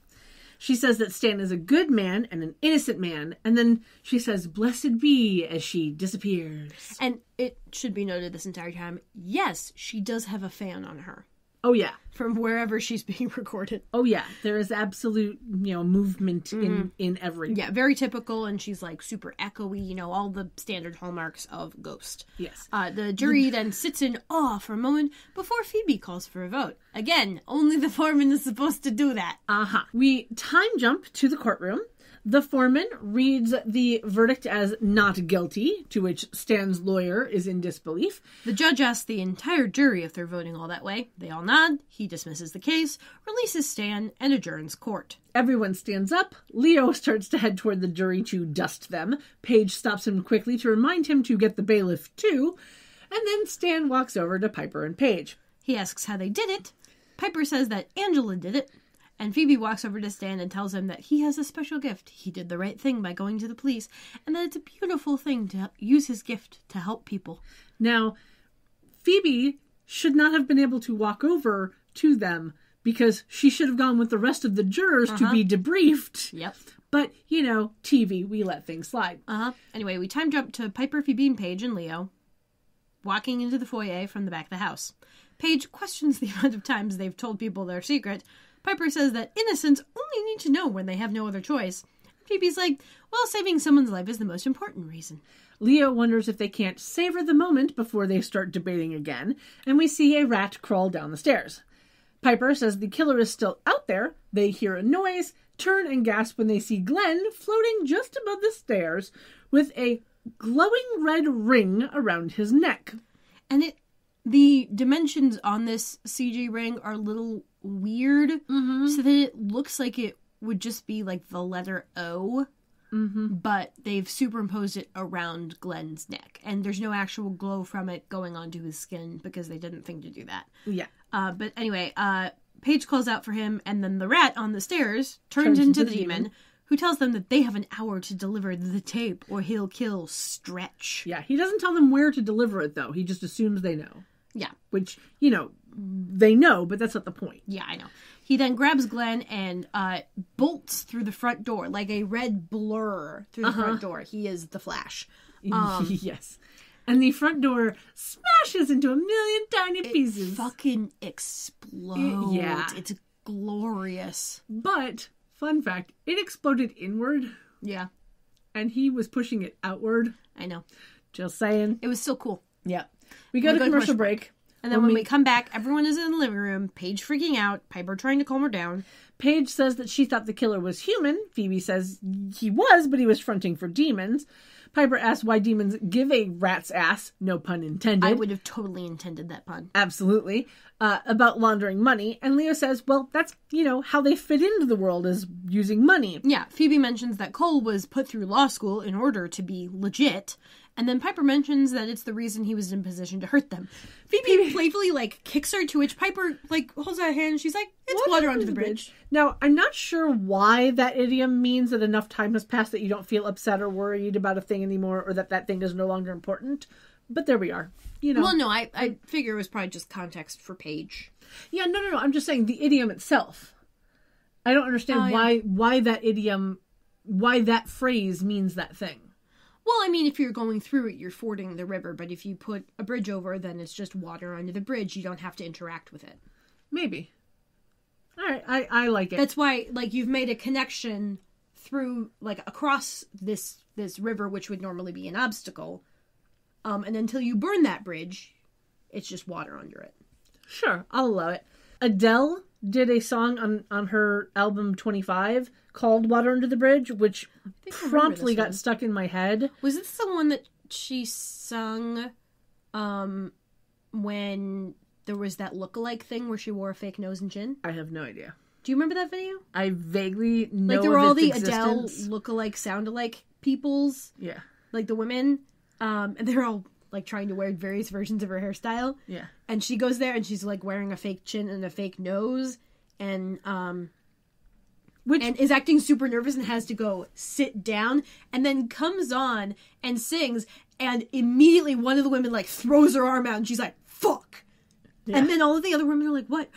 She says that Stan is a good man and an innocent man, and then she says, blessed be, as she disappears. And it should be noted this entire time, yes, she does have a fan on her. Oh, yeah. From wherever she's being recorded. Oh, yeah. There is absolute, movement in everything. Yeah, very typical, and she's, like, super echoey, all the standard hallmarks of Ghost. Yes. The jury then sits in awe for a moment before Phoebe calls for a vote. Again, only the foreman is supposed to do that. Uh-huh. We time jump to the courtroom. The foreman reads the verdict as not guilty, to which Stan's lawyer is in disbelief. The judge asks the entire jury if they're voting all that way. They all nod. He dismisses the case, releases Stan, and adjourns court. Everyone stands up. Leo starts to head toward the jury to dust them. Paige stops him quickly to remind him to get the bailiff too. And then Stan walks over to Piper and Paige. He asks how they did it. Piper says that Angela did it. And Phoebe walks over to Stan and tells him that he has a special gift. He did the right thing by going to the police, and that it's a beautiful thing to use his gift to help people. Now, Phoebe should not have been able to walk over to them because she should have gone with the rest of the jurors to be debriefed. Yep. But, TV, we let things slide. Anyway, we time jump to Piper, Phoebe, and Paige and Leo walking into the foyer from the back of the house. Paige questions the amount of times they've told people their secret. Piper says that innocents only need to know when they have no other choice. Phoebe's like, well, saving someone's life is the most important reason. Leo wonders if they can't savor the moment before they start debating again, and we see a rat crawl down the stairs. Piper says the killer is still out there. They hear a noise, turn and gasp when they see Glenn floating just above the stairs with a glowing red ring around his neck. And the dimensions on this CG ring are a little weird, so that it looks like it would just be like the letter O, but they've superimposed it around Glenn's neck, and there's no actual glow from it going onto his skin because they didn't think to do that. Yeah. But anyway, Paige calls out for him, and then the rat on the stairs turns into the demon, who tells them that they have an hour to deliver the tape, or he'll kill Stretch. Yeah, he doesn't tell them where to deliver it, though. He just assumes they know. Yeah. Which, they know, but that's not the point. Yeah, I know. He then grabs Glenn and bolts through the front door, like a red blur through the front door. He is the Flash. Yes. And the front door smashes into a million tiny pieces. It fucking explodes. Yeah. It's glorious. But, fun fact, it exploded inward. Yeah. And he was pushing it outward. I know. Just saying. It was still cool. Yeah. We go to commercial break. And then when we come back, everyone is in the living room, Paige freaking out, Piper trying to calm her down. Paige says that she thought the killer was human. Phoebe says he was, but he was fronting for demons. Piper asks why demons give a rat's ass, no pun intended. I would have totally intended that pun. Absolutely. About laundering money. And Leo says, well, that's, how they fit into the world is using money. Yeah, Phoebe mentions that Cole was put through law school in order to be legit. And then Piper mentions that it's the reason he was in position to hurt them. Phoebe playfully, kicks her, to which Piper, holds out her hand and she's like, it's water under the bridge. Now, I'm not sure why that idiom means that enough time has passed that you don't feel upset or worried about a thing anymore, or that thing is no longer important. But there we are. You know. Well, no, I figure it was probably just context for Paige. Yeah, no. I'm just saying the idiom itself. I don't understand why that idiom, why that phrase means that thing. Well, I mean, if you're going through it, you're fording the river. But if you put a bridge over, then it's just water under the bridge. You don't have to interact with it. Maybe. All right, I like it. That's why, like, you've made a connection through, like, across this river, which would normally be an obstacle. And until you burn that bridge, it's just water under it. Sure, I'll allow it. Adele did a song on her album 25 called Water Under the Bridge, which promptly got stuck in my head. Was this the one that she sung when there was that look-alike thing where she wore a fake nose and chin? I have no idea. Do you remember that video? I vaguely know like there were all the existence. Adele look-alike, sound-alike peoples. Yeah. Like the women. And they're all like trying to wear various versions of her hairstyle. Yeah. And she goes there and she's like wearing a fake chin and a fake nose and is acting super nervous and has to go sit down and then comes on and sings and immediately one of the women like throws her arm out and she's like, fuck. Yeah. And then all of the other women are like, what?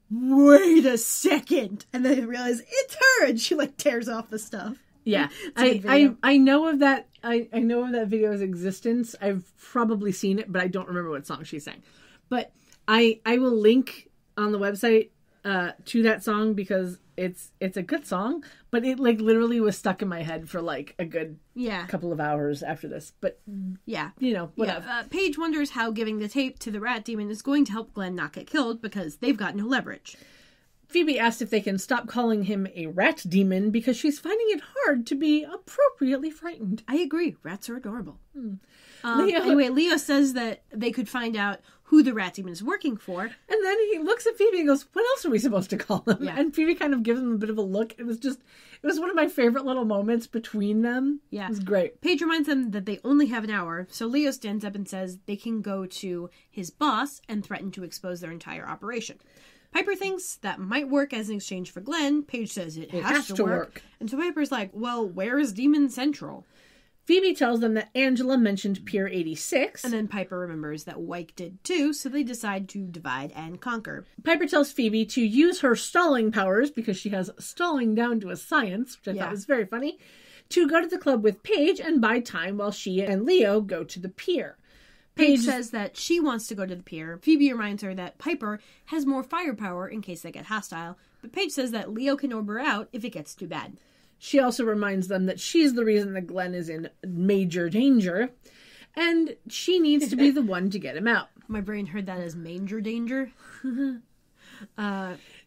Wait a second. And then they realize it's her and she like tears off the stuff. Yeah. I know of that. I know of that video's existence. I've probably seen it, but I don't remember what song she sang. But I will link on the website to that song because it's a good song, but it like literally was stuck in my head for like a good couple of hours after this. But yeah, you know, whatever. Yeah. Paige wonders how giving the tape to the rat demon is going to help Glenn not get killed because they've got no leverage. Phoebe asks if they can stop calling him a rat demon because she's finding it hard to be appropriately frightened. I agree. Rats are adorable. Anyway, Leo says that they could find out who the rat demon is working for. And then he looks at Phoebe and goes, what else are we supposed to call him? Yeah. And Phoebe kind of gives him a bit of a look. It was one of my favorite little moments between them. Yeah. It was great. Paige reminds them that they only have an hour, so Leo stands up and says they can go to his boss and threaten to expose their entire operation. Piper thinks that might work as an exchange for Glenn. Paige says it has to work. And so Piper's like, well, where is Demon Central? Phoebe tells them that Angela mentioned Pier 86. And then Piper remembers that Wyke did too, so they decide to divide and conquer. Piper tells Phoebe to use her stalling powers, because she has stalling down to a science, which I thought was very funny, to go to the club with Paige and buy time while she and Leo go to the pier. Paige says that she wants to go to the pier. Phoebe reminds her that Piper has more firepower in case they get hostile, but Paige says that Leo can orb her out if it gets too bad. She also reminds them that she's the reason that Glenn is in major danger, and she needs to be the one to get him out. My brain heard that as manger danger.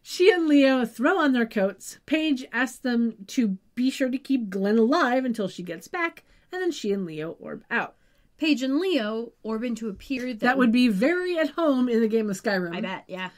She and Leo throw on their coats. Paige asks them to be sure to keep Glenn alive until she gets back, and then she and Leo orb out. Paige and Leo orb into a pier that would be very at home in the game of Skyrim. I bet, yeah.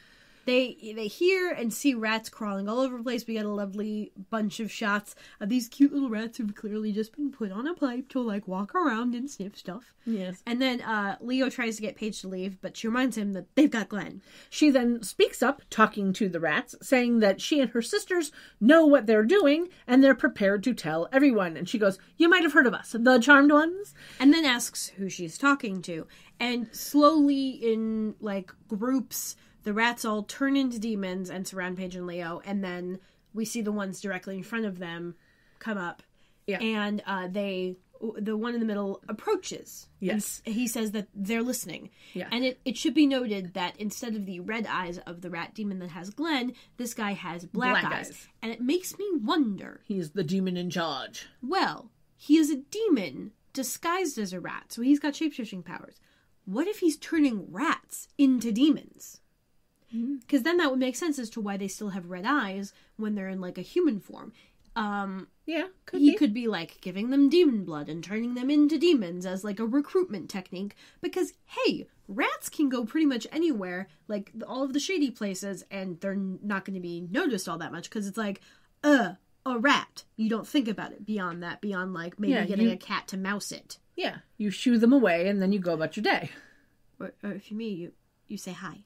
They hear and see rats crawling all over the place. We get a lovely bunch of shots of these cute little rats who've clearly just been put on a pipe to, like, walk around and sniff stuff. Yes. And then Leo tries to get Paige to leave, but she reminds him that they've got Glenn. She then speaks up, talking to the rats, saying that she and her sisters know what they're doing, and they're prepared to tell everyone. And she goes, you might have heard of us, the Charmed Ones? And then asks who she's talking to. And slowly, in, like, groups, the rats all turn into demons and surround Paige and Leo, and then we see the ones directly in front of them come up. Yeah. And the one in the middle approaches. Yes. And he says that they're listening. Yeah. And it should be noted that instead of the red eyes of the rat demon that has Glenn, this guy has black eyes. And it makes me wonder. He's the demon in charge. Well, he is a demon disguised as a rat, so he's got shape-shifting powers. What if he's turning rats into demons? Because then that would make sense as to why they still have red eyes when they're in, like, a human form. Yeah, he could be, like, giving them demon blood and turning them into demons as, like, a recruitment technique. Because, hey, rats can go pretty much anywhere, like, all of the shady places, and they're not going to be noticed all that much. Because it's like, a rat. You don't think about it beyond that, beyond, like, maybe getting a cat to mouse it. Yeah, you shoo them away, and then you go about your day. Or if you're me, you say hi.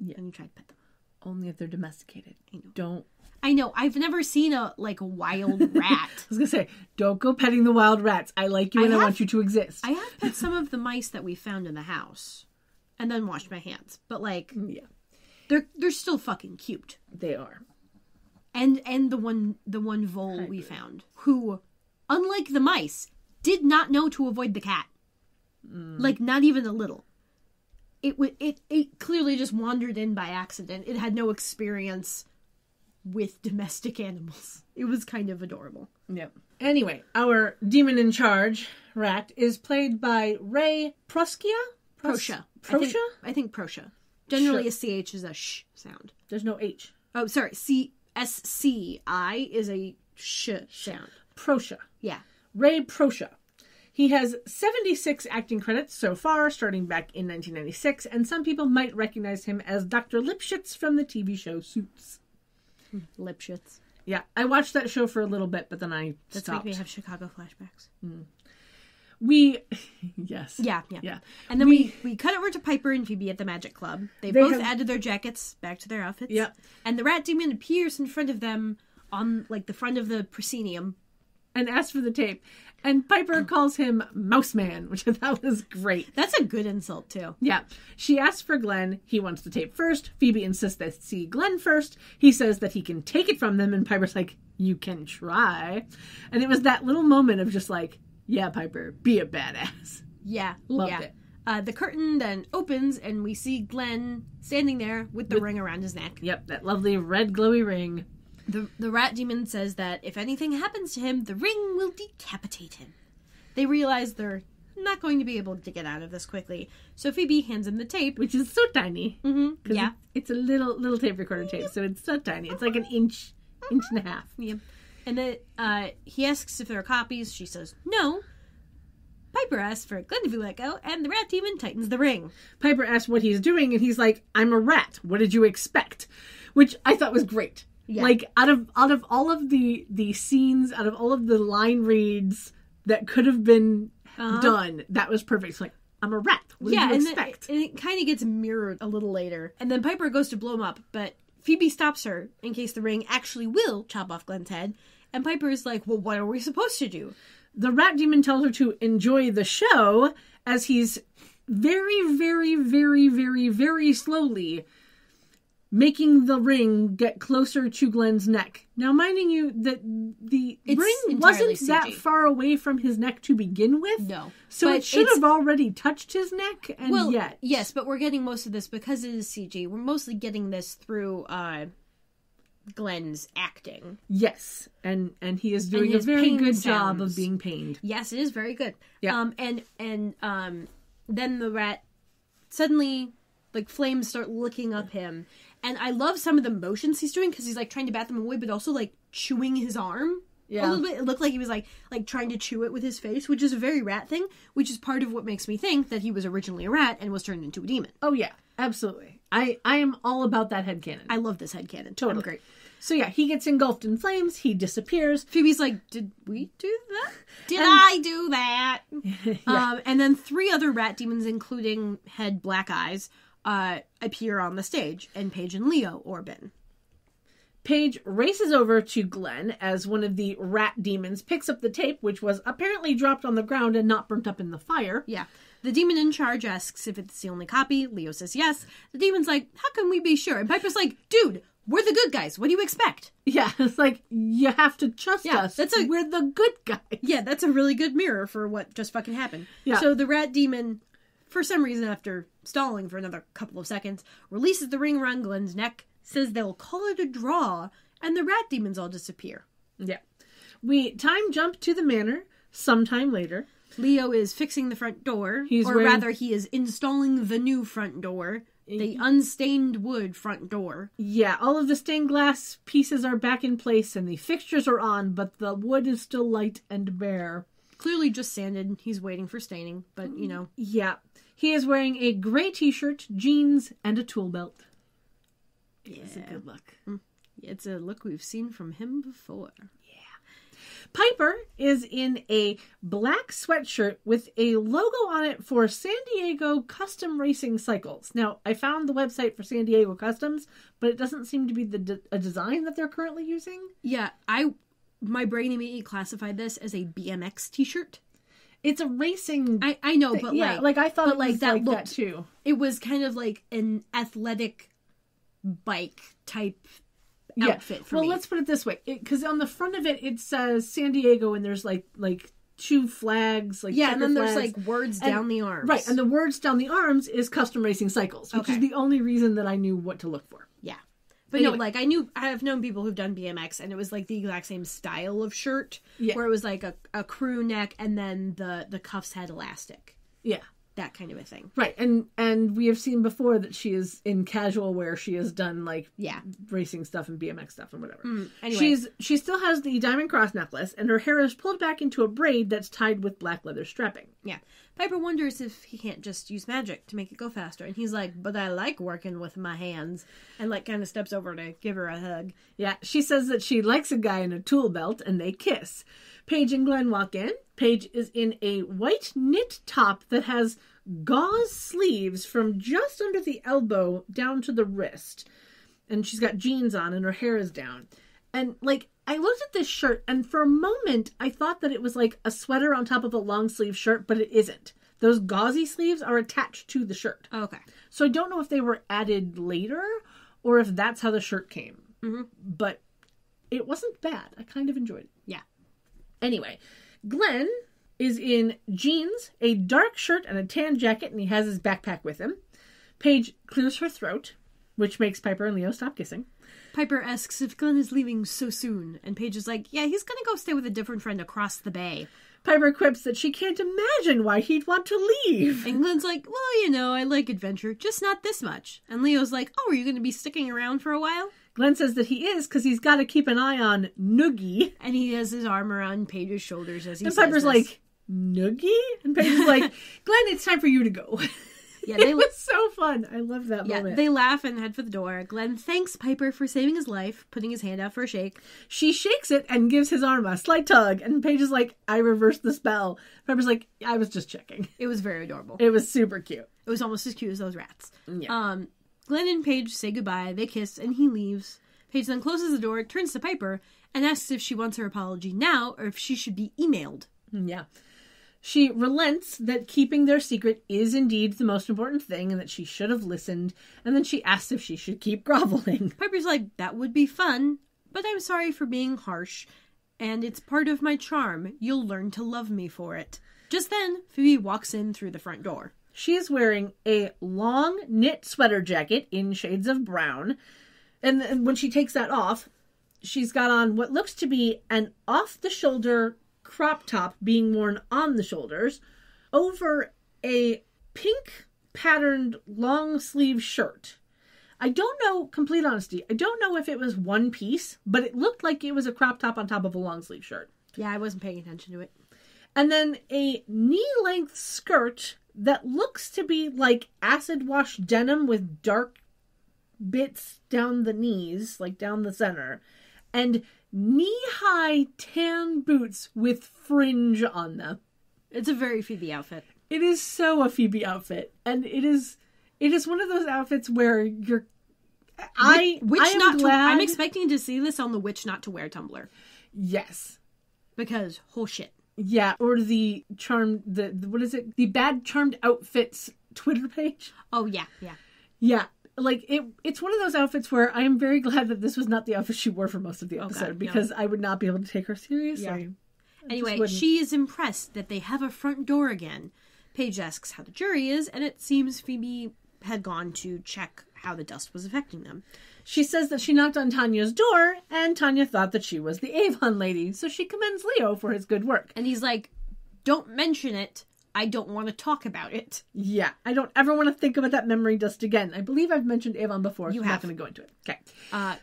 Yeah. And you try to pet them. Only if they're domesticated. I know. Don't. I know. I've never seen a wild rat. I was going to say, don't go petting the wild rats. I like you and I want you to exist. I have pet some of the mice that we found in the house and then washed my hands. But yeah. They're still fucking cute. They are. And the one vole we found, who, unlike the mice, did not know to avoid the cat. Like, not even a little. It clearly just wandered in by accident. It had no experience with domestic animals. It was kind of adorable. Yep. Anyway, our demon in charge rat is played by Ray Proscia. Proscia. Proscia? I think Proscia. Generally, a CH is a sh sound. There's no H. Oh, sorry. SCI is a sh sound. Proscia. Yeah. Ray Proscia. He has 76 acting credits so far, starting back in 1996, and some people might recognize him as Dr. Lipschitz from the TV show Suits. Lipschitz. Yeah, I watched that show for a little bit, but then I That's stopped. make me have Chicago flashbacks. Yes. Yeah. And then we cut over to Piper and Phoebe at the Magic Club. They both added their jackets back to their outfits. Yep. And the rat demon appears in front of them on, the front of the proscenium. And asks for the tape. And Piper calls him Mouse Man, which I thought was great. That's a good insult, too. Yeah. She asks for Glenn. He wants the tape first. Phoebe insists they see Glenn first. He says that he can take it from them, and Piper's like, you can try. And it was that little moment of just like, yeah, Piper, be a badass. Yeah. Loved it. The curtain then opens, and we see Glenn standing there with the ring around his neck. Yep, that lovely red glowy ring. The rat demon says that if anything happens to him, the ring will decapitate him. They realize they're not going to be able to get out of this quickly. So Phoebe hands him the tape. Which is so tiny. Mm-hmm. Yeah. It's a little tape recorder tape, so it's so tiny. It's like an inch and a half. Yeah. And then he asks if there are copies. She says no. Piper asks for Glenn to be let go, and the rat demon tightens the ring. Piper asks what he's doing, and he's like, I'm a rat. What did you expect? Which I thought was great. Yeah. Like, out of all of the scenes, out of all of the line reads that could have been done, that was perfect. It's like, I'm a rat. What did you expect? And it kind of gets mirrored a little later. And then Piper goes to blow him up, but Phoebe stops her in case the ring actually will chop off Glenn's head. And Piper is like, well, what are we supposed to do? The rat demon tells her to enjoy the show as he's very, very, very, very, very slowly making the ring get closer to Glenn's neck. Now, minding you that the ring wasn't that far away from his neck to begin with. No. So it should have already touched his neck, and yet. Yes, but we're getting most of this because it is CG. We're mostly getting this through Glenn's acting. Yes, and he is doing a very good job of being pained. Yes, it is very good. Yeah. And then the rat suddenly, flames start licking up him. And I love some of the motions he's doing because he's trying to bat them away, but also chewing his arm a little bit. It looked like he was like trying to chew it with his face, which is a very rat thing, which is part of what makes me think that he was originally a rat and was turned into a demon. Oh yeah, absolutely. I am all about that headcanon. I love this headcanon. Totally. Great. So yeah, he gets engulfed in flames. He disappears. Phoebe's like, "Did we do that? Did I do that?" Yeah. And then 3 other rat demons, including Head Black Eyes, appear on the stage, and Paige and Leo orbit. Paige races over to Glenn as one of the rat demons picks up the tape, which was apparently dropped on the ground and not burnt up in the fire. Yeah. The demon in charge asks if it's the only copy. Leo says yes. The demon's like, how can we be sure? And Piper's like, dude, we're the good guys. What do you expect? Yeah, it's like, you have to trust us. We're the good guys. Yeah, that's a really good mirror for what just fucking happened. Yeah. So the rat demon, for some reason, after stalling for another couple of seconds, releases the ring around Glenn's neck, says they'll call it a draw, and the rat demons all disappear. Yeah. We time jump to the manor sometime later. Leo is fixing the front door, he is installing the new front door, the unstained wood front door. Yeah, all of the stained glass pieces are back in place and the fixtures are on, but the wood is still light and bare. Clearly just sanded. He's waiting for staining, but Yeah. He is wearing a gray t-shirt, jeans, and a tool belt. Yeah. It's a good look. It's a look we've seen from him before. Yeah. Piper is in a black sweatshirt with a logo on it for San Diego Custom Racing Cycles. Now, I found the website for San Diego Customs, but it doesn't seem to be a design that they're currently using. Yeah, my brain immediately classified this as a BMX t-shirt. It's a racing... I know, but yeah, like I thought it was that like looked, that too. It was kind of like an athletic bike type outfit for me. Well, let's put it this way. Because on the front of it says San Diego and there's like two flags. Like yeah, and then there's flags. like words down the arms. Right, and the words down the arms is Custom Racing Cycles, which is the only reason that I knew what to look for. Yeah. But anyway. No, like I have known people who've done BMX and it was like the exact same style of shirt where it was like a crew neck and then the cuffs had elastic. Yeah. That kind of a thing. Right. And we have seen before that she is in casual wear. She has done like racing stuff and BMX stuff and whatever. Anyway. She still has the diamond cross necklace and her hair is pulled back into a braid that's tied with black leather strapping. Yeah. Piper wonders if he can't just use magic to make it go faster. And he's like, but I like working with my hands. And like kind of steps over to give her a hug. Yeah. She says that she likes a guy in a tool belt and they kiss. Paige and Glenn walk in. Paige is in a white knit top that has gauze sleeves from just under the elbow down to the wrist. And she's got jeans on and her hair is down. And like, I looked at this shirt and for a moment I thought that it was like a sweater on top of a long sleeve shirt, but it isn't. Those gauzy sleeves are attached to the shirt. Okay. So I don't know if they were added later or if that's how the shirt came. Mm-hmm. But it wasn't bad. I kind of enjoyed it. Yeah. Anyway, Glenn is in jeans, a dark shirt, and a tan jacket, and he has his backpack with him. Paige clears her throat, which makes Piper and Leo stop kissing. Piper asks if Glenn is leaving so soon, and Paige is like, yeah, he's gonna go stay with a different friend across the bay. Piper quips that she can't imagine why he'd want to leave. And Glenn's like, well, you know, I like adventure, just not this much. And Leo's like, oh, are you gonna be sticking around for a while? Glenn says that he is, because he's got to keep an eye on Noogie. And he has his arm around Paige's shoulders as he says And Piper's this. like, Noogie? And Paige's like, Glenn, it's time for you to go. Yeah, it was so fun. I love that moment. They laugh and head for the door. Glenn thanks Piper for saving his life, putting his hand out for a shake. She shakes it and gives his arm a slight tug. And Paige is like, I reversed the spell. Piper's like, I was just checking. It was very adorable. It was super cute. It was almost as cute as those rats. Yeah. Glenn and Paige say goodbye. They kiss and he leaves. Paige then closes the door, turns to Piper, and asks if she wants her apology now or if she should be emailed. Yeah. She relents that keeping their secret is indeed the most important thing and that she should have listened, and then she asks if she should keep groveling. Piper's like, that would be fun, but I'm sorry for being harsh, and it's part of my charm. You'll learn to love me for it. Just then, Phoebe walks in through the front door. She is wearing a long knit sweater jacket in shades of brown, and when she takes that off, she's got on what looks to be an off-the-shoulder crop top being worn on the shoulders over a pink patterned long sleeve shirt. I don't know, complete honesty, I don't know if it was one piece, but it looked like it was a crop top on top of a long sleeve shirt. Yeah, I wasn't paying attention to it. And then a knee-length skirt that looks to be like acid wash denim with dark bits down the knees, like down the center, and knee-high tan boots with fringe on them. It's a very Phoebe outfit. It is so a Phoebe outfit, and it is one of those outfits where you're. I'm expecting to see this on the Which Not to Wear Tumblr. Yes, because whole shit. Yeah, or the what is it? The Bad Charmed Outfits Twitter page. Oh yeah. Yeah. Like, it's one of those outfits where I am very glad that this was not the outfit she wore for most of the episode, because I would not be able to take her seriously. Yeah. Anyway, she is impressed that they have a front door again. Paige asks how the jury is, and it seems Phoebe had gone to check how the dust was affecting them. She says that she knocked on Tanya's door, and Tanya thought that she was the Avon lady, so she commends Leo for his good work. And he's like, don't mention it. I don't want to talk about it. Yeah, I don't ever want to think about that memory dust again. I believe I've mentioned Avon before, so I'm not going to go into it. Okay.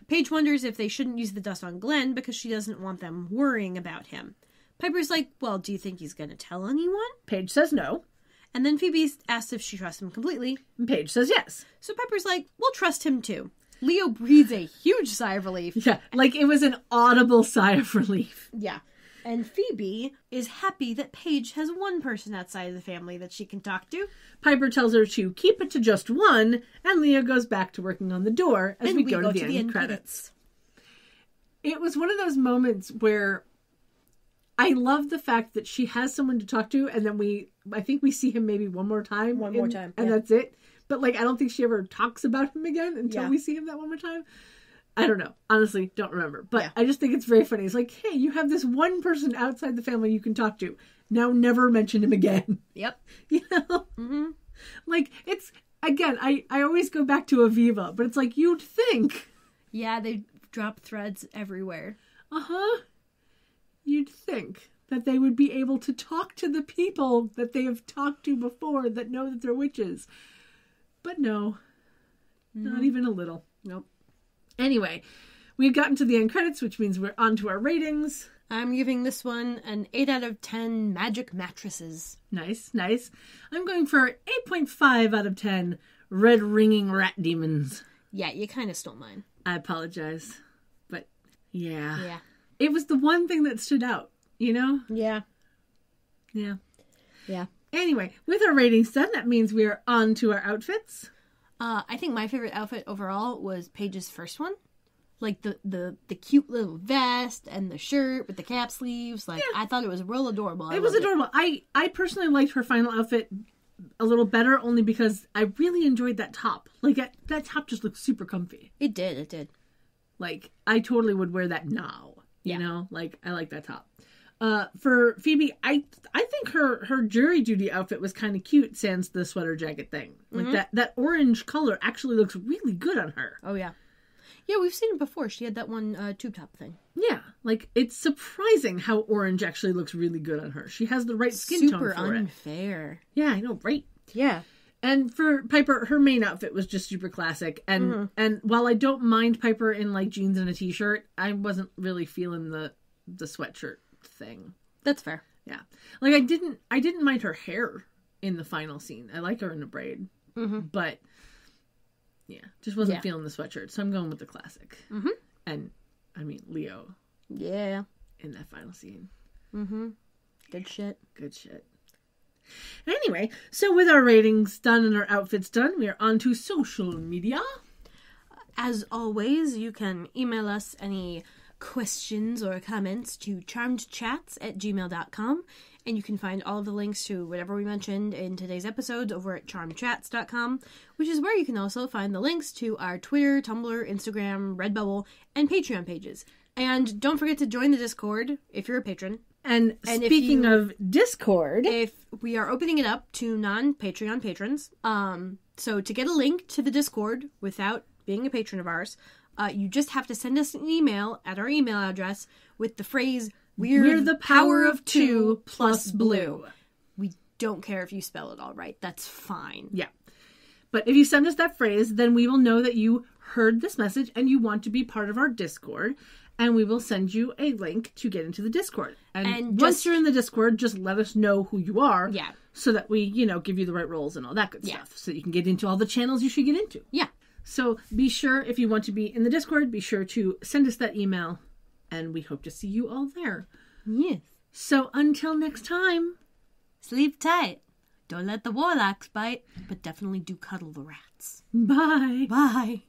Paige wonders if they shouldn't use the dust on Glenn because she doesn't want them worrying about him. Piper's like, well, do you think he's going to tell anyone? Paige says no. And then Phoebe asks if she trusts him completely. And Paige says yes. So Piper's like, we'll trust him too. Leo breathes a huge sigh of relief. Yeah, like it was an audible sigh of relief. Yeah. And Phoebe is happy that Paige has one person outside of the family that she can talk to. Piper tells her to keep it to just one, and Leo goes back to working on the door as we go to the end credits. It was one of those moments where I love the fact that she has someone to talk to, and then I think we see him maybe one more time. And that's it. But, like, I don't think she ever talks about him again until we see him that one more time. I don't know. Honestly, don't remember. But I just think it's very funny. It's like, hey, you have this one person outside the family you can talk to. Now never mention him again. Yep. You know? Mm-hmm. Like, it's, again, I always go back to Aviva, but it's like, you'd think. Yeah, they drop threads everywhere. Uh-huh. You'd think that they would be able to talk to the people that they have talked to before that know that they're witches. But no. Not even a little. Nope. Anyway, we've gotten to the end credits, which means we're on to our ratings. I'm giving this one an 8 out of 10 magic mattresses. Nice, nice. I'm going for 8.5 out of 10 red ringing rat demons. Yeah, you kind of stole mine. I apologize. But, yeah. Yeah. It was the one thing that stood out, you know? Yeah. Yeah. Yeah. Anyway, with our ratings done, that means we are on to our outfits. I think my favorite outfit overall was Paige's first one. Like the cute little vest and the shirt with the cap sleeves. Like, I thought it was real adorable. It was adorable. I personally liked her final outfit a little better only because I really enjoyed that top. Like, that top just looked super comfy. It did. Like, I totally would wear that now. You know? Like, I like that top. For Phoebe, I think her jury duty outfit was kind of cute sans the sweater jacket thing. Like, that orange color actually looks really good on her. Oh, yeah. Yeah, we've seen it before. She had that one tube top thing. Yeah, like, it's surprising how orange actually looks really good on her. She has the right skin tone for it. Super unfair. Yeah, I know, right? Yeah. And for Piper, her main outfit was just super classic. And while I don't mind Piper in, like, jeans and a t-shirt, I wasn't really feeling the sweatshirt thing. That's fair. Yeah. Like, I didn't mind her hair in the final scene. I like her in a braid. But, yeah, just wasn't feeling the sweatshirt. So I'm going with the classic. And, I mean, Leo. Yeah. In that final scene. Good shit. Good shit. Anyway, so with our ratings done and our outfits done, we are on to social media. As always, you can email us any questions or comments to charmedchats@gmail.com, and you can find all of the links to whatever we mentioned in today's episode over at charmedchats.com, which is where you can also find the links to our Twitter, Tumblr, Instagram, Redbubble, and Patreon pages. And don't forget to join the Discord if you're a patron. And speaking of Discord, if we are opening it up to non-Patreon patrons, so to get a link to the Discord without being a patron of ours, you just have to send us an email at our email address with the phrase, We're the power of 2 plus blue. We don't care if you spell it all right. That's fine. Yeah. But if you send us that phrase, then we will know that you heard this message and you want to be part of our Discord. And we will send you a link to get into the Discord. And once you're in the Discord, just let us know who you are. Yeah. So that we, give you the right roles and all that good stuff. So that you can get into all the channels you should get into. Yeah. So be sure, if you want to be in the Discord, be sure to send us that email. And we hope to see you all there. Yes. So until next time. Sleep tight. Don't let the warlocks bite. But definitely do cuddle the rats. Bye. Bye.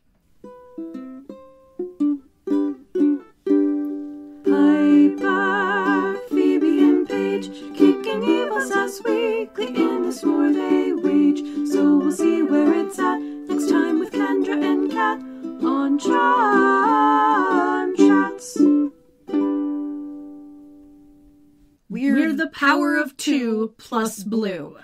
Piper, Phoebe, and Paige, kicking evil's ass weekly in this war they wage. So we'll see where it's at next time with Kendra and Kat on Charm Chats. We're the power of 2 plus blue.